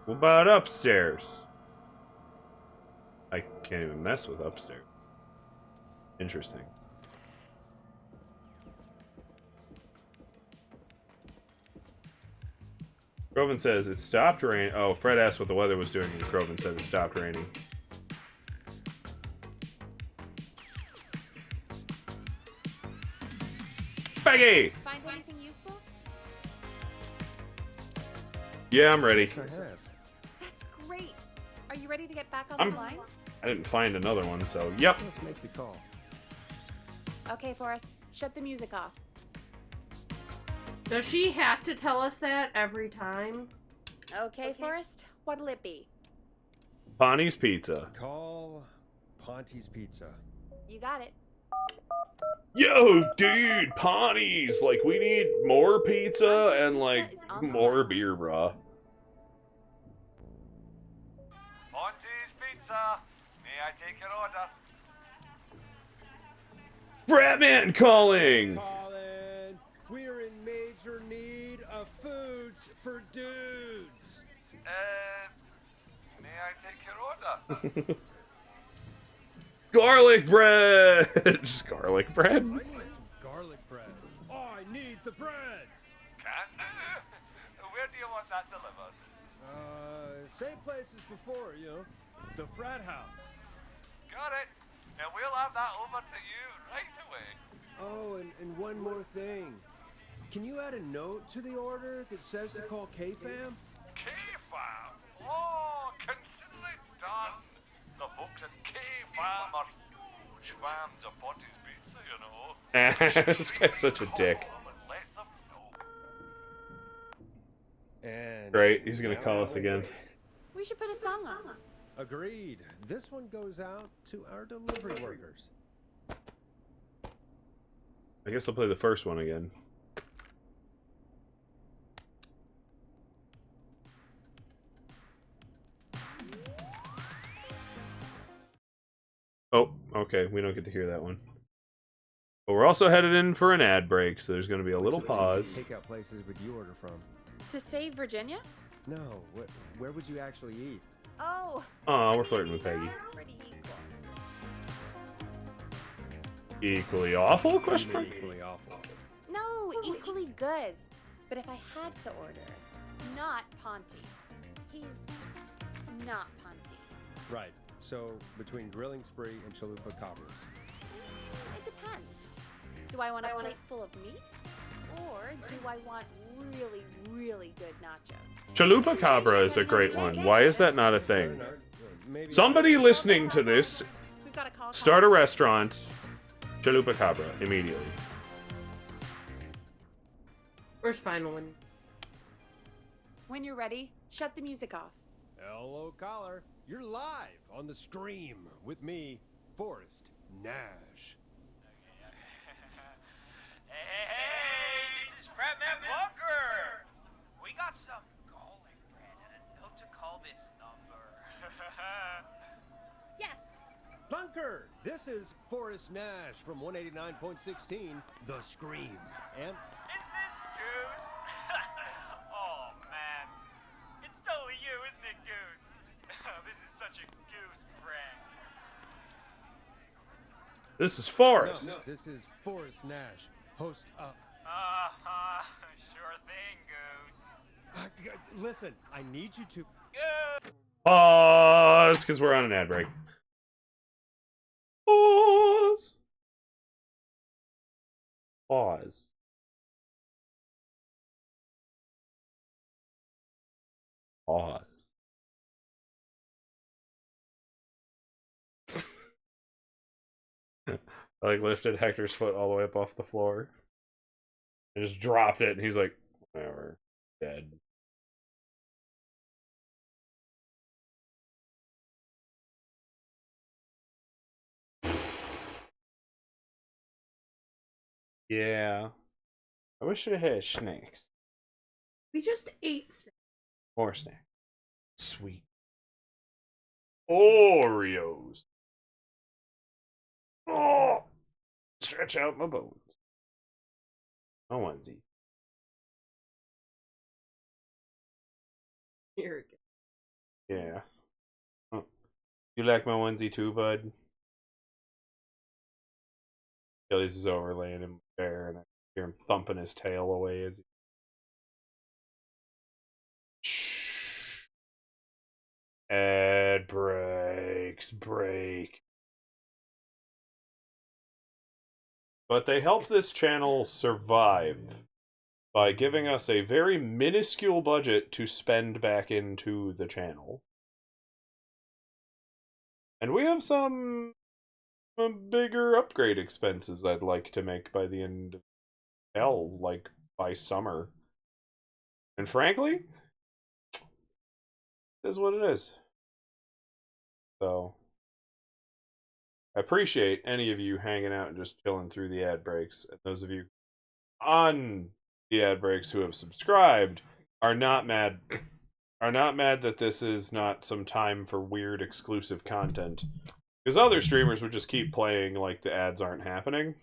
What about upstairs? I can't even mess with upstairs. Interesting. Groven says it stopped raining. Oh, Fred asked what the weather was doing, and Groven said it stopped raining. Peggy! Find anything useful? Yeah, I'm ready. That's great. Are you ready to get back on I'm- the line? I didn't find another one, so yep. Let's make the call. Okay, Forrest. Shut the music off. Does she have to tell us that every time? Okay, Forrest. What'll it be? Bonnie's Pizza. Call Ponte's Pizza. You got it. Yo, dude, Pawnee!'s like, we need more pizza and like more beer, brah. Monty's Pizza. May I take your order? Fratman calling! Colin, we're in major need of foods for dudes. May I take your order? Garlic bread! Just garlic bread? I need some garlic bread. I need the bread. Where do you want that delivered? Same place as before, you know, the frat house. Got it. And we'll have that over to you right away. Oh, and one more thing. Can you add a note to the order that says to call K-Fam? K-Fam? Oh, consider it done. The folks at K-Fam are huge fans of Ponty's Pizza, you know. This guy's such a dick. And Great, he's gonna call us again. We should put a song on. Agreed. This one goes out to our delivery workers. I guess I'll play the first one again. Oh, okay, we don't get to hear that one. But we're also headed in for an ad break, so there's going to be a little pause. Takeout places would you order from? To save Virginia? No, where would you actually eat? Oh. Aw, we're flirting with Peggy. Pretty equal. Equally awful? Question mark? Equally awful. No, equally good. But if I had to order, not Ponte. He's not Ponte. Right. So between Grilling Spree and Chalupa Cabras. It depends. Do I want a plate full of meat? Or do I want really, really good nachos? Chalupa Cabra is a great one. Why is that not a thing? Somebody listening to this, start a restaurant, Chalupa Cabra, immediately. Where's final one? When you're ready, shut the music off. Hello, caller. You're live on the stream with me, Forrest Nash. Hey, this is Fratman Bunker! We got some garlic bread and a note to call this number. Yes! Bunker, this is Forrest Nash from 189.16, The Scream. And Is this Goose? Oh, man. It's totally you, isn't it, Goose? This is such a Goose prank. This is Forrest. No, this is Forrest Nash, host of... Sure thing, Goose. Listen, I need you to... Pause, because we're on an ad break. Pause. Pause. Pause. I like lifted Hector's foot all the way up off the floor. And just dropped it, and he's like, whatever, dead. Yeah. I wish I had snacks. We just ate snacks. More snacks. Sweet. Oreos. Oh! Stretch out my bones. My onesie. Here we go. Yeah. Oh. You like my onesie too, bud? Achilles is over laying him bare, and I hear him thumping his tail away as he... Shh. Ad breaks. Break. But they help this channel survive by giving us a very minuscule budget to spend back into the channel. And we have some bigger upgrade expenses I'd like to make by the end of hell, like by summer. And frankly, it is what it is. So I appreciate any of you hanging out and just chilling through the ad breaks. And those of you on the ad breaks who have subscribed are not mad that this is not some time for weird exclusive content. Because other streamers would just keep playing like the ads aren't happening.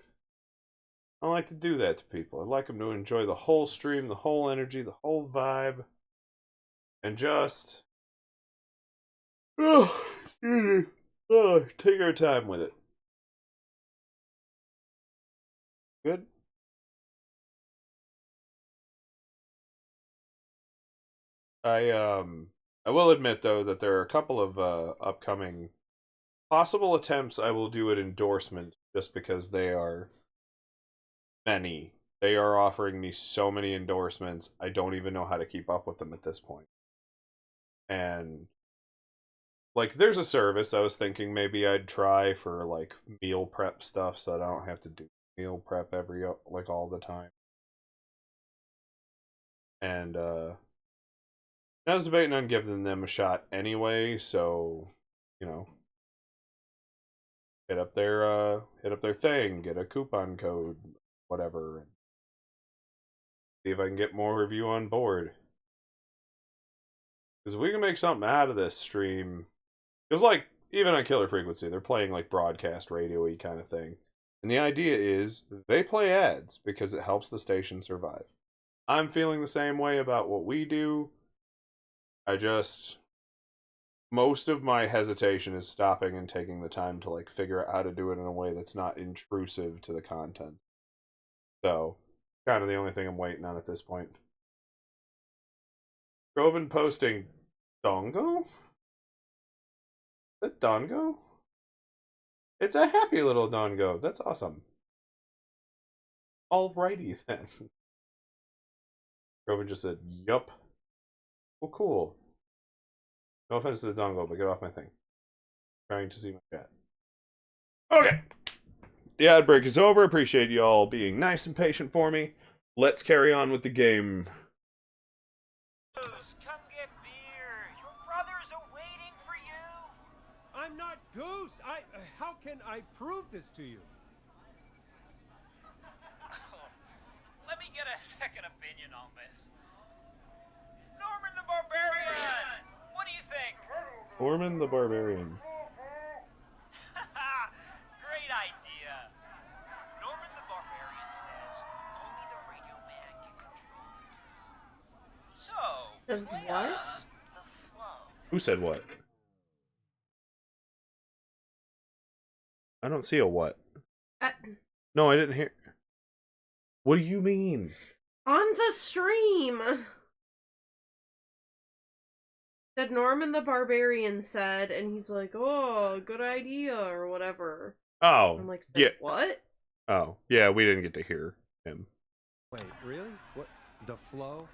I don't like to do that to people. I like them to enjoy the whole stream, the whole energy, the whole vibe. And just... take our time with it. Good? I will admit, though, that there are a couple of upcoming possible attempts I will do at endorsement, just because they are many. They are offering me so many endorsements, I don't even know how to keep up with them at this point. And, like, there's a service I was thinking maybe I'd try for, like, meal prep stuff, so I don't have to do meal prep all the time. And, I was debating on giving them a shot anyway, so, you know, hit up their thing, get a coupon code, whatever, and see if I can get more of you on board. Because if we can make something out of this stream, because, like, even on Killer Frequency, they're playing, like, broadcast radio-y kind of thing. And the idea is, they play ads because it helps the station survive. I'm feeling the same way about what we do. Most of my hesitation is stopping and taking the time to, like, figure out how to do it in a way that's not intrusive to the content. So, kind of the only thing I'm waiting on at this point. Groven posting Dongo? Is that Dongo? It's a happy little Dongo. That's awesome. Alrighty then. Groven just said, yup. Well, cool. No offense to the dongle, but get off my thing. Trying to see my chat. Okay. The ad break is over. Appreciate you all being nice and patient for me. Let's carry on with the game. Come get beer. Your brothers are waiting for you. I'm not Goose. How can I prove this to you? Let me get a second opinion on this. Norman the Barbarian! What do you think? Norman the Barbarian. Great idea. Norman the Barbarian says only the Radio Man can control it. So, Does what? The flow. Who said what? I don't see a what. No, I didn't hear. What do you mean? On the stream! That Norman the Barbarian said, and he's like, oh, good idea, or whatever. Oh, I'm like, yeah. What? Oh, yeah, we didn't get to hear him. Wait, really? What? The flow?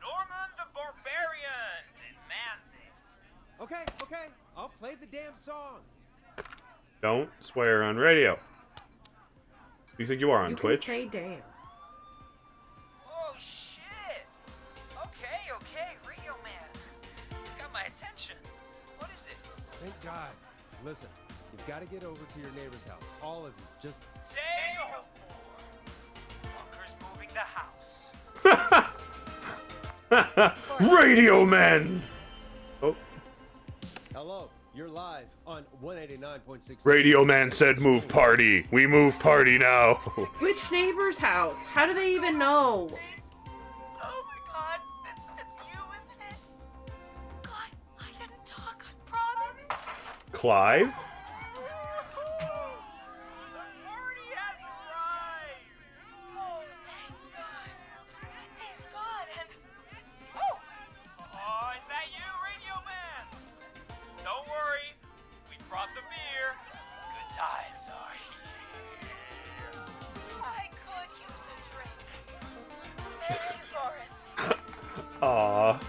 Norman the Barbarian demands it. Okay, I'll play the damn song. Don't swear on radio. You think you are on Twitch? Can say damn. Oh, shit. Okay, Radio Man. Got my attention. What is it? Thank God. Listen, you've got to get over to your neighbor's house. All of you. Just... Say no more. Walker's moving the house. Radio Man! Oh. Hello, you're live on 189.6. Radio Man said move party. We move party now. Which neighbor's house? How do they even know? Oh my God, it's you, isn't it? God, I didn't talk, I promise. Clive? The party has arrived. Oh, thank God. He's gone and... Oh, is that you, Radio Man? Don't worry, we brought the beer. Good times are here. I could use a drink. Thank you, Forrest. Aw.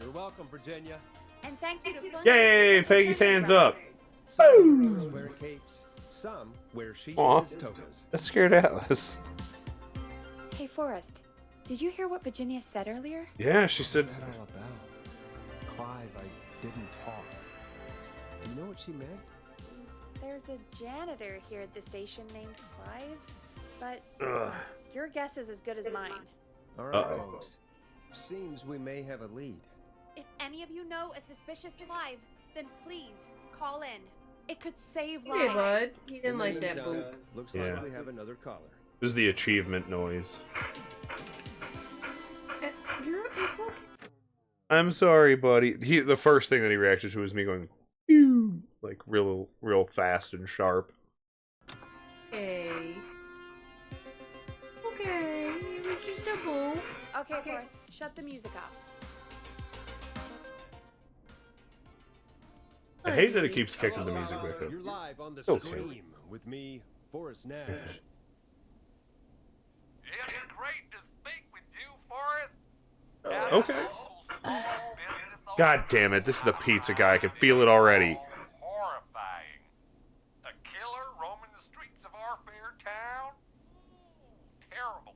You're welcome, Virginia. And thank you to Fun Yay, Peggy's hands up. Some heroes wear capes. Some wear sheets Aw. as togas. That scared Atlas. Hey, Forrest, did you hear what Virginia said earlier? Yeah, she said... What's that all about? Clive, I didn't talk. Do you know what she meant? There's a janitor here at the station named Clive, but Ugh. your guess is as good as mine. All right, folks. Seems we may have a lead. If any of you know a suspicious Clive, then please call in. It could save Hey, bud. lives. He didn't like that Meantime, boot. Looks Yeah. like we have another caller. This is the achievement noise. It's okay. I'm sorry, buddy. The first thing that he reacted to was me going, "Pew," like real fast and sharp. Okay. Okay, it was just a boo. Okay, Forrest, shut the music off. I hate that it keeps kicking the Hello, music back up. You're live on the Okay. stream with me, Forrest Nash. It's great to speak with you, Forrest. Okay. God damn it, this is the pizza guy. I can feel it already. Horrifying. A killer roaming the streets of our fair town? Ooh, terrible.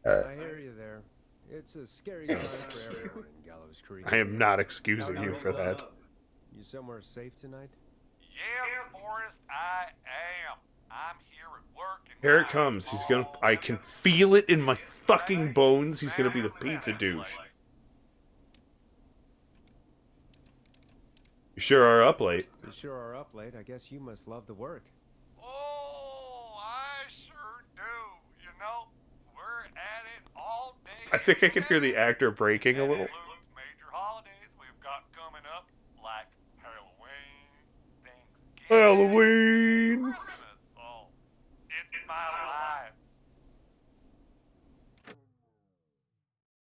I hear you there. It's a scary time for everyone in Gallows Creek. I am not excusing you for that. You somewhere safe tonight? Yes, Forrest, I am. I'm here at work. And Here it comes. He's gonna. I can feel it in my fucking bones. He's gonna be the pizza douche. You sure are up late. You sure are up late. I guess you must love the work. Oh, I sure do. You know, we're at it all day. I think I can hear the actor breaking a little. Major holidays we've got coming up, like Halloween, Halloween. Christmas. Oh, it's my life.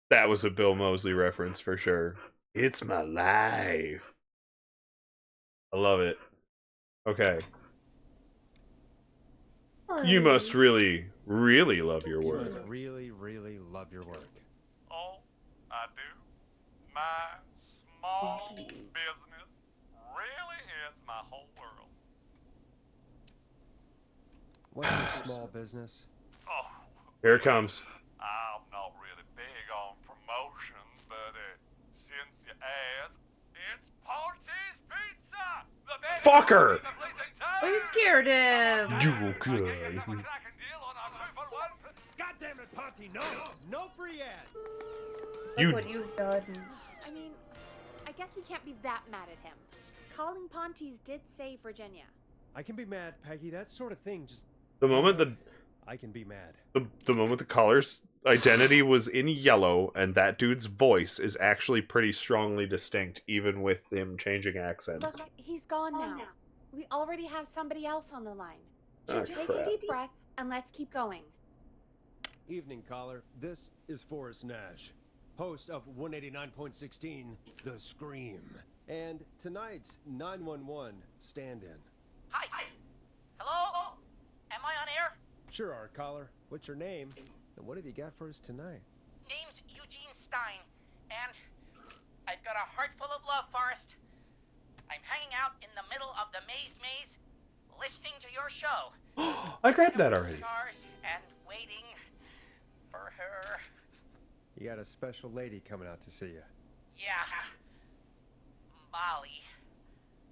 That was a Bill Moseley reference for sure. It's my life. I love it. Okay. You must really, really love your You work. must really, really love your work. Oh, I do. My small business really is my whole world. What's your small business? Oh, Here it comes. I'm not really big on promotion, but since you asked, it's Ponty's Pizza! The best Fucker! pizza place in town! Oh, you scared him. You okay? God damn it, Ponty! No, no free ads. Look You- what you've done. I mean, I guess we can't be that mad at him. Calling Ponty's did save Virginia. I can be mad, Peggy. That sort of thing just. The moment I can be mad. the moment the caller's identity was in yellow and that dude's voice is actually pretty strongly distinct, even with him changing accents. Look, he's gone now. We already have somebody else on the line. Just Oh, take crap. a deep breath and let's keep going. Evening, caller. This is Forrest Nash, host of 189.16, The Scream, and tonight's 911 stand-in. Hi. Hello? Am I on air? Sure are, caller. What's your name? And what have you got for us tonight? Name's Eugene Stein, and I've got a heart full of love, Forrest. I'm hanging out in the middle of the maze, listening to your show. I grabbed that already. Stars and waiting for her. You got a special lady coming out to see you. Yeah. Molly.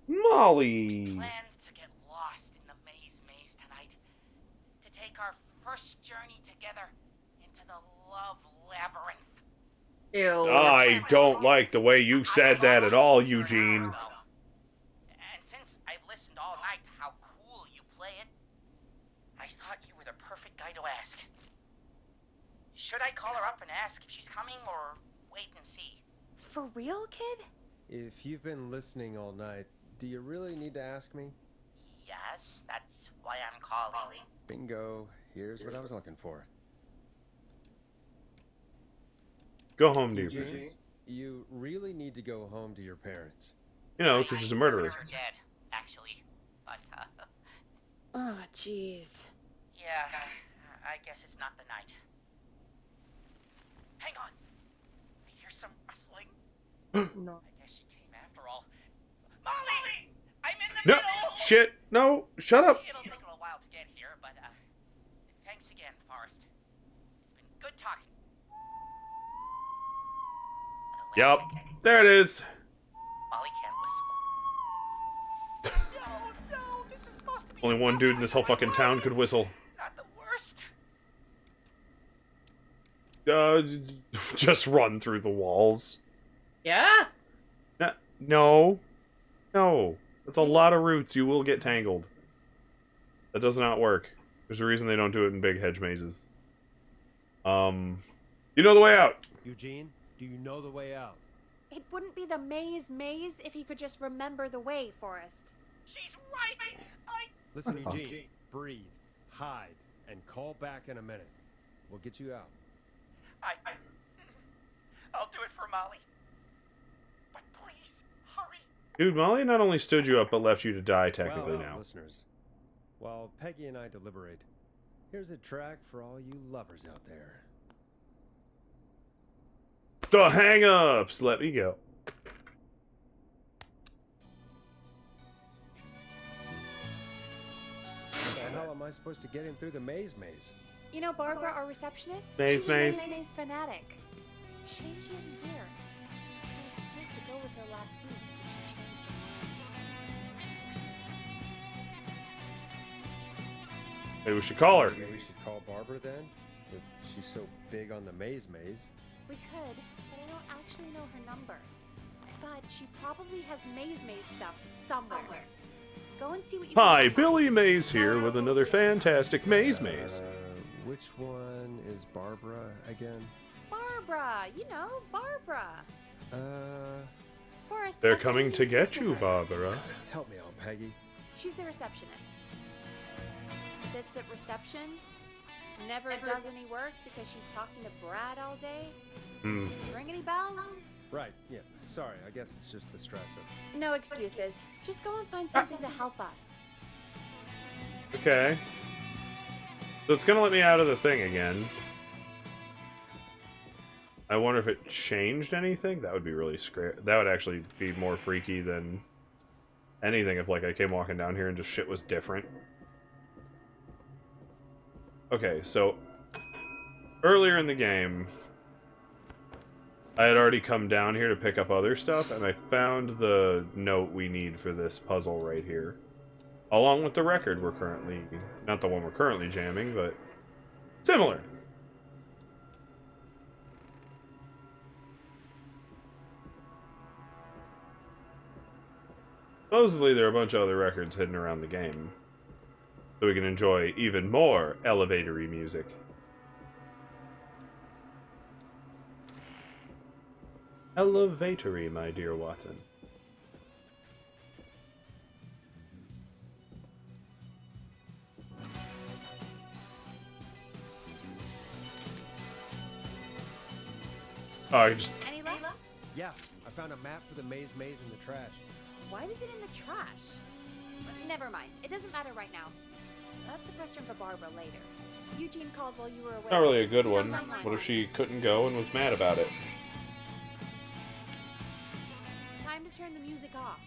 Molly. Planned to get lost in the maze tonight. To take our first journey together into the love labyrinth. Ew. I don't like the way you said that at all, Eugene. And since I've listened all night to how cool you play it, I thought you were the perfect guy to ask. Should I call her up and ask if she's coming, or wait and see? For real, kid? If you've been listening all night, do you really need to ask me? Yes, that's why I'm calling. Bingo. Here's what I was looking for. Go home, to your Eugene, parents. you really need to go home to your parents. You know, because he's a murderer. They're dead, actually. But, Oh, jeez. yeah, I guess it's not the night. Hang on. I hear some rustling. No. I guess she came after all. Molly! I'm in the No, middle! shit, no, shut up. It'll take a little while to get here, but, thanks again, Forrest. It's been good talking. Yep, there it is. Molly can't whistle. No, this is Only one dude in this whole fucking town could whistle. Not the worst. Just run through the walls. Yeah? No. No. That's a lot of roots. You will get tangled. That does not work. There's a reason they don't do it in big hedge mazes. You know the way out. Eugene, do you know the way out? It wouldn't be the maze if he could just remember the way, Forrest. She's right. Listen, Eugene, breathe, hide, and call back in a minute. We'll get you out. I'll do it for Molly. But please, hurry. Dude, Molly not only stood you up, but left you to die technically Well, now. listeners, while Peggy and I deliberate, here's a track for all you lovers out there. The hang-ups! Let me go. How the hell am I supposed to get him through the maze? You know Barbara, our receptionist? Maze She's maze. a maze fanatic. Shame she isn't here. I was supposed to go with her last week, but she changed her mind. Maybe we should call her. Maybe we should call Barbara then? If she's so big on the maze. We could, but I don't actually know her number. But she probably has maze stuff somewhere. Go and see what you Hi, can find. Billy Mays here with another fantastic maze. Which one is Barbara again? Barbara, you know, Barbara. Forrest, They're let's coming just to use this get you, with her. Barbara. Help me out, Peggy. She's the receptionist. Sits at reception. Never does any work because she's talking to Brad all day. Ring any bells? Right, yeah, sorry, I guess it's just the stressor. No excuses. Just go and find something to help us. Okay. So it's gonna let me out of the thing again. I wonder if it changed anything? That would be really scary. That would actually be more freaky than anything if, like, I came walking down here and just shit was different. Okay, so earlier in the game, I had already come down here to pick up other stuff, and I found the note we need for this puzzle right here. Along with the record we're currently... Not the one we're currently jamming, but similar. Supposedly there are a bunch of other records hidden around the game, so we can enjoy even more elevatory music. Elevatory, my dear Watson. Oh, I just... Any luck? Yeah, I found a map for the maze in the trash. Why was it in the trash? Never mind. It doesn't matter right now. That's a question for Barbara later. Eugene called while you were away. Not really a good one. Sounds like What if she couldn't go and was mad about it? Time to turn the music off.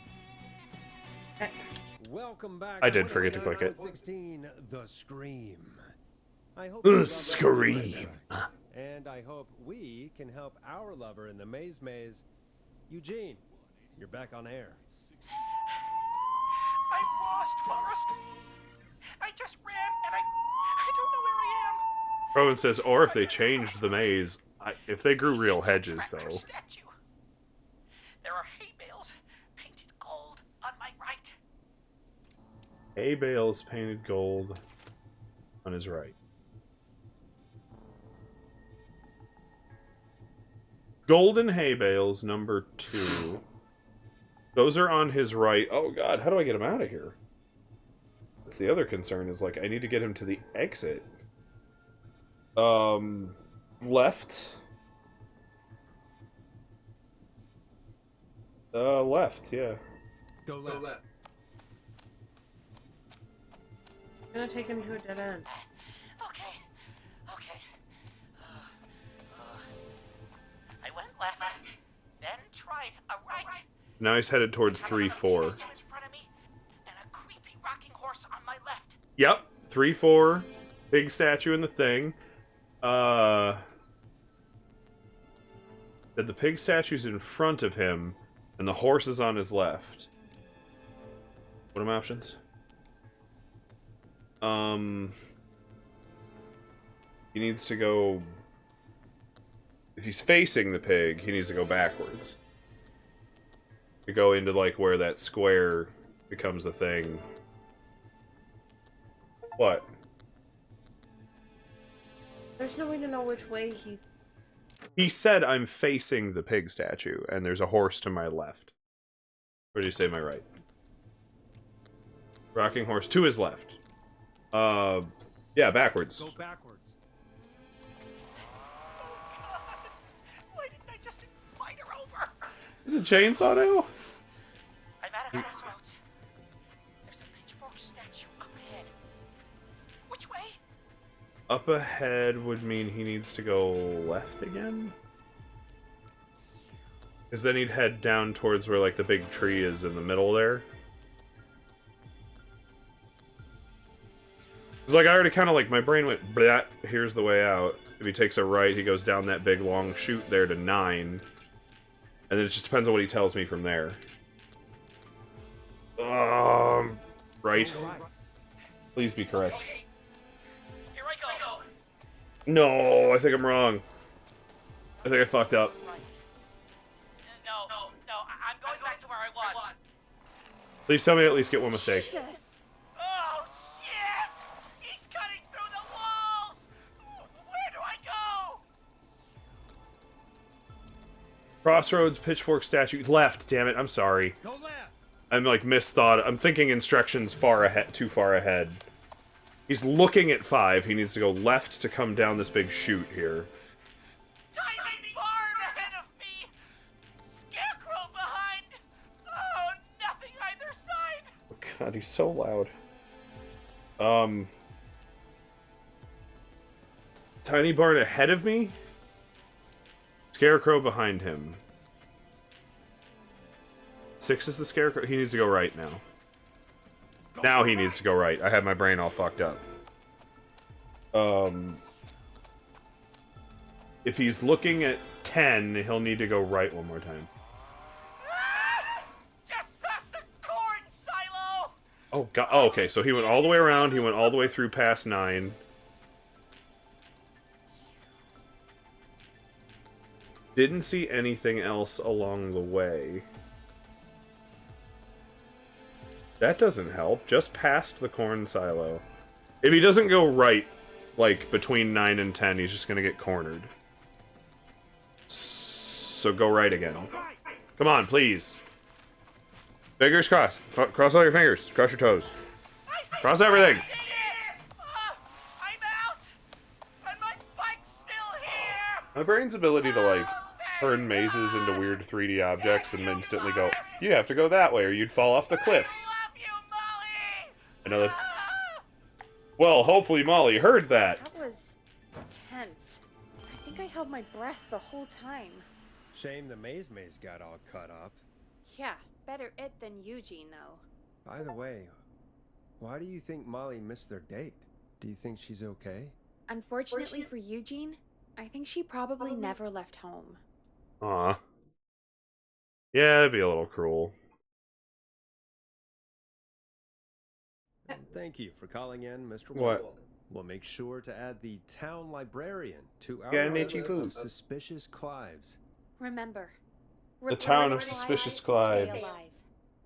Welcome back. I did forget to click it. 16, The Scream. I hope you love that Scream. and I hope we can help our lover in the maze. Eugene, you're back on air. I'm lost, Forrest. I just ran and I don't know where I am. Rowan says, or if they changed the maze. If they grew real hedges, though. Statue. There are hay bales painted gold on my right. Hay bales painted gold on his right. Golden hay bales, number 2. Those are on his right. Oh god, how do I get him out of here? That's the other concern, is like, I need to get him to the exit. Left. Left, yeah. Go left. I'm gonna take him to a dead end. Okay. I went left, then tried a right. Now he's headed towards 3-4. In front of me, and a creepy rocking horse on my left. Yep, 3-4. Big statue in the thing. That the pig statue's in front of him, and the horse is on his left. What are my options? He needs to go... If he's facing the pig, he needs to go backwards. To go into, like, where that square becomes a thing. What? There's no way to know which way he's... He said I'm facing the pig statue, and there's a horse to my left. Or did he say my right? Rocking horse to his left. Yeah, backwards. Go backwards. Why didn't I just invite her over? Is it chainsaw now? I'm at a crossroads. There's a pitchfork statue up ahead. Which way? Up ahead would mean he needs to go left again? Because then he'd head down towards where, like, the big tree is in the middle there. It's like, I already kind of, like, my brain went, blah, here's the way out. If he takes a right, he goes down that big, long chute there to 9. And then it just depends on what he tells me from there. Right. Please be correct. Here I go. No, I think I'm wrong. I think I fucked up. No, I'm going back to where I was. Please tell me I at least get one mistake. Jesus. Oh, shit! He's cutting through the walls! Where do I go? Crossroads, pitchfork statue. Left, damn it, I'm sorry. Go left. I'm like misthought. I'm thinking instructions far ahead, too far ahead. He's looking at 5. He needs to go left to come down this big chute here. Tiny barn ahead of me! Scarecrow behind! Oh, nothing either side! Oh God, he's so loud. Tiny barn ahead of me? Scarecrow behind him. 6 is the scarecrow. He needs to go right now. Now he needs to go right. I have my brain all fucked up. If he's looking at 10, he'll need to go right one more time. Just past the corn silo! Oh God. Oh, okay, so he went all the way around. He went all the way through past 9. Didn't see anything else along the way. That doesn't help. Just past the corn silo. If he doesn't go right, like, between 9 and 10, he's just gonna get cornered. So go right again. Come on, please. Fingers crossed. Cross all your fingers. Cross your toes. Cross everything. I'm out! And my bike's still here! My brain's ability to, like, turn mazes into weird 3D objects and instantly go, you have to go that way or you'd fall off the cliffs. Another. Well, hopefully Molly heard that. That was tense. I think I held my breath the whole time. Shame the maze got all cut up. Yeah, better it than Eugene, though. By the way, why do you think Molly missed their date? Do you think she's okay? Unfortunately for Eugene, I think she probably never left home. Aw. Yeah, it'd be a little cruel. Thank you for calling in, Mr. What? Wendell. We'll make sure to add the town librarian to our Yeah, list Nichi of Foods. suspicious Clives. Remember, The town of report suspicious alive to Clives. stay alive.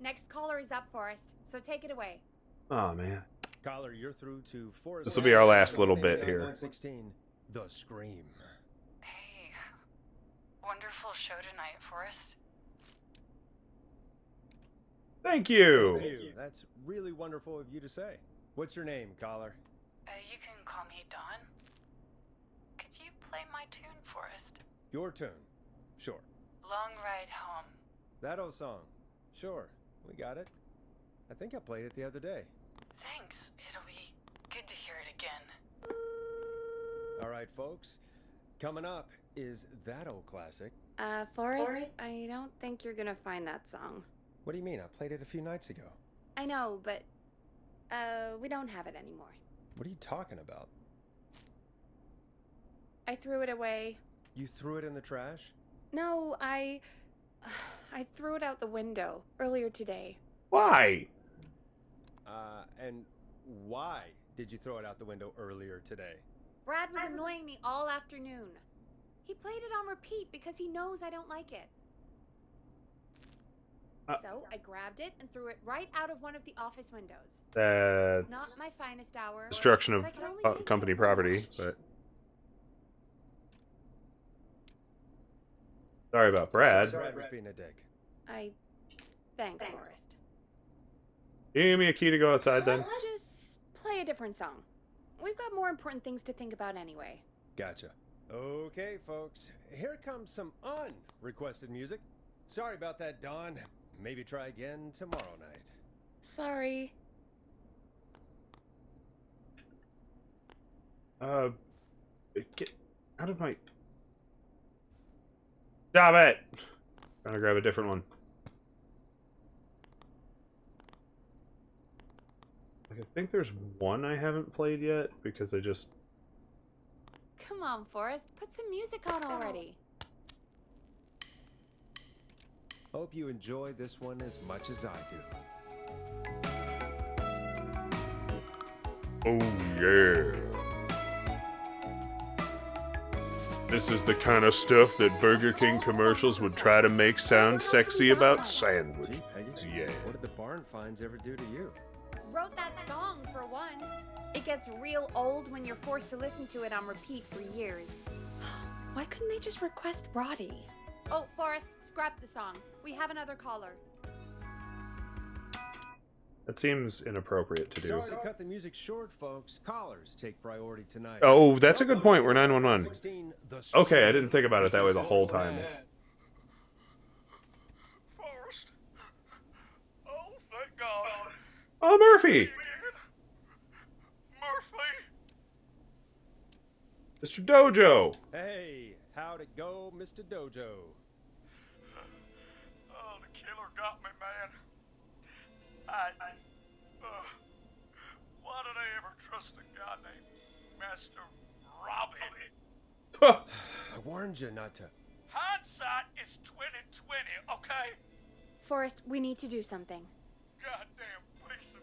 Next caller is up, Forrest, so take it away. Oh man. Caller, you're through to Forest. This will be our last little bit here. 116, The Scream. Hey, wonderful show tonight, Forrest. Thank you. Thank you. That's really wonderful of you to say. What's your name, caller? You can call me Dawn. Could you play my tune, Forrest? Your tune. Sure. Long Ride Home. That old song. Sure. We got it. I think I played it the other day. Thanks. It'll be good to hear it again. All right, folks. Coming up is that old classic. Forrest, I don't think you're gonna find that song. What do you mean? I played it a few nights ago. I know, but, we don't have it anymore. What are you talking about? I threw it away. You threw it in the trash? No, I threw it out the window earlier today. Why? And why did you throw it out the window earlier today? Brad was annoying me all afternoon. He played it on repeat because he knows I don't like it. So I grabbed it and threw it right out of one of the office windows. That's Not my finest hour. destruction of but I can only take company so property, much. but sorry about Brad. Brad was being a dick. Thanks, Forrest. Can you give me a key to go outside then? Let's just play a different song. We've got more important things to think about anyway. Gotcha. Okay, folks. Here comes some unrequested music. Sorry about that, Dawn. Maybe try again tomorrow night. Sorry. Get out of my... Stop it! Trying to grab a different one. I think there's one I haven't played yet, because I just... Come on, Forrest. Put some music on already. Hope you enjoy this one as much as I do. Oh, yeah. This is the kind of stuff that Burger King commercials would try to make sound sexy about sandwiches. Yeah. What did the barn finds ever do to you? Wrote that song, for one. It gets real old when you're forced to listen to it on repeat for years. Why couldn't they just request Roddy? Oh, Forrest, scrap the song. We have another caller. That seems inappropriate to do. Sorry to cut the music short, folks. Callers take priority tonight. Oh, that's a good point. We're 911. Okay, I didn't think about it that way the whole time. Forrest. Oh, thank God. Oh, Murphy! Mr. Dojo! Hey, how'd it go, Mr. Dojo? Oh, the killer got me, man. Why did I ever trust a guy named Master Robbie? I warned you not to. Hindsight is 20/20, okay? Forrest, we need to do something. Goddamn piece of...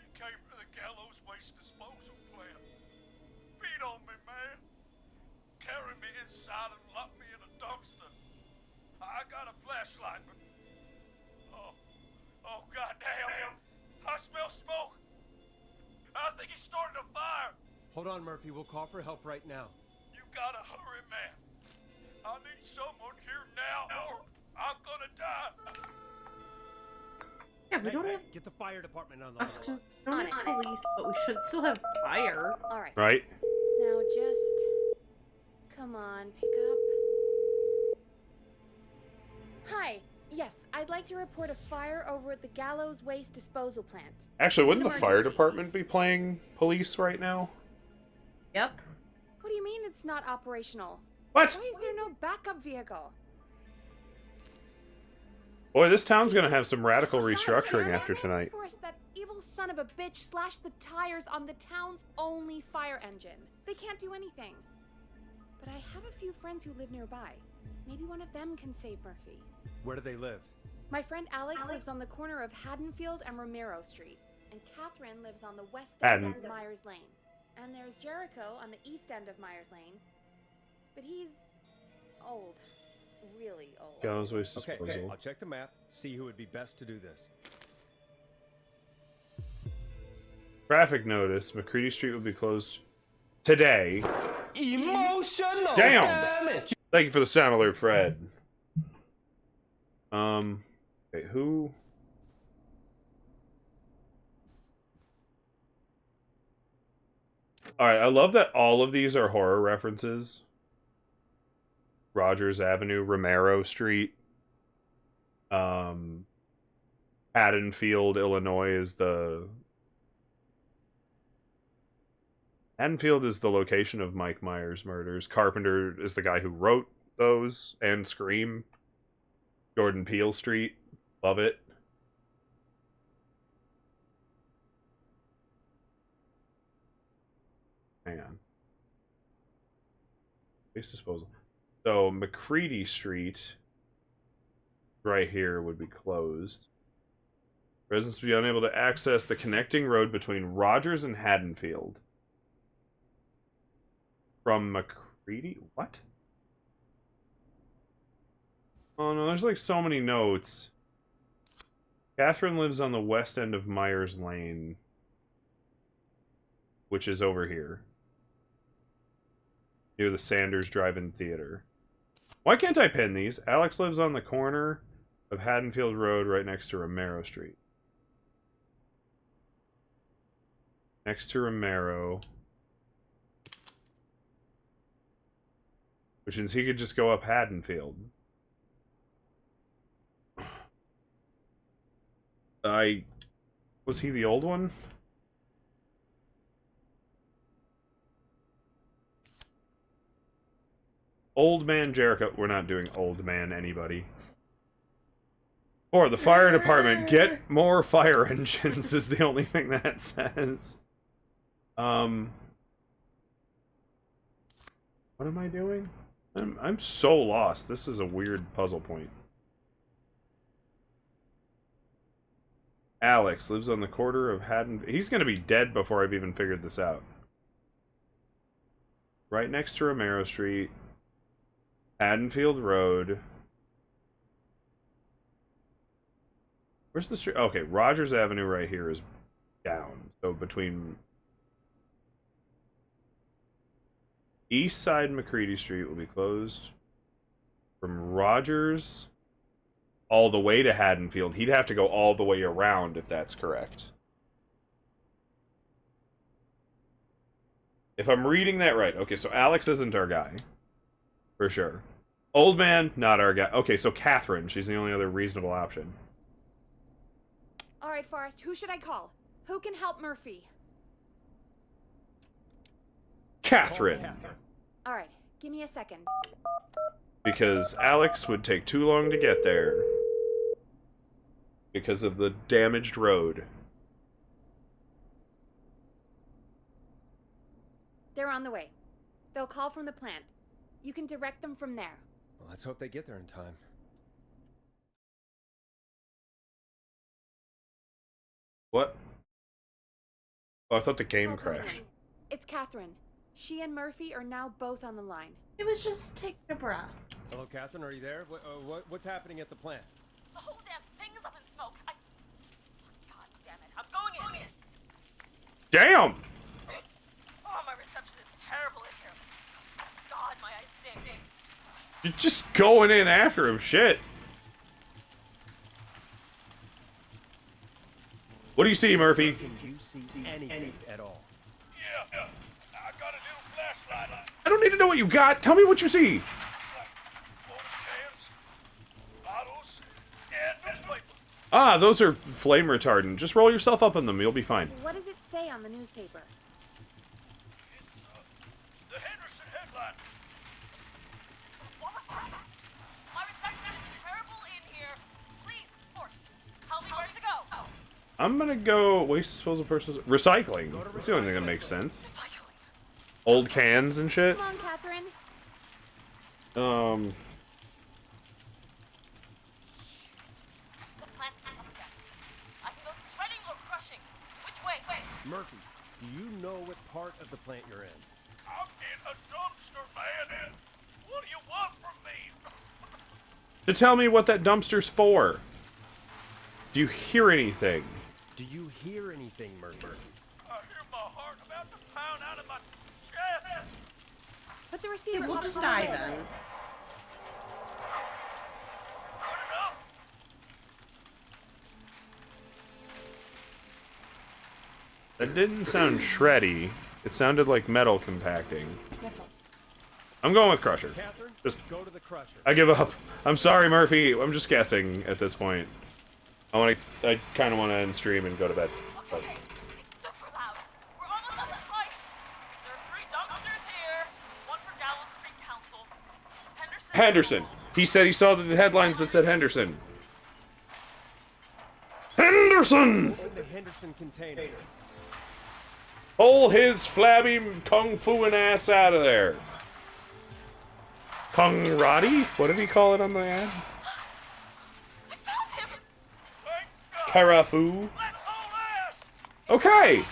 He came to the Gallows Waste Disposal Plant. Beat on me, man. Carried me inside and locked me in a dumpster. I got a flashlight, but... Oh, goddamn. I smell smoke. I think he started a fire. Hold on, Murphy. We'll call for help right now. You gotta hurry, man. I need someone here now, or I'm gonna die. Yeah, we don't have... Get the fire department on the I was just, we don't have police, but we should still have fire. Alright. Right? Now just... Come on, pick up. Hi. Yes, I'd like to report a fire over at the Gallows Waste Disposal Plant. Actually, wouldn't An the fire emergency. department be playing police right now? Yep. What do you mean it's not operational? What? Why is there no backup vehicle? Boy, this town's gonna have some radical restructuring after tonight. Forrest, that evil son of a bitch slashed the tires on the town's only fire engine. They can't do anything. But I have a few friends who live nearby. Maybe one of them can save Murphy. Where do they live? My friend Alex lives on the corner of Haddonfield and Romero Street, and Catherine lives on the west end Haddon. of Myers Lane. And there's Jericho on the east end of Myers Lane. But he's old. Really old. Gallows Waste Okay, Disposal. I'll check the map, see who would be best to do this. Traffic notice. McCready Street will be closed today. Emotional Damn! damage. Thank you for the sound alert, Fred. Okay, who... Alright, I love that all of these are horror references. Rogers Avenue, Romero Street. Haddonfield, Illinois is the... Haddonfield is the location of Mike Myers' murders. Carpenter is the guy who wrote those and Scream. Jordan Peele Street. Love it. Hang on. Waste disposal. So McCready Street right here would be closed. Residents will be unable to access the connecting road between Rogers and Haddonfield. From McCready? What? Oh no, there's like so many notes. Catherine lives on the west end of Myers Lane, which is over here, near the Sanders Drive-In Theater. Why can't I pin these? Alex lives on the corner of Haddonfield Road right next to Romero Street. Next to Romero. Which means he could just go up Haddonfield. Was he the old one? Old Man Jericho. We're not doing Old Man anybody. Or the fire department. Get more fire engines is the only thing that says. What am I doing? I'm so lost. This is a weird puzzle point. Alex lives on the corner of Haddonfield. He's going to be dead before I've even figured this out. Right next to Romero Street. Haddonfield Road. Where's the street? Okay, Rogers Avenue right here is down. So between East Side McCready Street will be closed. From Rogers all the way to Haddonfield. He'd have to go all the way around if that's correct. If I'm reading that right. Okay, so Alex isn't our guy. For sure. Old Man, not our guy. Okay, so Catherine. She's the only other reasonable option. Alright, Forrest, who should I call? Who can help Murphy? Catherine. Alright, give me a second. Because Alex would take too long to get there. Because of the damaged road. They're on the way. They'll call from the plant. You can direct them from there. Well, let's hope they get there in time. What? Oh, I thought the game Call coming crashed. in. It's Catherine. She and Murphy are now both on the line. It was just taking a breath. Hello, Catherine. Are you there? What's happening at the plant? The whole damn thing's up in smoke. God damn it. I'm going in. Damn! Oh, my reception is terrible in here. God, my eyes stink. You're just going in after him, shit. What do you see, Murphy? Can you see anything at all? Yeah, I got a little flashlight. I don't need to know what you got. Tell me what you see. Cans, bottles, and newspaper. Ah, those are flame retardant. Just roll yourself up in them. You'll be fine. What does it say on the newspaper? It's the Henderson headline. What was that? My reception is terrible in here. Please, Forrest, tell me where to go. I'm gonna go waste disposal persons. Recycling. That's the only thing that makes sense. Old cans and shit. Come on, Catherine. The plant's up again. I can go shredding or crushing. Which way? Murphy, do you know what part of the plant you're in? I'm in a dumpster, man. What do you want from me? To tell me what that dumpster's for. Do you hear anything? Do you hear anything, Murphy? I hear my heart about to pound out of my chest. Put the receiver We'll on just the die table. then. That didn't sound shreddy. It sounded like metal compacting. I'm going with Crusher. Catherine, Just go to the crusher. I give up. I'm sorry, Murphy. I'm just guessing at this point. I kind of want to end stream and go to bed. But Super loud. We're almost at the fight. There are 3 dumpsters here. One for Gallows Creek Council. Henderson. He said he saw the headlines that said Henderson. Henderson! Open the Henderson container. Pull his flabby kung fu-ing ass out of there. Kung Roddy? What did he call it on the ad? I found him. Thank God. Karafu. Okay!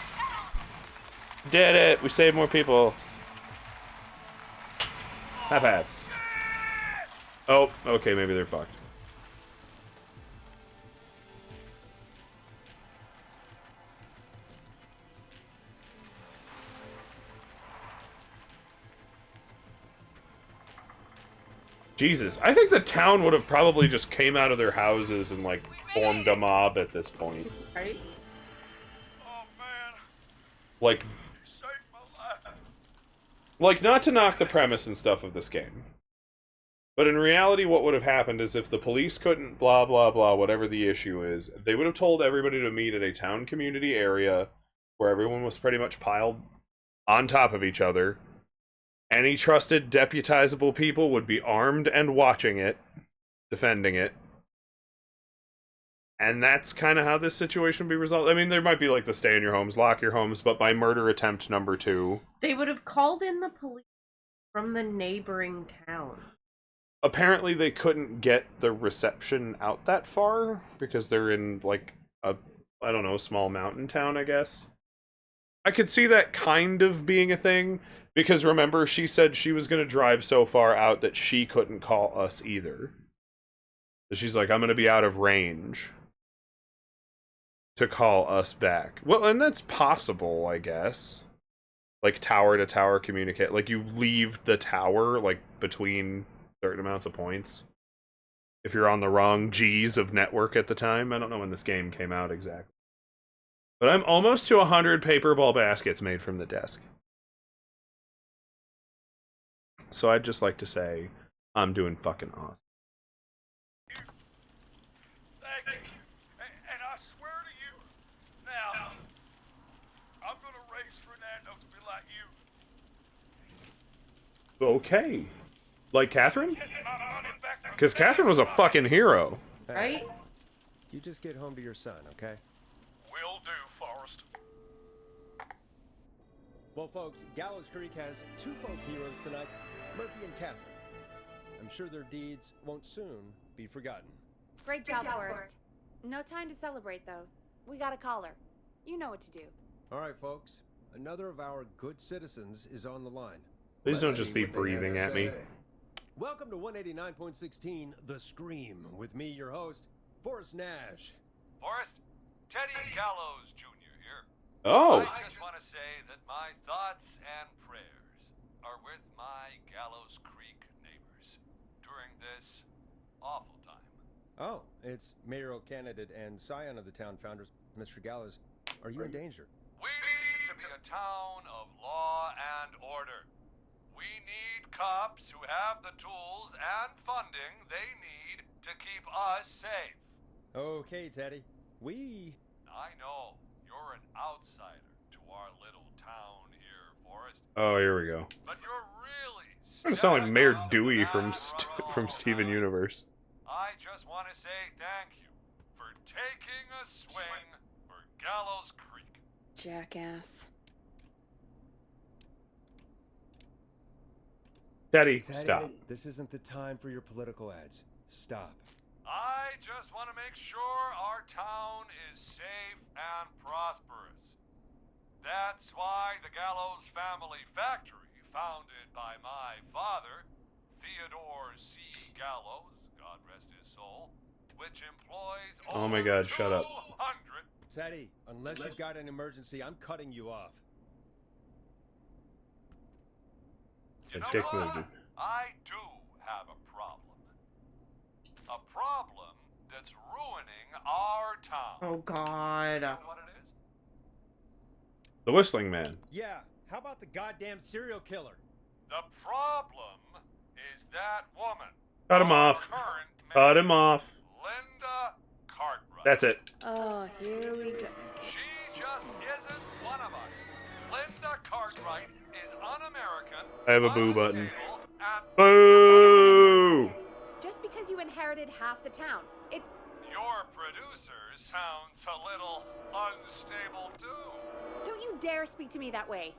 Did it! We saved more people. High five. Oh, okay, maybe they're fucked. Jesus, I think the town would have probably just came out of their houses and, like, formed a mob at this point. Right? Like, not to knock the premise and stuff of this game. But in reality, what would have happened is if the police couldn't blah blah blah, whatever the issue is, they would have told everybody to meet at a town community area where everyone was pretty much piled on top of each other. Any trusted deputizable people would be armed and watching it, defending it. And that's kind of how this situation would be resolved. I mean, there might be like the stay in your homes, lock your homes, but by murder attempt number 2... They would have called in the police from the neighboring town. Apparently they couldn't get the reception out that far, because they're in, like, a, I don't know, small mountain town, I guess. I could see that kind of being a thing, because remember, she said she was going to drive so far out that she couldn't call us either. So she's like, I'm going to be out of range to call us back. Well, and that's possible, I guess. Like, tower to tower communicate. Like, you leave the tower, like, between certain amounts of points. If you're on the wrong G's of network at the time. I don't know when this game came out exactly. But I'm almost to 100 paper ball baskets made from the desk. So I'd just like to say, I'm doing fucking awesome. Thank you. And I swear to you, now, I'm gonna raise Fernando to be like you. Okay. Like Catherine? Because Catherine was a fucking hero. Right? You just get home to your son, okay? Will do, Forrest. Well, folks, Gallows Creek has 2 folk heroes tonight, Murphy and Catherine. I'm sure their deeds won't soon be forgotten. Great job, Forrest. No time to celebrate, though. We got a caller. You know what to do. All right, folks. Another of our good citizens is on the line. Please don't just be breathing at me. Welcome to 189.16 The Scream, with me, your host, Forrest Nash. Forrest, Teddy Gallows Jr. here. Oh. I just want to say that my thoughts and prayers are with my Gallows Creek neighbors during this awful time. Oh, it's mayoral candidate and scion of the town founders, Mr. Gallows. Are you in danger? We need to be a town of law and order. We need cops who have the tools and funding they need to keep us safe. Okay, Teddy. I know you're an outsider to our little town here, Forrest. Oh, here we go. But you're really I'm gonna sound like Mayor Dewey from Steven Universe. I just want to say thank you for taking a swing for Gallows Creek. Jackass. Teddy, Teddy, stop. This isn't the time for your political ads. Stop. I just want to make sure our town is safe and prosperous. That's why the Gallows Family Factory, founded by my father, Theodore C. Gallows, God rest his soul, which employs Oh my God, shut up. 200. Teddy, unless you've got an emergency, I'm cutting you off. You know Dick what? moved. I do have a problem. A problem that's ruining our town. Oh, God. You know what it is? The Whistling Man. Yeah, how about the goddamn serial killer? The problem is that woman. Cut him off. Current Cut him off. Linda Cartwright. That's it. Oh, here we go. She just isn't one of us. Linda Cartwright is un-American. I have a boo button. unstable, and Boo! Just because you inherited half the town, it... your producer sounds a little unstable too. Don't you dare speak to me that way.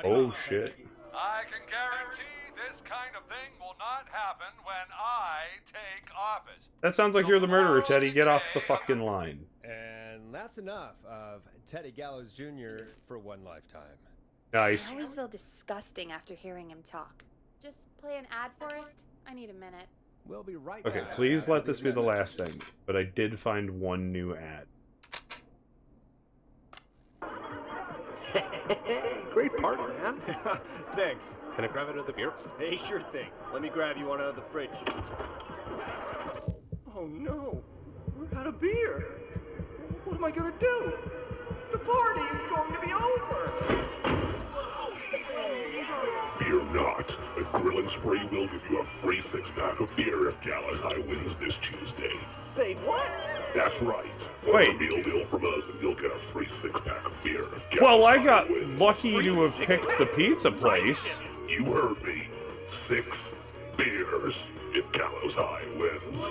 Oh shit. I can guarantee this kind of thing will not happen when I take office. That sounds like you're the murderer, Teddy. Get off the fucking line. And And that's enough of Teddy Gallows Jr. for one lifetime. Nice. I always feel disgusting after hearing him talk. Just play an ad, Forrest. I need a minute. We'll be right Okay, back. please let this be the last thing. But I did find one new ad. Great party, man. Thanks. Can I grab another beer? Hey, sure thing. Let me grab you one out of the fridge. Oh no, we're out of beer. What am I gonna do? The party is going to be over. Fear not. A Grilling Spree will give you a free 6-pack of beer if Gallows High wins this Tuesday. Say what? That's right. Wait. A meal deal from us and you'll get a free 6-pack of beer if Gallows Well, I High got wins. lucky to have picked the pizza place. You heard me. 6 beers if Gallows High wins.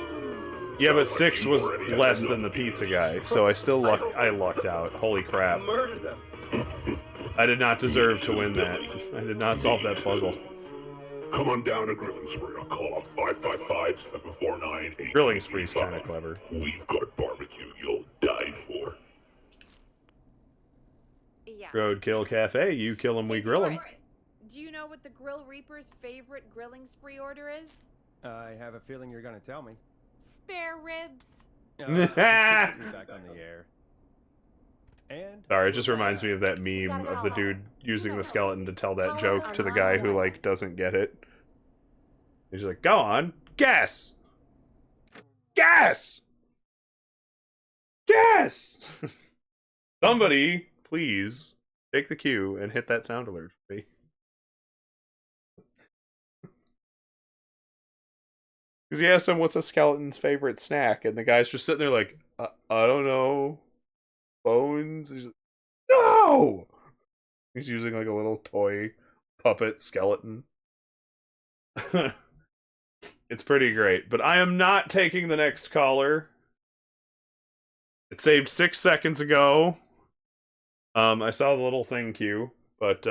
Yeah, but Sounds like 6 you was already have less enough than the pizza guy, so I lucked out. Holy crap. Murder them. I did not deserve to win that. I did not solve that puzzle. Come on down to Grilling Spree or call up 555-749-8855. Grilling Spree's kind of clever. We've got barbecue you'll die for. Yeah. Roadkill Cafe, you kill him, we grill him. Do you know what the Grill Reaper's favorite grilling spree order is? I have a feeling you're gonna tell me. Spare ribs. Back on the air. And Sorry, it just reminds me of that meme of the dude using the skeleton to tell that joke to the guy who, like, doesn't get it. He's like, go on, guess! Guess! Guess! Somebody, please, take the cue and hit that sound alert for me. Because he asked him, what's a skeleton's favorite snack? And the guy's just sitting there like, I don't know. Bones? He's like, no! He's using like a little toy puppet skeleton. It's pretty great. But I am not taking the next caller. It saved 6 seconds ago. I saw the little thing queue. But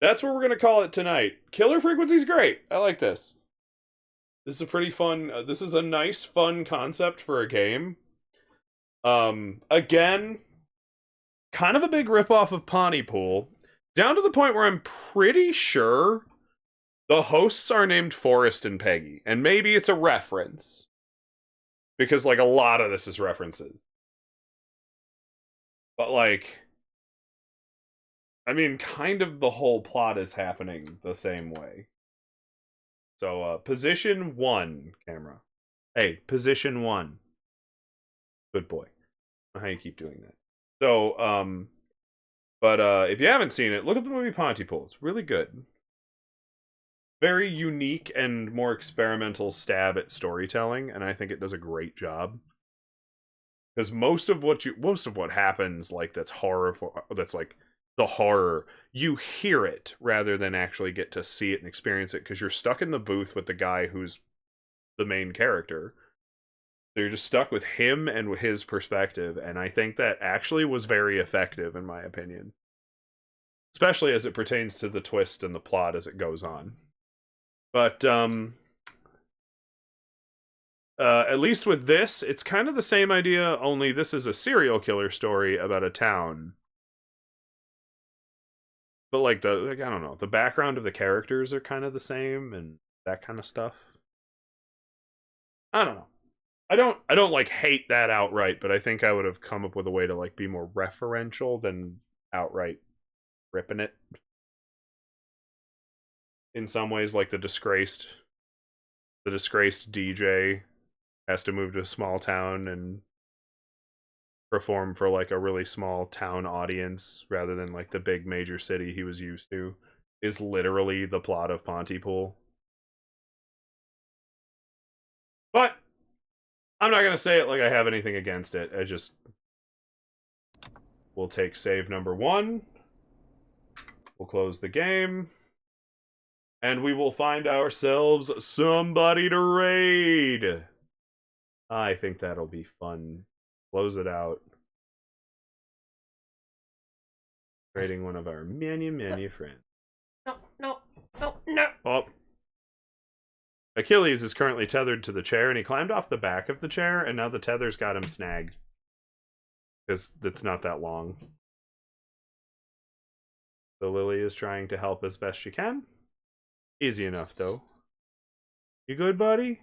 that's what we're going to call it tonight. Killer Frequency's great. I like this. This is a pretty fun... this is a nice, fun concept for a game. Again, kind of a big ripoff of Pontypool, down to the point where I'm pretty sure the hosts are named Forrest and Peggy, and maybe it's a reference, because, like, a lot of this is references. But, like, I mean, kind of the whole plot is happening the same way. So, position 1, camera. Hey, position 1. Good boy. How you keep doing that. So, but if you haven't seen it, look at the movie Pontypool. It's really good. Very unique and more experimental stab at storytelling, and I think it does a great job. Because most of what happens, like, that's that's like the horror, you hear it rather than actually get to see it and experience it, because you're stuck in the booth with the guy who's the main character. So you're just stuck with him and with his perspective, and I think that actually was very effective, in my opinion. Especially as it pertains to the twist and the plot as it goes on. But, at least with this, it's kind of the same idea, only this is a serial killer story about a town. But, like, I don't know, the background of the characters are kind of the same, and that kind of stuff. I don't know. I don't like hate that outright, but I think I would have come up with a way to, like, be more referential than outright ripping it. In some ways, like the disgraced DJ has to move to a small town and perform for, like, a really small town audience rather than, like, the big major city he was used to, is literally the plot of Pontypool. But I'm not gonna say it like I have anything against it. I just... We'll take save number 1. We'll close the game. And we will find ourselves somebody to raid. I think that'll be fun. Close it out. Raiding one of our many friends. No. Oh. Achilles is currently tethered to the chair, and he climbed off the back of the chair, and now the tether's got him snagged. because it's not that long. So Lily is trying to help as best she can. Easy enough, though. You good, buddy?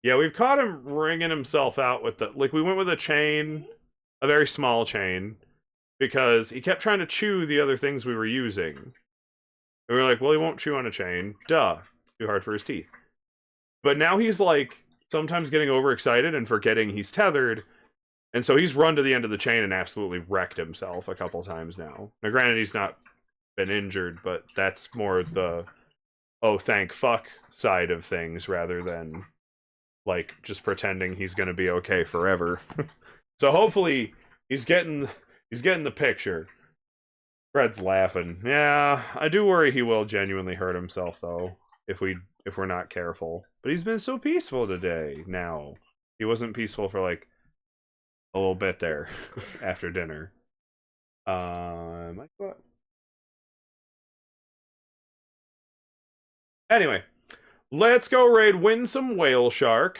Yeah, we've caught him wringing himself out with the... Like, we went with a chain, a very small chain, because he kept trying to chew the other things we were using. And we were like, well, he won't chew on a chain. Duh. It's too hard for his teeth. But now he's, like, sometimes getting overexcited and forgetting he's tethered, and so he's run to the end of the chain and absolutely wrecked himself a couple times now. Now, granted, he's not been injured, but that's more the oh thank fuck side of things rather than like just pretending he's gonna be okay forever. So hopefully he's getting the picture. Fred's laughing. Yeah, I do worry he will genuinely hurt himself though if we're not careful. But he's been so peaceful today. Now he wasn't peaceful for like a little bit there after dinner. Anyway, let's go raid Winsome Whale Shark.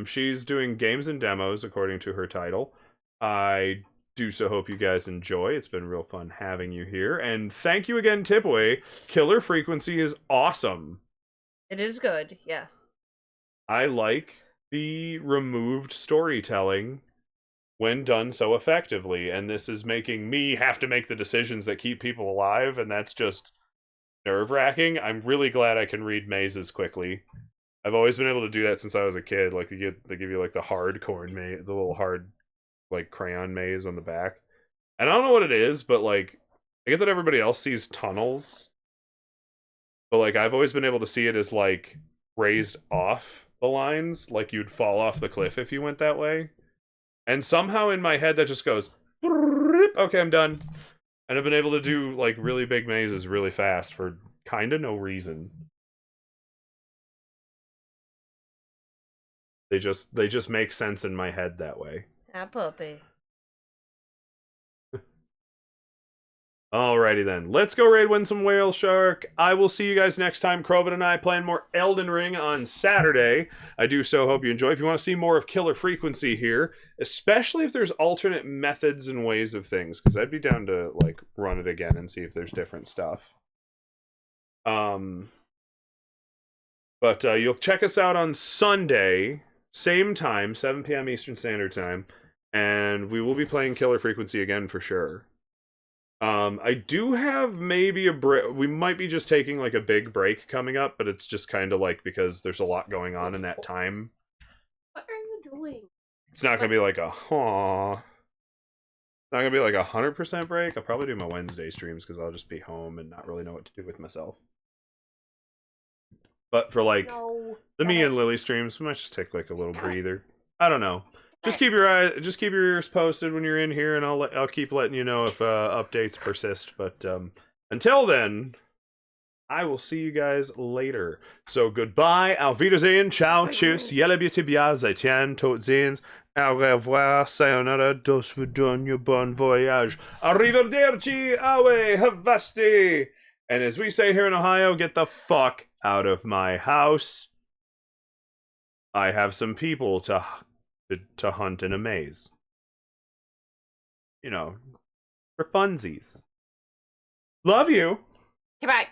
She's doing games and demos according to her title. I do so hope you guys enjoy. It's been real fun having you here. And thank you again, Tipway. Killer Frequency is awesome. It is good, yes. I like the removed storytelling when done so effectively. And this is making me have to make the decisions that keep people alive. And that's just nerve-wracking. I'm really glad I can read mazes quickly. I've always been able to do that since I was a kid. Like they give you like the hardcore maze, the little hard like crayon maze on the back. And I don't know what it is, but like I get that everybody else sees tunnels. But like I've always been able to see it as like raised off the lines, like you'd fall off the cliff if you went that way. And somehow in my head that just goes, okay, I'm done. And I've been able to do like really big mazes really fast for kind of no reason. They just make sense in my head that way. Ah, puppy. Alrighty then, let's go raid Winsome Whale Shark. I will see you guys next time. Krovan and I playing more Elden Ring on Saturday. I do so hope you enjoy. If you want to see more of Killer Frequency here, especially if there's alternate methods and ways of things, because I'd be down to like run it again and see if there's different stuff. But you'll check us out on Sunday, same time, 7 p.m. Eastern Standard Time, and we will be playing Killer Frequency again for sure. I do have maybe a break. We might be just taking like a big break coming up, but it's just kind of like because there's a lot going on in that time. What are you doing? It's not gonna be like a not gonna be like 100% break. I'll probably do my Wednesday streams because I'll just be home and not really know what to do with myself. But for like the me and Lily streams, we might just take like a little breather. I don't know. Just keep your ears posted when you're in here, and I'll keep letting you know if updates persist. But until then, I will see you guys later. So goodbye, auf Wiedersehen, ciao, tschüss, yelle bitte bia, seitien, tot sehens, au revoir, sayonara, dos vidania, bon voyage, arrivederci, awe, havasti. And as we say here in Ohio, get the fuck out of my house. I have some people to hunt in a maze. You know, for funsies. Love you. Goodbye.